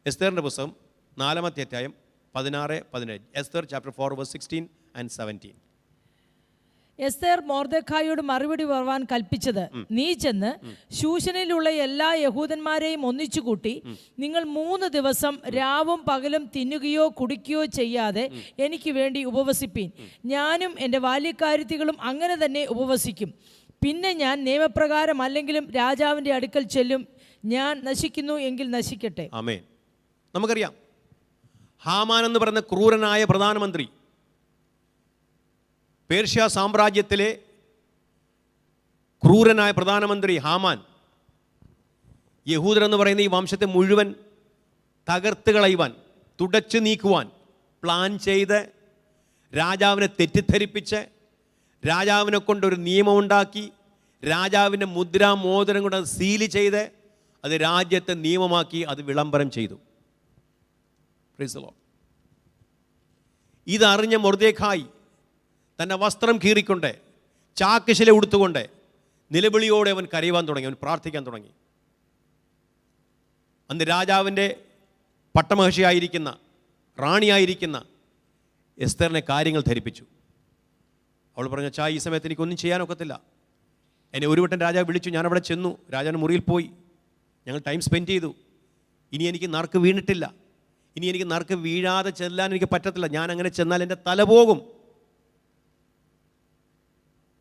എസ്തേറിൻ്റെ പുസ്തകം 4-ാമത്തെ അധ്യായം 16-17. Esther chapter 4 verse 16 and 17. Esther മൊർദെഖായിയോട് മറുപടി പറയാൻ കൽപ്പിച്ചത്, നീ ചെന്ന് ശൂശനിലുള്ള എല്ലാ യഹൂദന്മാരെയും ഒന്നിച്ചുകൂട്ടി നിങ്ങൾ 3 ദിവസം രാവും പകലും തിന്നുകയോ കുടിക്കുകയോ ചെയ്യാതെ എനിക്ക് വേണ്ടി ഉപവസിപ്പീൻ. ഞാനും എൻ്റെ ബാല്യക്കാരത്തികളും അങ്ങനെ തന്നെ ഉപവസിക്കും. പിന്നെ ഞാൻ നിയമപ്രകാരം അല്ലെങ്കിലും രാജാവിൻ്റെ അടുക്കൽ ചെല്ലും. ഞാൻ നശിക്കുന്നു എങ്കിൽ നശിക്കട്ടെ. ആമേൻ. നമുക്കറിയാം, ഹാമാൻ എന്ന് പറയുന്ന ക്രൂരനായ പ്രധാനമന്ത്രി, പേർഷ്യ സാമ്രാജ്യത്തിലെ ക്രൂരനായ പ്രധാനമന്ത്രി ഹാമാൻ, യഹൂദർ എന്ന് പറയുന്ന ഈ വംശത്തെ മുഴുവൻ തകർത്ത് കളയുവാൻ, തുടച്ചു നീക്കുവാൻ പ്ലാൻ ചെയ്ത് രാജാവിനെ തെറ്റിദ്ധരിപ്പിച്ച് രാജാവിനെ കൊണ്ടൊരു നിയമമുണ്ടാക്കി രാജാവിൻ്റെ മുദ്രാമോതിരം കൊണ്ട് അത് സീല് ചെയ്ത് അത് രാജ്യത്തെ നിയമമാക്കി അത് വിളംബരം ചെയ്തു. Price the Lord. ഇതറിഞ്ഞ മൊർദെഖായി തൻ്റെ വസ്ത്രം കീറിക്കൊണ്ട് ചാക്കുശില ഉടുത്തുകൊണ്ട് നിലവിളിയോടെ അവൻ കരയുവാൻ തുടങ്ങി, അവൻ പ്രാർത്ഥിക്കാൻ തുടങ്ങി. അന്ന് രാജാവിൻ്റെ പട്ടമഹിഷിയായിരിക്കുന്ന, റാണിയായിരിക്കുന്ന എസ്തേറിനെ കാര്യങ്ങൾ ധരിപ്പിച്ചു. അവൾ പറഞ്ഞു, ചാ, ഈ സമയത്ത് എനിക്കൊന്നും ചെയ്യാനൊക്കത്തില്ല. എന്നെ ഒരു വട്ടം രാജാവ് വിളിച്ചു, ഞാനവിടെ ചെന്നു, രാജാവിൻ്റെ മുറിയിൽ പോയി, ഞങ്ങൾ ടൈം സ്പെൻഡ് ചെയ്തു. ഇനി എനിക്ക് നറുക്ക് വീണിട്ടില്ല, ഇനി എനിക്ക് നറുക്ക് വീഴാതെ ചെല്ലാൻ എനിക്ക് പറ്റത്തില്ല. ഞാൻ അങ്ങനെ ചെന്നാൽ എൻ്റെ തല പോകും.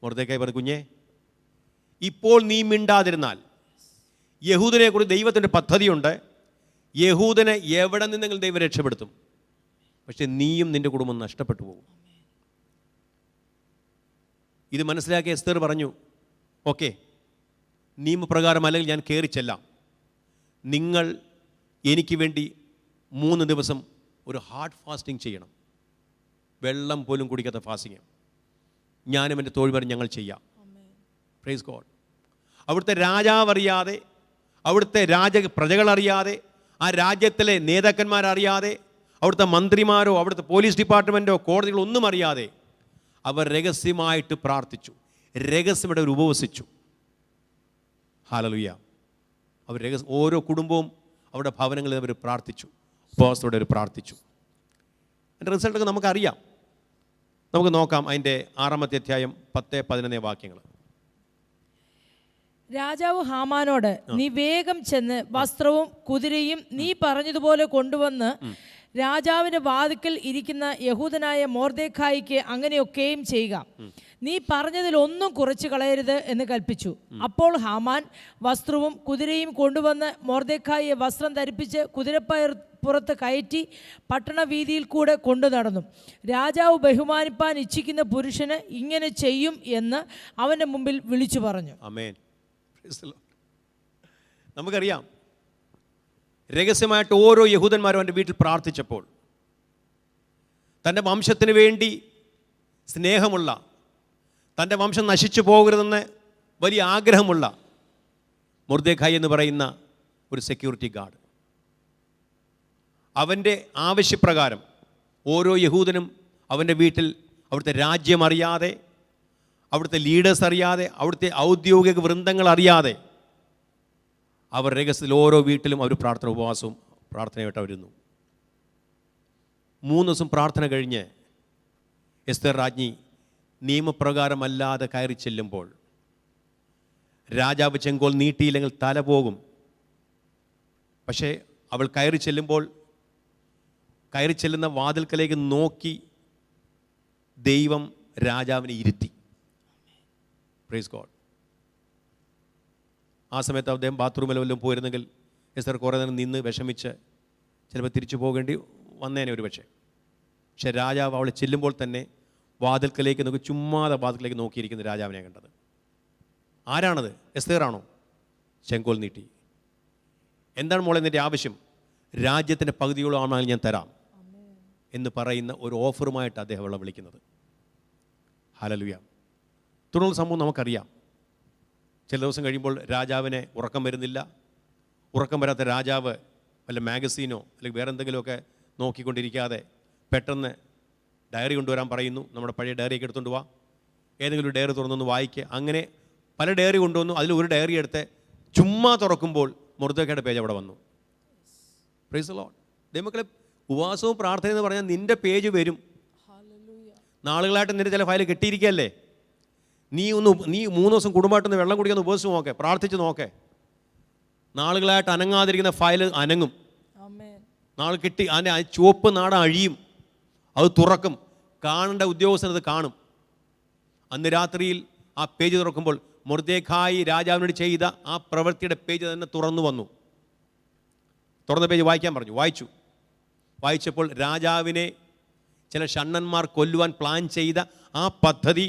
മൊർദെഖായി പറഞ്ഞു, കുഞ്ഞേ, ഇപ്പോൾ നീ മിണ്ടാതിരുന്നാൽ യഹൂദനെ കുറിച്ച് ദൈവത്തിൻ്റെ പദ്ധതിയുണ്ട്. യഹൂദനെ എവിടെ നിന്നെങ്കിലും ദൈവം രക്ഷപ്പെടുത്തും. പക്ഷെ നീയും നിൻ്റെ കുടുംബം നഷ്ടപ്പെട്ടു പോകും. ഇത് മനസ്സിലാക്കിയ എസ്തേർ പറഞ്ഞു, ഓക്കെ, നിയമപ്രകാരം അല്ലെങ്കിൽ ഞാൻ കയറി ചെല്ലാം. നിങ്ങൾ എനിക്ക് വേണ്ടി 3 ദിവസം ഒരു ഹാർഡ് ഫാസ്റ്റിംഗ് ചെയ്യണം. വെള്ളം പോലും കുടിക്കാത്ത ഫാസ്റ്റിങ് ഞാനും എൻ്റെ തോഴ്വരും ഞങ്ങൾ ചെയ്യാം. Praise God. അവിടുത്തെ രാജാവ് അറിയാതെ, അവിടുത്തെ പ്രജകളറിയാതെ, ആ രാജ്യത്തിലെ നേതാക്കന്മാരറിയാതെ, അവിടുത്തെ മന്ത്രിമാരോ അവിടുത്തെ പോലീസ് ഡിപ്പാർട്ട്മെൻറ്റോ കോടതികളോ ഒന്നും അറിയാതെ അവർ രഹസ്യമായിട്ട് പ്രാർത്ഥിച്ചു, രഹസ്യമായിട്ട് അവർ ഉപവസിച്ചു. ഹല്ലേലൂയ. അവർ ഓരോ കുടുംബവും അവരുടെ ഭവനങ്ങളിൽ അവർ പ്രാർത്ഥിച്ചു, ഉപവാസത്തോടെ അവർ പ്രാർത്ഥിച്ചു. അതിൻ്റെ റിസൾട്ടൊക്കെ നമുക്കറിയാം. നമുക്ക് നോക്കാം അതിൻ്റെ 6-ാമത്തെ അധ്യായം 10-11 വാക്യങ്ങൾ. രാജാവ് ഹാമാനോട്, നീ വേഗം ചെന്ന് വസ്ത്രവും കുതിരയും നീ പറഞ്ഞതുപോലെ കൊണ്ടുവന്ന് രാജാവിൻ്റെ വാതിക്കൽ ഇരിക്കുന്ന യഹൂദനായ മൊർദെഖായിക്ക് അങ്ങനെയൊക്കെയും ചെയ്യുക. നീ പറഞ്ഞതിൽ ഒന്നും കുറച്ച് കളയരുത് എന്ന് കൽപ്പിച്ചു. അപ്പോൾ ഹാമാൻ വസ്ത്രവും കുതിരയും കൊണ്ടുവന്ന് മൊർദെഖായിയെ വസ്ത്രം ധരിപ്പിച്ച് കുതിരപ്പുറത്ത് കയറ്റി പട്ടണവീതിയിൽ കൂടെ കൊണ്ടു നടന്നു. രാജാവ് ബഹുമാനിപ്പാൻ ഇച്ഛിക്കുന്ന പുരുഷന് ഇങ്ങനെ ചെയ്യും എന്ന് അവൻ്റെ മുമ്പിൽ വിളിച്ചു പറഞ്ഞു. ആമേൻ. നമുക്കറിയാം, രഹസ്യമായിട്ട് ഓരോ യഹൂദന്മാരും അവൻ്റെ വീട്ടിൽ പ്രാർത്ഥിച്ചപ്പോൾ തൻ്റെ വംശത്തിന് വേണ്ടി സ്നേഹമുള്ള, തൻ്റെ വംശം നശിച്ചു പോകരുതെന്ന് വലിയ ആഗ്രഹമുള്ള മൊർദെഖായി എന്ന് പറയുന്ന ഒരു സെക്യൂരിറ്റി ഗാർഡ്, അവൻ്റെ ആവശ്യപ്രകാരം ഓരോ യഹൂദനും അവൻ്റെ വീട്ടിൽ അവിടുത്തെ രാജ്യം അറിയാതെ, അവിടുത്തെ ലീഡേഴ്സ് അറിയാതെ, അവിടുത്തെ ഔദ്യോഗിക വൃന്ദങ്ങൾ അറിയാതെ അവർ രഹസ്യത്തിൽ ഓരോ വീട്ടിലും അവർ പ്രാർത്ഥന ഉപവാസവും പ്രാർത്ഥനയായിട്ട് അവരുന്നു. 3 ദിവസം പ്രാർത്ഥന കഴിഞ്ഞ് എസ്തേർ രാജ്ഞി നിയമപ്രകാരമല്ലാതെ കയറി ചെല്ലുമ്പോൾ രാജാവ് ചെങ്കോൽ നീട്ടിയില്ലെങ്കിൽ തല പോകും. പക്ഷേ അവൾ കയറി ചെല്ലുന്ന വാതിൽക്കലേക്ക് നോക്കി ദൈവം രാജാവിനെ ഇരുത്തി. Praise God. ആ സമയത്ത് അദ്ദേഹം ബാത്റൂമിൽ വല്ലതും പോയിരുന്നെങ്കിൽ എസ്തർ കുറേ നേരം നിന്ന് വിഷമിച്ച് ചിലപ്പോൾ തിരിച്ചു പോകേണ്ടി വന്നേനെ ഒരു പക്ഷേ. പക്ഷേ രാജാവ് അവളെ ചെല്ലുമ്പോൾ തന്നെ വാതിൽക്കലേക്ക് നോക്കി, ചുമ്മാതെ വാതിൽക്കലേക്ക് നോക്കിയിരിക്കുന്ന രാജാവിനെ കണ്ടത്. ആരാണത്? എസ്തേറാണോ? ചെങ്കോൽ നീട്ടി. എന്താണ് മോളെ നിൻ്റെ ആവശ്യം? രാജ്യത്തിൻ്റെ പകുതിയോളം ആണെങ്കിൽ ഞാൻ തരാം എന്ന് പറയുന്ന ഒരു ഓഫറുമായിട്ട് അദ്ദേഹം അവളെ വിളിക്കുന്നത്. ഹല്ലേലൂയ. തുടർന്ന് സംഭവം നമുക്കറിയാം. ചില ദിവസം കഴിയുമ്പോൾ രാജാവിനെ ഉറക്കം വരുന്നില്ല. ഉറക്കം വരാത്ത രാജാവ് വല്ല മാഗസീനോ അല്ലെങ്കിൽ വേറെ എന്തെങ്കിലുമൊക്കെ നോക്കിക്കൊണ്ടിരിക്കാതെ പെട്ടെന്ന് ഡയറി കൊണ്ടുവരാൻ പറയുന്നു. നമ്മുടെ പഴയ ഡയറിയൊക്കെ എടുത്തുകൊണ്ട് പോവാം, ഏതെങ്കിലും ഒരു ഡയറി തുറന്നൊന്ന് വായിക്കുക. അങ്ങനെ പല ഡയറി കൊണ്ടുവന്നു. അതിൽ ഒരു ഡയറി എടുത്ത് ചുമ്മാ തുറക്കുമ്പോൾ മൊർദെഖായിയുടെ പേജ് അവിടെ വന്നു. Price the Lord. ദൈവമക്കളെ, ഉപവാസവും പ്രാർത്ഥന എന്ന് പറഞ്ഞാൽ നിൻ്റെ പേജ് വരും. നാളുകളായിട്ട് നിൻ്റെ ചില ഫയൽ കെട്ടിയിരിക്കുകയല്ലേ. നീ 3 ദിവസം കുടുംബമായിട്ടൊന്ന് വെള്ളം കുടിക്കാൻ ഉപവസിച്ച് നോക്കേ, പ്രാർത്ഥിച്ച് നോക്കേ. നാളുകളായിട്ട് അനങ്ങാതിരിക്കുന്ന ഫയൽ അനങ്ങും. നാളെ കിട്ടി അതിൻ്റെ ചുവപ്പ് നാട അഴിയും, അത് തുറക്കും. കാണേണ്ട ഉദ്യോഗസ്ഥനത് കാണും. അന്ന് രാത്രിയിൽ ആ പേജ് തുറക്കുമ്പോൾ മൊർദെഖായി രാജാവിനോട് ചെയ്ത ആ പ്രവൃത്തിയുടെ പേജ് തന്നെ തുറന്നു വന്നു. തുറന്ന പേജ് വായിക്കാൻ പറഞ്ഞു. വായിച്ചപ്പോൾ രാജാവിനെ ചില ഷണ്ണന്മാർ കൊല്ലുവാൻ പ്ലാൻ ചെയ്ത ആ പദ്ധതി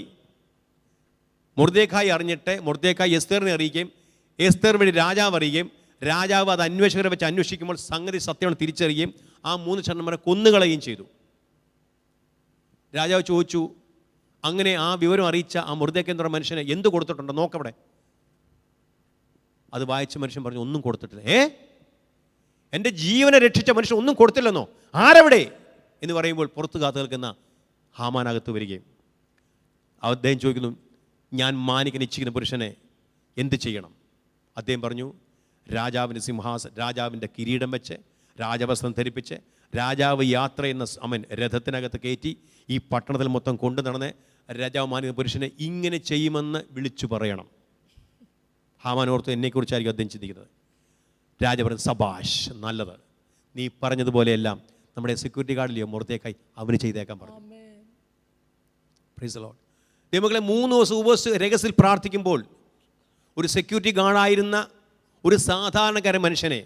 മൊർദെഖായി അറിഞ്ഞിട്ട് മൊർദെഖായി എസ്തേറിനെ അറിയിക്കുകയും എസ്തേർ വഴി രാജാവ് അറിയുകയും രാജാവ് അത് അന്വേഷകരെ വെച്ച് അന്വേഷിക്കുമ്പോൾ സംഗതി സത്യമാണ് തിരിച്ചറിയുകയും ആ 3 ഷണ്ണന്മാരെ കൊന്നുകളയുകയും ചെയ്തു. രാജാവ് ചോദിച്ചു, അങ്ങനെ ആ വിവരം അറിയിച്ച ആ മൊർദെഖായി എന്ന മനുഷ്യനെ എന്ത് കൊടുത്തിട്ടുണ്ടോ നോക്കവിടെ. അത് വായിച്ച മനുഷ്യൻ പറഞ്ഞു, ഒന്നും കൊടുത്തിട്ടില്ല. എൻ്റെ ജീവനെ രക്ഷിച്ച മനുഷ്യൻ ഒന്നും കൊടുത്തില്ലെന്നോ? ആരെവിടെ എന്ന് പറയുമ്പോൾ പുറത്ത് കാത്തു നിൽക്കുന്ന ഹാമാനകത്ത് വരികയും അദ്ദേഹം ചോദിക്കുന്നു, ഞാൻ മാനിക്കാൻ ഇച്ഛിക്കുന്ന പുരുഷനെ എന്ത് ചെയ്യണം? അദ്ദേഹം പറഞ്ഞു, രാജാവിൻ്റെ കിരീടം വെച്ച് രാജവസ്ത്രം ധരിപ്പിച്ച് രാജാവ് യാത്ര ചെയ്യുന്ന രഥത്തിനകത്ത് കയറ്റി ഈ പട്ടണത്തിൽ മൊത്തം കൊണ്ടു നടന്ന് രാജാവ് മാനിക്കുന്ന പുരുഷനെ ഇങ്ങനെ ചെയ്യുമെന്ന് വിളിച്ചു പറയണം. ഹാമാൻ ഓർത്തു, എന്നെക്കുറിച്ചായിരിക്കും അദ്ദേഹം ചിന്തിക്കുന്നത്. രാജ പറഞ്ഞു, സബാഷ്, നല്ലത്, നീ പറഞ്ഞതുപോലെയെല്ലാം നമ്മുടെ സെക്യൂരിറ്റി ഗാർഡിലെയോ മൊർദെഖായി അവന് ചെയ്തേക്കാൻ പറഞ്ഞു. Price the Lord. ദൈവമക്കളെ, 3 ദിവസം ഉപവസിച്ച് രഹസ്യത്തിൽ പ്രാർത്ഥിക്കുമ്പോൾ ഒരു സെക്യൂരിറ്റി ഗാർഡായിരുന്ന ഒരു സാധാരണക്കാരൻ മനുഷ്യനെ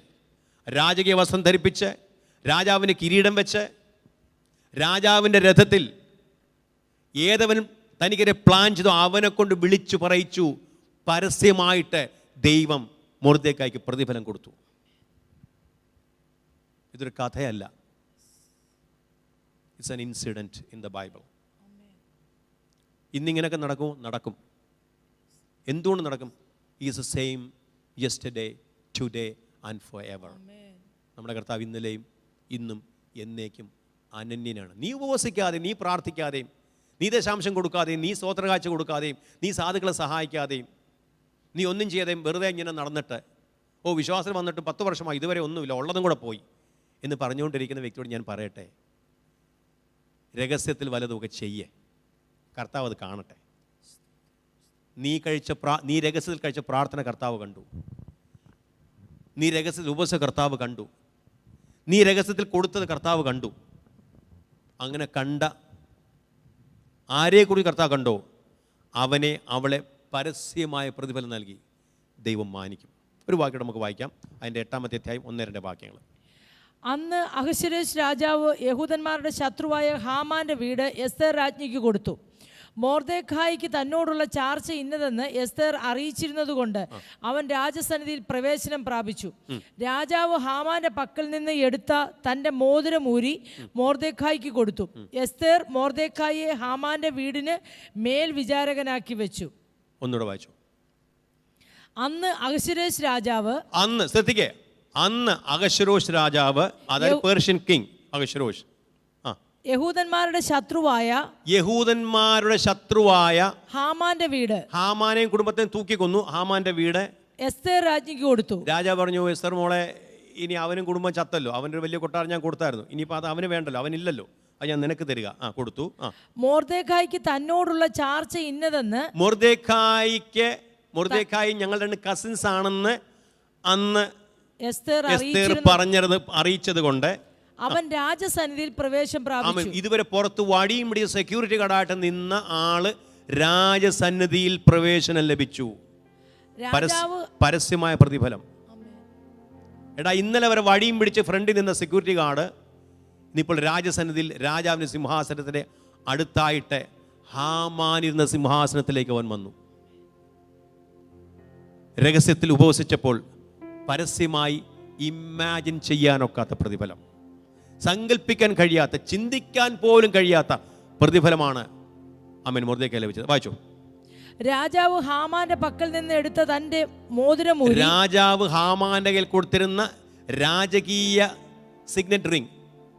രാജകീയ വസ്ത്രം ധരിപ്പിച്ച് രാജാവിൻ്റെ കിരീടം വെച്ച് രാജാവിൻ്റെ രഥത്തിൽ ഏതവൻ തനിക്കെതിരെ പ്ലാൻ ചെയ്തോ അവനെ കൊണ്ട് വിളിച്ചു പറയിച്ചു. പരസ്യമായിട്ട് ദൈവം മൊർദെഖായിക്ക് പ്രതിഫലം കൊടുത്തു. ഇതൊരു കഥയല്ല. It's an incident in the Bible. ഇന്നിങ്ങനെയൊക്കെ നടക്കും. എന്തുകൊണ്ട് നടക്കും? Is the same yesterday, today and for ever. നമ്മുടെ കർത്താവ് ഇന്നലെയും ഇന്നും എന്നേക്കും അനന്യനാണ്. നീ ഉപവസിക്കാതെയും നീ പ്രാർത്ഥിക്കാതെയും നീ ദശാംശം കൊടുക്കാതെയും നീ സ്തോത്രകാഴ്ച കൊടുക്കാതെയും നീ സാധുക്കളെ സഹായിക്കാതെയും നീ ഒന്നും ചെയ്യാതെയും വെറുതെ ഇങ്ങനെ നടന്നിട്ട് വിശ്വാസം വന്നിട്ട് 10 വർഷമായി ഇതുവരെ ഒന്നുമില്ല, ഉള്ളതും കൂടെ പോയി എന്ന് പറഞ്ഞുകൊണ്ടിരിക്കുന്ന വ്യക്തിയോട് ഞാൻ പറയട്ടെ, രഹസ്യത്തിൽ വല്ലതുമൊക്കെ ചെയ്യേ, കർത്താവ് അത് കാണട്ടെ. നീ രഹസ്യത്തിൽ കഴിച്ച പ്രാർത്ഥന കർത്താവ് കണ്ടു. നീ രഹസ്യത്തിൽ ഉപവസിച്ച കർത്താവ് കണ്ടു. നീ രഹസ്യത്തിൽ കൊടുത്തത് കർത്താവ് കണ്ടു. അങ്ങനെ കണ്ട ആരെക്കുറിച്ച് കർത്താവ് കണ്ടോ അവനെ അവളെ പരസ്യമായ പ്രതിഫലം നൽകി ദൈവം മാനിക്കും. ഒരു വാക്യം നമുക്ക് വായിക്കാം. അതിൻ്റെ 8-ാമത്തെ അധ്യായം 1-2 വാക്യങ്ങൾ. അന്ന് അഹശ്വേരോശ് രാജാവ് യഹൂദന്മാരുടെ ശത്രുവായ ഹാമാന്റെ വീട് എസ്തേർ രാജ്ഞിക്ക് കൊടുത്തു. മൊർദെഖായിക്ക് തന്നോടുള്ള ചാർച്ച ഇന്നതെന്ന് എസ്തേർ അറിയിച്ചിരുന്നതുകൊണ്ട് അവൻ രാജസന്നിധിയിൽ പ്രവേശനം പ്രാപിച്ചു. രാജാവ് ഹാമാന്റെ പക്കൽ നിന്ന് എടുത്ത തൻ്റെ മോതിരം ഊരി മൊർദെഖായിക്ക് കൊടുത്തു. എസ്തേർ മൊർദെഖായിയെ ഹാമാന്റെ വീടിന് മേൽ വിചാരകനാക്കി വെച്ചു. ഒന്നുകൂടെ വായിച്ചു. അന്ന് അഹശ്വേരോശ് രാജാവ്, അന്ന് അഹശ്വേരോശ് രാജാവ്, അതായത് പേർഷ്യൻ കിങ് അഹശ്വേരോശ്, യഹൂദന്മാരുടെ ശത്രുവായ ഹാമാന്റെ വീട്, ഹാമാനെയും കുടുംബത്തെയും തൂക്കിക്കൊന്നു. ഹാമാന്റെ വീട് എസ്തേർ രാജ്ഞിക്ക് കൊടുത്തു. രാജാവ് പറഞ്ഞു, എസ്തേർ മോളെ, ഇനി അവനും കുടുംബം ചത്തല്ലോ, അവനൊരു വലിയ കൊട്ടാരം ഞാൻ കൊടുത്തായിരുന്നു, ഇനിയിപ്പോൾ അത് അവന് വേണ്ടല്ലോ, അവനില്ലല്ലോ, അത് ഞാൻ നിനക്ക് തരിക. കൊടുത്തു. മൊർദെഖായിക്ക് തന്നോടുള്ള ചാർച്ച ഇന്നതെന്ന്, മൊർദെഖായി ഞങ്ങൾ 2 കസിൻസ് ആണെന്ന് അന്ന് എസ്തേർ അറിയിച്ചത് കൊണ്ട് അവൻ രാജസന്നിധിയിൽ പ്രവേശം പ്രാപിച്ചു. ഇതുവരെ പുറത്ത് വടിയും പിടിച്ച സെക്യൂരിറ്റി ഗാർഡായിട്ട് നിന്ന ആള് രാജസന്നിധിയിൽ പ്രവേശനം ലഭിച്ചു. പരസ്യമായ പ്രതിഫലം. ഇന്നലെ വരെ വടിയും പിടിച്ച് ഫ്രണ്ടിൽ നിന്ന സെക്യൂരിറ്റി ഗാർഡ് ഇന്നിപ്പോൾ രാജസന്നിധിയിൽ രാജാവിന്റെ സിംഹാസനത്തിന്റെ അടുത്തായിട്ട് ഹാമാനിരുന്ന സിംഹാസനത്തിലേക്ക് അവൻ വന്നു. രഹസ്യത്തിൽ ഉപവസിച്ചപ്പോൾ പരസ്യമായി ഇമാജിൻ ചെയ്യാനൊക്കാത്ത പ്രതിഫലം, സങ്കല്പിക്കാൻ കഴിയാത്ത, ചിന്തിക്കാൻ പോലും കഴിയാത്ത പ്രതിഫലമാണ് ആമേൻ മൊർദെഖായി ലഭിച്ചത്. വായിച്ചു. രാജാവ് ഹാമാന്റെ പക്കൽ നിന്ന് എടുത്ത തന്റെ മോതിരം ഊരി, രാജാവ് ഹാമാന്റെ കയ്യിൽ കൊടുത്തിരുന്ന രാജകീയ സിഗ്നറ്റ് റിംഗ്,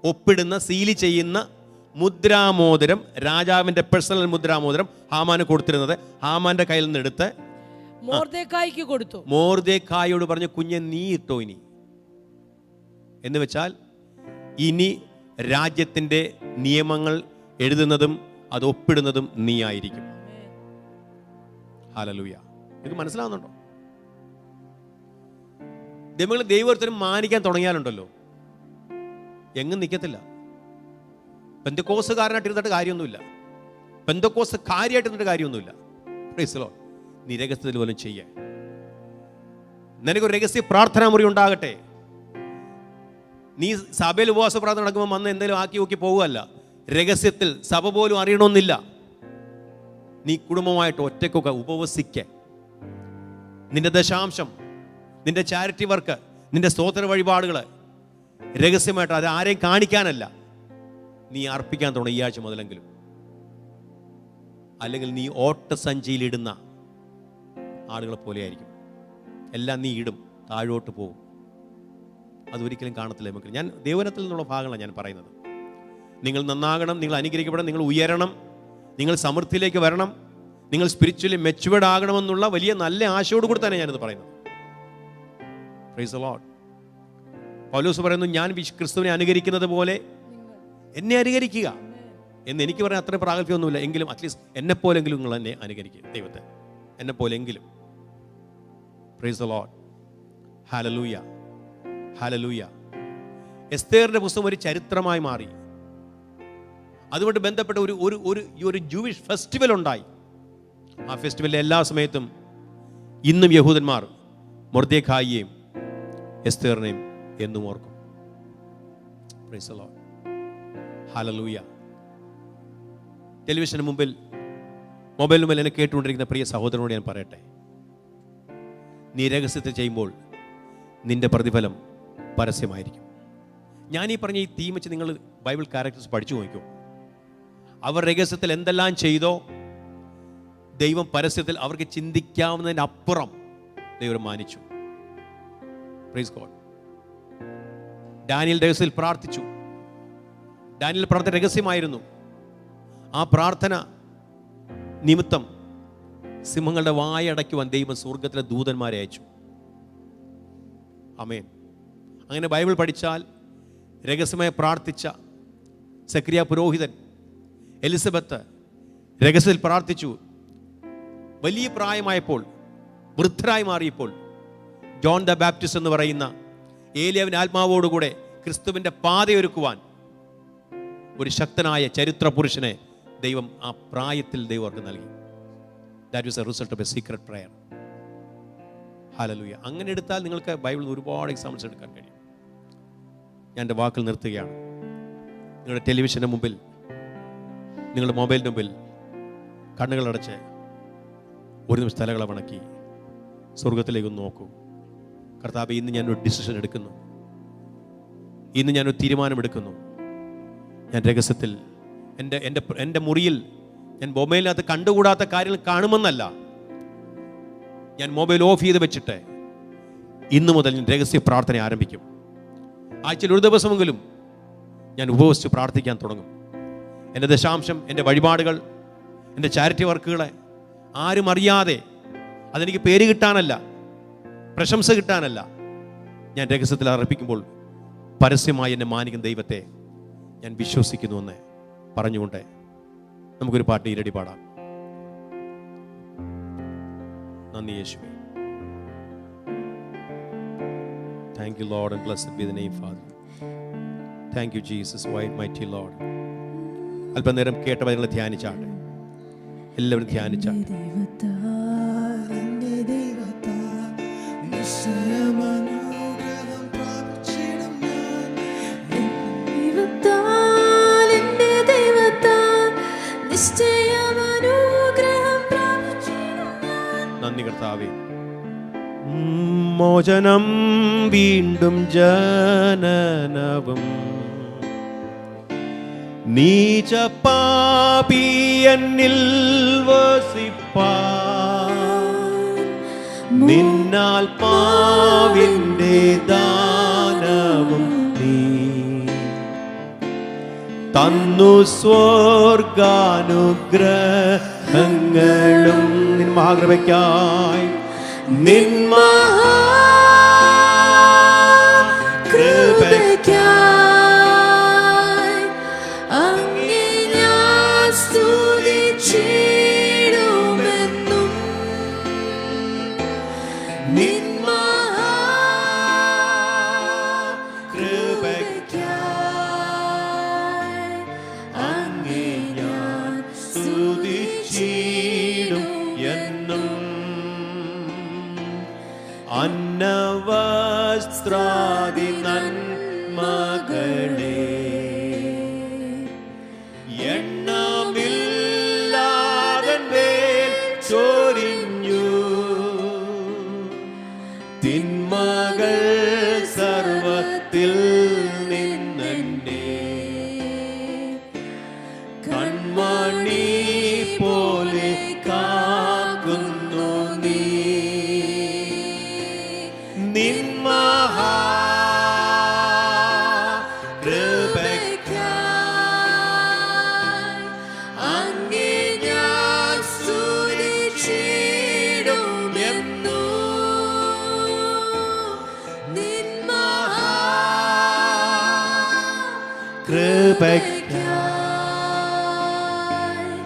ഒപ്പിടുന്ന സീല് ചെയ്യുന്ന മുദ്രാമോതിരം, രാജാവിന്റെ പേഴ്സണൽ മുദ്രാമോതിരം ഹാമാന് കൊടുത്തിരുന്നത് ഹാമാന്റെ കയ്യിൽ നിന്ന് എടുത്ത് മൊർദെഖായിക്ക് കൊടുത്തു. മൊർദെഖായിയോട് പറഞ്ഞു, കുഞ്ഞെ നീ ഇട്ടോ ഇനി, എന്ന് വെച്ചാൽ ഇനി രാജ്യത്തിന്റെ നിയമങ്ങൾ എഴുതുന്നതും അത് ഒപ്പിടുന്നതും നീ ആയിരിക്കും. ഹല്ലേലൂയ. നിങ്ങൾക്ക് മനസ്സിലാവുന്നുണ്ടോ? ദൈവത്തിനും മാനിക്കാൻ തുടങ്ങിയാലുണ്ടല്ലോ എങ്ങും നിൽക്കത്തില്ല. പെന്തക്കോസുകാരനായിട്ട് ഇരുന്നിട്ട് കാര്യമൊന്നുമില്ല, പെന്തക്കോസ് കാര്യമായിട്ട് ഇരുന്നിട്ട് കാര്യമൊന്നുമില്ല. Price the Lord. നീ രഹസ്യത്തിൽ പോലും ചെയ്യേ. നിനക്കൊരു രഹസ്യ പ്രാർത്ഥനാ മുറി ഉണ്ടാകട്ടെ. നീ സഭയിൽ ഉപവാസ പ്രാർത്ഥന നടക്കുമ്പോൾ വന്ന് എന്തെങ്കിലും ആക്കി നോക്കി പോകുകയല്ല. രഹസ്യത്തിൽ സഭ പോലും അറിയണമെന്നില്ല. നീ കുടുംബമായിട്ട് ഒറ്റയ്ക്കൊക്കെ ഉപവസിക്കേ. നിന്റെ ദശാംശം, നിന്റെ ചാരിറ്റി വർക്ക്, നിന്റെ സ്തോത്ര വഴിപാടുകൾ രഹസ്യമായിട്ട്, അത് ആരെയും കാണിക്കാനല്ല, നീ അർപ്പിക്കാൻ തുടങ്ങി ഈ ആഴ്ച മുതലെങ്കിലും. അല്ലെങ്കിൽ നീ ഓട്ടസഞ്ചിയിലിടുന്ന ആളുകളെ പോലെ ആയിരിക്കും. എല്ലാം നീ ഇടും, താഴോട്ട് പോകും. അതൊരിക്കലും കാണത്തില്ല നമുക്ക്. ഞാൻ ദൈവനത്തിൽ നിന്നുള്ള ഭാഗങ്ങളാണ് ഞാൻ പറയുന്നത്. നിങ്ങൾ നന്നാകണം, നിങ്ങൾ അനുഗ്രഹിക്കപ്പെടണം, നിങ്ങൾ ഉയരണം, നിങ്ങൾ സമൃദ്ധിയിലേക്ക് വരണം, നിങ്ങൾ സ്പിരിച്വലി മെച്ചുവേർഡ് ആകണമെന്നുള്ള വലിയ നല്ല ആശയോട് കൂടി തന്നെ ഞാനിത് പറയുന്നത്. Price the Lord. പൗലോസ് പറയുന്നു, ഞാൻ ക്രിസ്തുവിനെ അനുകരിക്കുന്നത് പോലെ എന്നെ അനുകരിക്കുക എന്ന്. എനിക്ക് പറയാൻ അത്രയും പ്രാഗൽഭ്യമൊന്നുമില്ല, എങ്കിലും അറ്റ്ലീസ്റ്റ് എന്നെപ്പോലെങ്കിലും നിങ്ങൾ എന്നെ അനുകരിക്കുക, ദൈവത്തെ എന്നെപ്പോലെങ്കിലും. Praise the Lord. Hallelujah, hallelujah. എസ്തേറിന്റെ പുസ്തകം ഒരു ചരിത്രമായി മാറി. അതുകൊണ്ട് ബന്ധപ്പെട്ട ഒരു ജൂവിഷ് ഫെസ്റ്റിവൽ ഉണ്ടായി. ആ ഫെസ്റ്റിവലിലെ എല്ലാ സമയത്തും ഇന്നും യഹൂദന്മാർ മൊർദെഖായിയെയും എസ്തേറിനെയും എന്നും ഓർക്കും. Price the Lord. ഹല്ലേലൂയ. ടെലിവിഷന് മുമ്പിൽ, മൊബൈലിന് മുമ്പിൽ എന്നെ കേട്ടുകൊണ്ടിരിക്കുന്ന പ്രിയ സഹോദരനോട് ഞാൻ പറയട്ടെ, നീ രഹസ്യത്തിൽ ചെയ്യുമ്പോൾ നിന്റെ പ്രതിഫലം പരസ്യമായിരിക്കും. ഞാൻ ഈ പറഞ്ഞ ഈ തീം വെച്ച് നിങ്ങൾ ബൈബിൾ ക്യാരക്ടേഴ്സ് പഠിച്ചു നോക്കൂ. അവർ രഹസ്യത്തിൽ എന്തെല്ലാം ചെയ്തോ ദൈവം പരസ്യത്തിൽ അവർക്ക് ചിന്തിക്കാവുന്നതിന് അപ്പുറം ദൈവം മാനിച്ചു. Praise God. ഡാനിയേൽ രഹസ്യത്തിൽ പ്രാർത്ഥിച്ചു. ഡാനിയേൽ പ്രാർത്ഥന രഹസ്യമായിരുന്നു. ആ പ്രാർത്ഥന നിമിത്തം സിംഹങ്ങളുടെ വായടയ്ക്കുവാൻ ദൈവം സ്വർഗത്തിലെ ദൂതന്മാരെ അയച്ചു. ആമേൻ. അങ്ങനെ ബൈബിൾ പഠിച്ചാൽ രഹസ്യമായി പ്രാർത്ഥിച്ച സക്രിയ പുരോഹിതൻ, എലിസബത്ത് രഹസ്യത്തിൽ പ്രാർത്ഥിച്ചു. വലിയ പ്രായമായപ്പോൾ, വൃദ്ധരായി മാറിയപ്പോൾ, ജോൺ ദ ബാപ്റ്റിസ്റ്റ് എന്ന് പറയുന്ന ഏലിയാവിൻ്റെ ആത്മാവോടുകൂടെ ക്രിസ്തുവിൻ്റെ പാതയൊരുക്കുവാൻ ഒരു ശക്തനായ ചരിത്ര പുരുഷനെ ദൈവം ആ പ്രായത്തിൽ ദൈവം അവർക്ക് നൽകി. That was a result of a secret prayer. Hallelujah. അങ്ങനെ എടുത്താൽ നിങ്ങൾക്ക് ബൈബിളിൽ ഒരുപാട് എക്സാമ്പിൾസ് എടുക്കാൻ കഴിയും. ഞാൻ എൻ്റെ വാക്കിൽ നിർത്തുകയാണ്. നിങ്ങളുടെ ടെലിവിഷൻ്റെ മുമ്പിൽ, നിങ്ങളുടെ മൊബൈലിന് മുമ്പിൽ കണ്ണുകളടച്ച് ഒരു നിമിഷം തലകളെ വണക്കി സ്വർഗത്തിലേക്ക് നോക്കൂ. കർത്താവേ, ഇന്ന് ഞാനൊരു ഡിസിഷൻ എടുക്കുന്നു, ഇന്ന് ഞാനൊരു തീരുമാനമെടുക്കുന്നു. ഞാൻ രഹസ്യത്തിൽ എൻ്റെ മുറിയിൽ ഞാൻ മൊബൈലിനകത്ത് കണ്ടുകൂടാത്ത കാര്യങ്ങൾ കാണുമെന്നല്ല, ഞാൻ മൊബൈൽ ഓഫ് ചെയ്ത് വെച്ചിട്ട് ഇന്നു മുതൽ ഞാൻ രഹസ്യ പ്രാർത്ഥന ആരംഭിക്കും. ആഴ്ചയിൽ ഒരു ദിവസമെങ്കിലും ഞാൻ ഉപവസിച്ച് പ്രാർത്ഥിക്കാൻ തുടങ്ങും. എൻ്റെ ദശാംശം, എൻ്റെ വഴിപാടുകൾ, എൻ്റെ ചാരിറ്റി വർക്കുകളെ ആരും അറിയാതെ, അതെനിക്ക് പേര് കിട്ടാനല്ല, പ്രശംസ കിട്ടാനല്ല, ഞാൻ രഹസ്യത്തിൽ അർപ്പിക്കുമ്പോൾ പരസ്യമായി എന്നെ മാനിക്കുന്ന ദൈവത്തെ ഞാൻ വിശ്വസിക്കുന്നുവെന്ന് പറഞ്ഞുകൊണ്ട് നമുക്കൊരു പാട്ട് ഈരടി പാടാം. നന്ദി യേശുവേ. Thank you, Lord, and blessed be the name, Father. Thank you, Jesus, white mighty Lord. അല്പനേരം കേട്ട വചനങ്ങളെ ധ്യാനിച്ചാട്ടെ. എല്ലാവരും ധ്യാനിച്ചാട്ടെ. നന്ദി കർത്താവേ. മോചനം വീണ്ടും ജനനവും നീച പാപിയന്നിൽ വസിപ്പാൻ നിന്നാൽ പാവിൻ്റെ ദാനവും നീ തന്നു സ്വർഗാനുഗ്രഹങ്ങളും നിൻ മഹാകൃപയ്ക്കായി നിൻ മഹാകൃപയ്ക്കായി അങ്ങേ ഞാൻ സ്തുതിച്ചിടുമെന്നും നിൻ മഹാകൃപയ്ക്കായി അങ്ങേ ഞാൻ സ്തുതിച്ചിടും എന്നും അന്നവസ്ത്രാദി നന്മകളെ എണ്ണമില്ലാതെ മേൽ ചൊരിഞ്ഞു തിന്മകൾ സർവത്തിൽ നിന്നെ കൺമണി പോലെ കാക്കുന്നു നീ നിൻ മഹാകൃപയ്ക്കായി അങ്ങേ ഞാൻ സ്തുതിച്ചിടുമെന്നും നിൻ മഹാകൃപയ്ക്കായി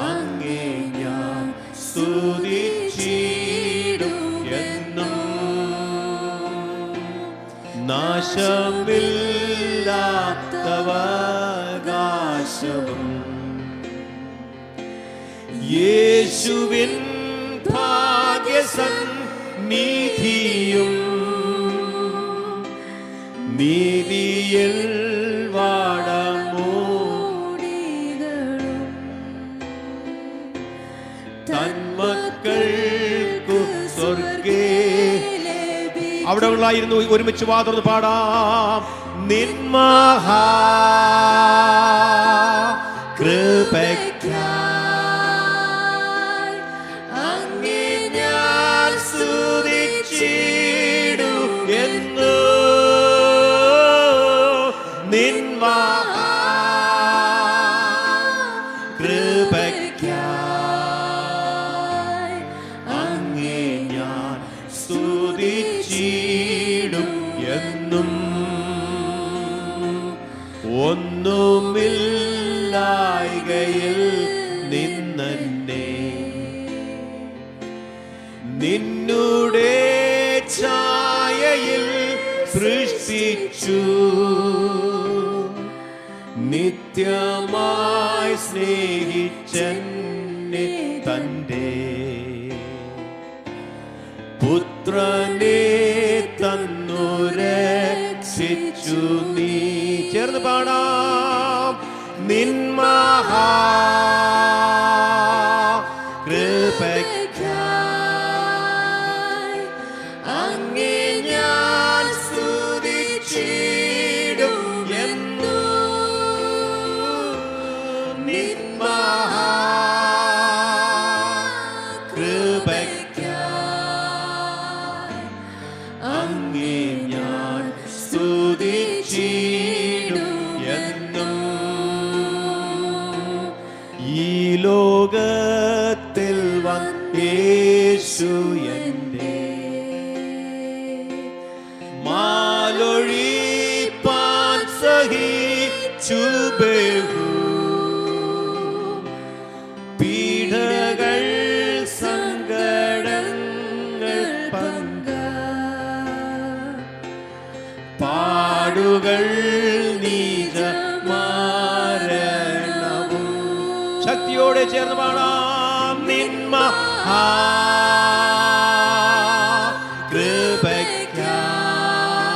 അങ്ങേ ഞാൻ സ്തുതിച്ചിടും എന്നും നാശമില്ലാത്തവകാശവും യേശുവിൻ ഭാഗ്യസന്നിധിയും നീതിയിൽ വാടമൂടികളും തന്മക്കൾക്കു സ്വർഗേ അവിടെ ഉള്ളായിരുന്നു. ഒരുമിച്ച് വാതുറന്ന് പാടാം. നിൻ മഹാകൃപയ്ക്കായി അങ്ങേ ഞാൻ സ്തുതിച്ചിടും എന്നു നിൻ മഹാകൃപയ്ക്കായി അങ്ങേ ഞാൻ സ്തുതിച്ചിടും എന്നും ഒന്നുമില്ലായ്കയിൽ നിന്നെ നിന്നുടെ ഛായയിൽ സൃഷ്ടിച്ചു നിത്യമായി സ്നേഹിച്ചെന്നെ തൻ്റെ പുത്രനെ തന്നു രക്ഷിച്ചു നീ. ചേർന്ന് പാടാം. നിൻ മഹാകൃപയ്ക്കായി അങ്ങേ ഞാൻ സ്തുതിച്ചിടും എന്നും നിൻ മഹാകൃപയ്ക്കായി അങ്ങേ ഞാൻ സ്തുതിച്ചിടും എന്നും. ഈ ലോകത്തിൽ വന്നേശു എൻ്റെ മാലൊഴിപ്പാൻ സഹിച്ചു ബഹു പീഡകൾ സങ്കടങ്ങൾ പാടുകൾ നീചമരണവും ശക്തിയോടെ ചേർന്ന് പാടാം. നിൻ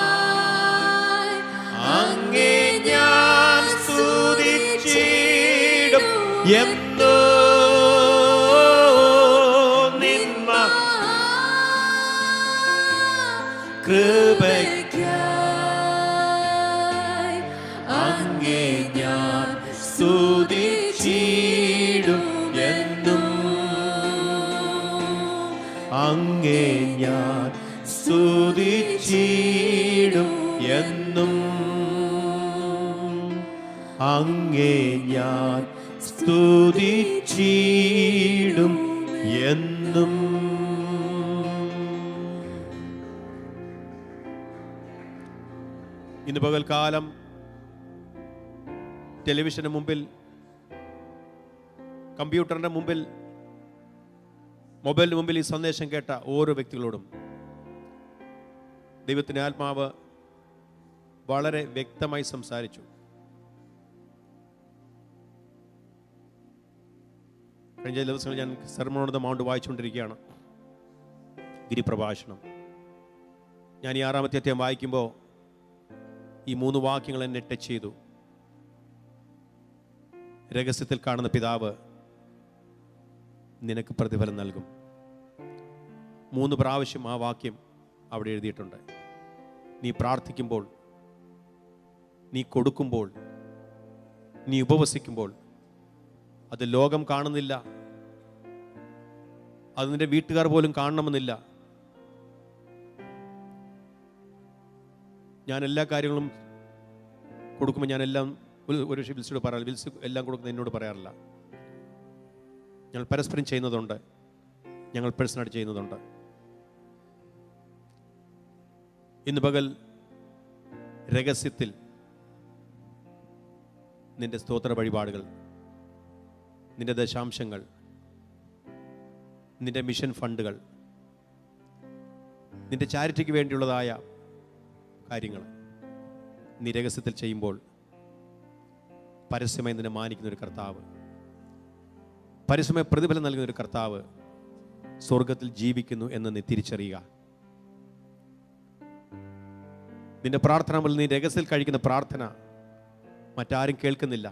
മഹാകൃപയ്ക്കായി അങ്ങേ ഞാൻ സ്തുതിച്ചിടും എന്നു നിൻ കൃപയ്ക്കായി അങ്ങേ ഞാൻ സ്തുതിച്ചിടും എന്നും. അങ്ങേ ഞാൻ സ്തുതിച്ചിടും എന്നും. അങ്ങേ ഞാൻ സ്തുതിച്ചിടും എന്നും. ഇന്ന് പകൽക്കാലം ടെലിവിഷന് മുമ്പിൽ, കമ്പ്യൂട്ടറിന്റെ മുമ്പിൽ, മൊബൈലിന് മുമ്പിൽ ഈ സന്ദേശം കേട്ട ഓരോ വ്യക്തികളോടും ദൈവത്തിൻ്റെ ആത്മാവ് വളരെ വ്യക്തമായി സംസാരിച്ചു. കഴിഞ്ഞ ദിവസങ്ങളിൽ ഞാൻ സെർമൺ ഓൺ ദ മൗണ്ട് വായിച്ചുകൊണ്ടിരിക്കുകയാണ്, ഗിരിപ്രഭാഷണം. ഞാൻ ഈ 6-ാമത്തെ അധ്യായം വായിക്കുമ്പോൾ ഈ 3 വാക്യങ്ങൾ എന്നെ ടച്ച് ചെയ്തു. രഹസ്യത്തിൽ കാണുന്ന പിതാവ് നിനക്ക് പ്രതിഫലം നൽകും. 3 പ്രാവശ്യം ആ വാക്യം അവിടെ എഴുതിയിട്ടുണ്ട്. നീ പ്രാർത്ഥിക്കുമ്പോൾ, നീ കൊടുക്കുമ്പോൾ, നീ ഉപവസിക്കുമ്പോൾ, അത് ലോകം കാണുന്നില്ല, അത് നിന്റെ വീട്ടുകാർ പോലും കാണണമെന്നില്ല. ഞാൻ എല്ലാ കാര്യങ്ങളും കൊടുക്കുമ്പോൾ ഞാൻ എല്ലാം ഒരു വിൽസിനോട് പറയാറില്ല, വിൽസ് എല്ലാം കൊടുക്കുന്ന എന്നോട് പറയാറില്ല. ഞങ്ങൾ പരസ്പരം ചെയ്യുന്നതുണ്ട്, ഞങ്ങൾ പേഴ്സണായിട്ട് ചെയ്യുന്നതുണ്ട്. ഇന്ന് പകൽ രഹസ്യത്തിൽ നിന്റെ സ്തോത്ര വഴിപാടുകൾ, നിന്റെ ദശാംശങ്ങൾ, നിന്റെ മിഷൻ ഫണ്ടുകൾ, നിന്റെ ചാരിറ്റിക്ക് വേണ്ടിയുള്ളതായ കാര്യങ്ങൾ നീ രഹസ്യത്തിൽ ചെയ്യുമ്പോൾ പരസ്യമായി നിന്നെ മാനിക്കുന്ന ഒരു കർത്താവ്, പരസ്യമായി പ്രതിഫലം നൽകുന്ന ഒരു കർത്താവ് സ്വർഗത്തിൽ ജീവിക്കുന്നു എന്ന് നീ തിരിച്ചറിയുക. നിന്റെ പ്രാർത്ഥന മുതൽ നീ രഹസ്യത്തിൽ കഴിക്കുന്ന പ്രാർത്ഥന മറ്റാരും കേൾക്കുന്നില്ല.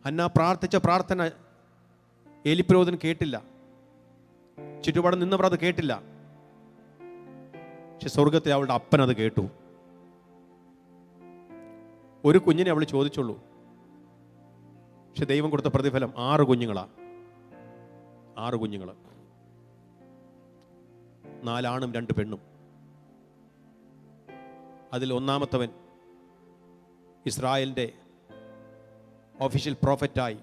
ഹന്ന പ്രാർത്ഥിച്ച പ്രാർത്ഥന ഏലിപുരോഹിതൻ കേട്ടില്ല, ചുറ്റുപാട് നിന്നവർ അത് കേട്ടില്ല. പക്ഷെ സ്വർഗത്തിൽ അവളുടെ അപ്പൻ അത് കേട്ടു. ഒരു കുഞ്ഞിനെ അവൾ ചോദിച്ചുള്ളൂ, പക്ഷെ ദൈവം കൊടുത്ത പ്രതിഫലം 6 കുഞ്ഞുങ്ങളാ. 6 കുഞ്ഞുങ്ങൾ, 4 ആണും 2 പെണ്ണും. അതിൽ 1-ാമത്തവൻ ഇസ്രായേലിൻ്റെ ഒഫീഷ്യൽ പ്രോഫറ്റായി,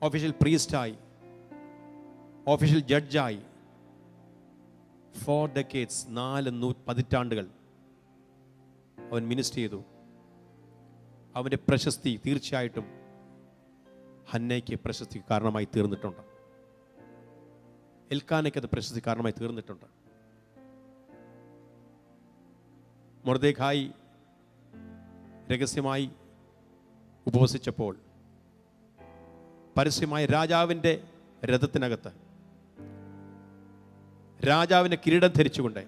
ഒഫീഷ്യൽ പ്രീസ്റ്റായി, ഒഫീഷ്യൽ ജഡ്ജായി 4 decades 4 പതിറ്റാണ്ടുകൾ അവൻ മിനിസ്റ്റർ ചെയ്തു. അവൻ്റെ പ്രശസ്തി തീർച്ചയായിട്ടും ഹന്നയ്ക്ക് പ്രശസ്തി കാരണമായി തീർന്നിട്ടുണ്ട്. എൽക്കാനയ്ക്ക് അത് പ്രശസ്തി കാരണമായി തീർന്നിട്ടുണ്ട്. മൊർദെഖായി രഹസ്യമായി ഉപവസിച്ചപ്പോൾ പരസ്യമായി രാജാവിൻ്റെ രഥത്തിനകത്ത് രാജാവിൻ്റെ കിരീടം ധരിച്ചുകൊണ്ട്,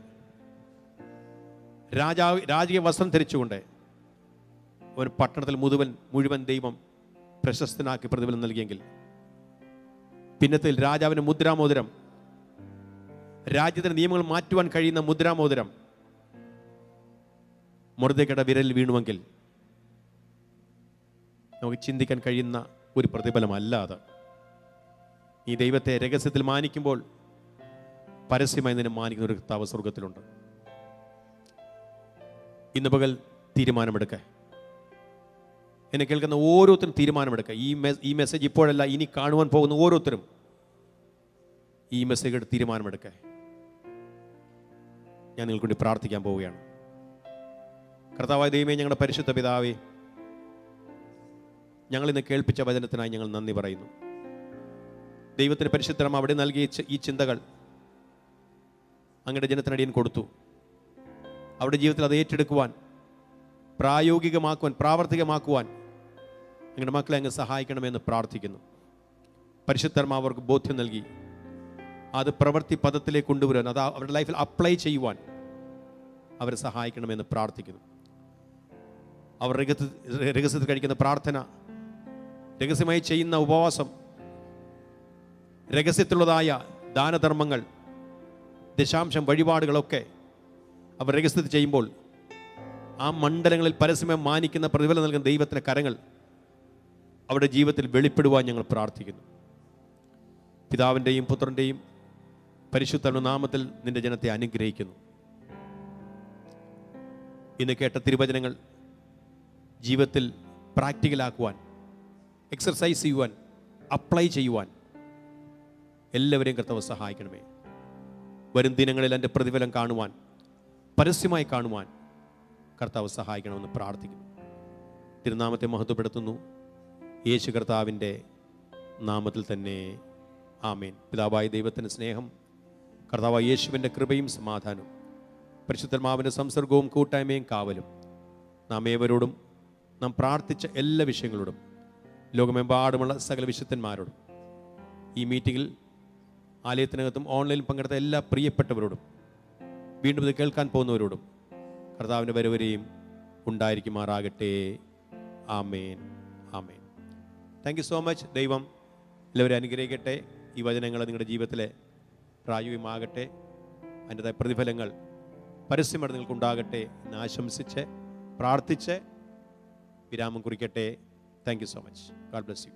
രാജകീയ വസ്ത്രം ധരിച്ചുകൊണ്ട് അവൻ പട്ടണത്തിൽ മുഴുവൻ ദൈവം പ്രശസ്തനാക്കി പ്രതിഫലം നൽകിയെങ്കിൽ, പിന്നത്തിൽ രാജാവിൻ്റെ മുദ്രാമോതിരം, രാജ്യത്തിൻ്റെ നിയമങ്ങൾ മാറ്റുവാൻ കഴിയുന്ന മുദ്രാമോതിരം മൊർദെഖായിയുടെ വിരലിൽ വീണുവെങ്കിൽ നമുക്ക് ചിന്തിക്കാൻ കഴിയുന്ന ഒരു പ്രതിഫലമല്ല അത്. ഈ ദൈവത്തെ രഹസ്യത്തിൽ മാനിക്കുമ്പോൾ പരസ്യമായി നിന്നെ മാനിക്കുന്ന ഒരു കർത്താവ് സ്വർഗത്തിലുണ്ട്. ഇന്ന് പകൽ തീരുമാനമെടുക്കുക. എന്നെ കേൾക്കുന്ന ഓരോരുത്തരും തീരുമാനമെടുക്കുക. ഈ മെസ്സേജ് ഇപ്പോഴല്ല, ഇനി കാണുവാൻ പോകുന്ന ഓരോരുത്തരും ഈ മെസ്സേജ് എടുത്ത് തീരുമാനമെടുക്കുക. ഞാൻ നിങ്ങൾക്ക് വേണ്ടി പ്രാർത്ഥിക്കാൻ പോവുകയാണ്. കർത്താവായ ദൈവമേ, ഞങ്ങളുടെ പരിശുദ്ധ പിതാവേ, ഞങ്ങളിന്ന് കേൾപ്പിച്ച വചനത്തിനായി ഞങ്ങൾ നന്ദി പറയുന്നു. ദൈവത്തിന് പരിശുദ്ധം അവിടെ നൽകിയ ഈ ചിന്തകൾ അങ്ങയുടെ ജനത്തിനടിയൻ കൊടുത്തു. അവരുടെ ജീവിതത്തിൽ അത് ഏറ്റെടുക്കുവാൻ, പ്രായോഗികമാക്കുവാൻ, പ്രാവർത്തികമാക്കുവാൻ അങ്ങയുടെ മക്കളെ അങ്ങ് സഹായിക്കണമെന്ന് പ്രാർത്ഥിക്കുന്നു. പരിശുദ്ധർമ്മ അവർക്ക് ബോധ്യം നൽകി അത് പ്രവൃത്തി പദത്തിലേക്ക് കൊണ്ടുവരാൻ, അത് അവരുടെ ലൈഫിൽ അപ്ലൈ ചെയ്യുവാൻ അവരെ സഹായിക്കണമെന്ന് പ്രാർത്ഥിക്കുന്നു. അവർ രഹസ്യത്തിൽ കഴിക്കുന്ന പ്രാർത്ഥന, രഹസ്യമായി ചെയ്യുന്ന ഉപവാസം, രഹസ്യത്തിലുള്ളതായ ദാനധർമ്മങ്ങൾ, ദശാംശം, വഴിപാടുകളൊക്കെ അവർ രഹസ്യത്തിൽ ചെയ്യുമ്പോൾ ആ മണ്ഡലങ്ങളിൽ പരസ്യമായി മാനിക്കുന്ന പ്രതിഫലം നൽകുന്ന ദൈവത്തിൻ്റെ കരങ്ങൾ അവരുടെ ജീവിതത്തിൽ വെളിപ്പെടുവാൻ ഞങ്ങൾ പ്രാർത്ഥിക്കുന്നു. പിതാവിൻ്റെയും പുത്രൻ്റെയും പരിശുദ്ധ നാമത്തിൽ നിന്റെ ജനത്തെ അനുഗ്രഹിക്കുന്നു. ഇന്ന് കേട്ട തിരുവചനങ്ങൾ ജീവിതത്തിൽ പ്രാക്ടിക്കലാക്കുവാൻ, എക്സർസൈസ് ചെയ്യുവാൻ, അപ്ലൈ ചെയ്യുവാൻ എല്ലാവരെയും കർത്താവ് സഹായിക്കണമേ. വരും ദിനങ്ങളിൽ എൻ്റെ പ്രതിഫലം കാണുവാൻ, പരസ്യമായി കാണുവാൻ കർത്താവ് സഹായിക്കണമെന്ന് പ്രാർത്ഥിക്കുന്നു. തിരുനാമത്തെ മഹത്വപ്പെടുത്തുന്നു യേശു കർത്താവിൻ്റെ നാമത്തിൽ തന്നെ. ആമേൻ. പിതാവായ ദൈവത്തിൻ്റെ സ്നേഹം, കർത്താവായ യേശുവിൻ്റെ കൃപയും സമാധാനവും പരിശുദ്ധാത്മാവിൻ്റെ സംസർഗവും കൂട്ടായ്മയും കാവലും നാം ഏവരോടും, നാം പ്രാർത്ഥിച്ച എല്ലാ വിഷയങ്ങളോടും, ലോകമെമ്പാടുമുള്ള സകല വിശുദ്ധന്മാരോടും, ഈ മീറ്റിങ്ങിൽ ആലയത്തിനകത്തും ഓൺലൈനിൽ പങ്കെടുത്ത എല്ലാ പ്രിയപ്പെട്ടവരോടും, വീണ്ടും ഇത് കേൾക്കാൻ പോകുന്നവരോടും കർത്താവിൻ്റെ വരവരെയും ഉണ്ടായിരിക്കുമാറാകട്ടെ. Amen, amen. Thank you so much. ദൈവം എല്ലാവരും അനുഗ്രഹിക്കട്ടെ. ഈ വചനങ്ങൾ നിങ്ങളുടെ ജീവിതത്തിലെ പ്രായോഗികമാകട്ടെ. അതിൻ്റെതായ പ്രതിഫലങ്ങൾ പരസ്യമായിട്ട് നിങ്ങൾക്കുണ്ടാകട്ടെ എന്ന് ആശംസിച്ച് പ്രാർത്ഥിച്ച് വിരാമം കുറിക്കട്ടെ. Thank you so much. God bless U.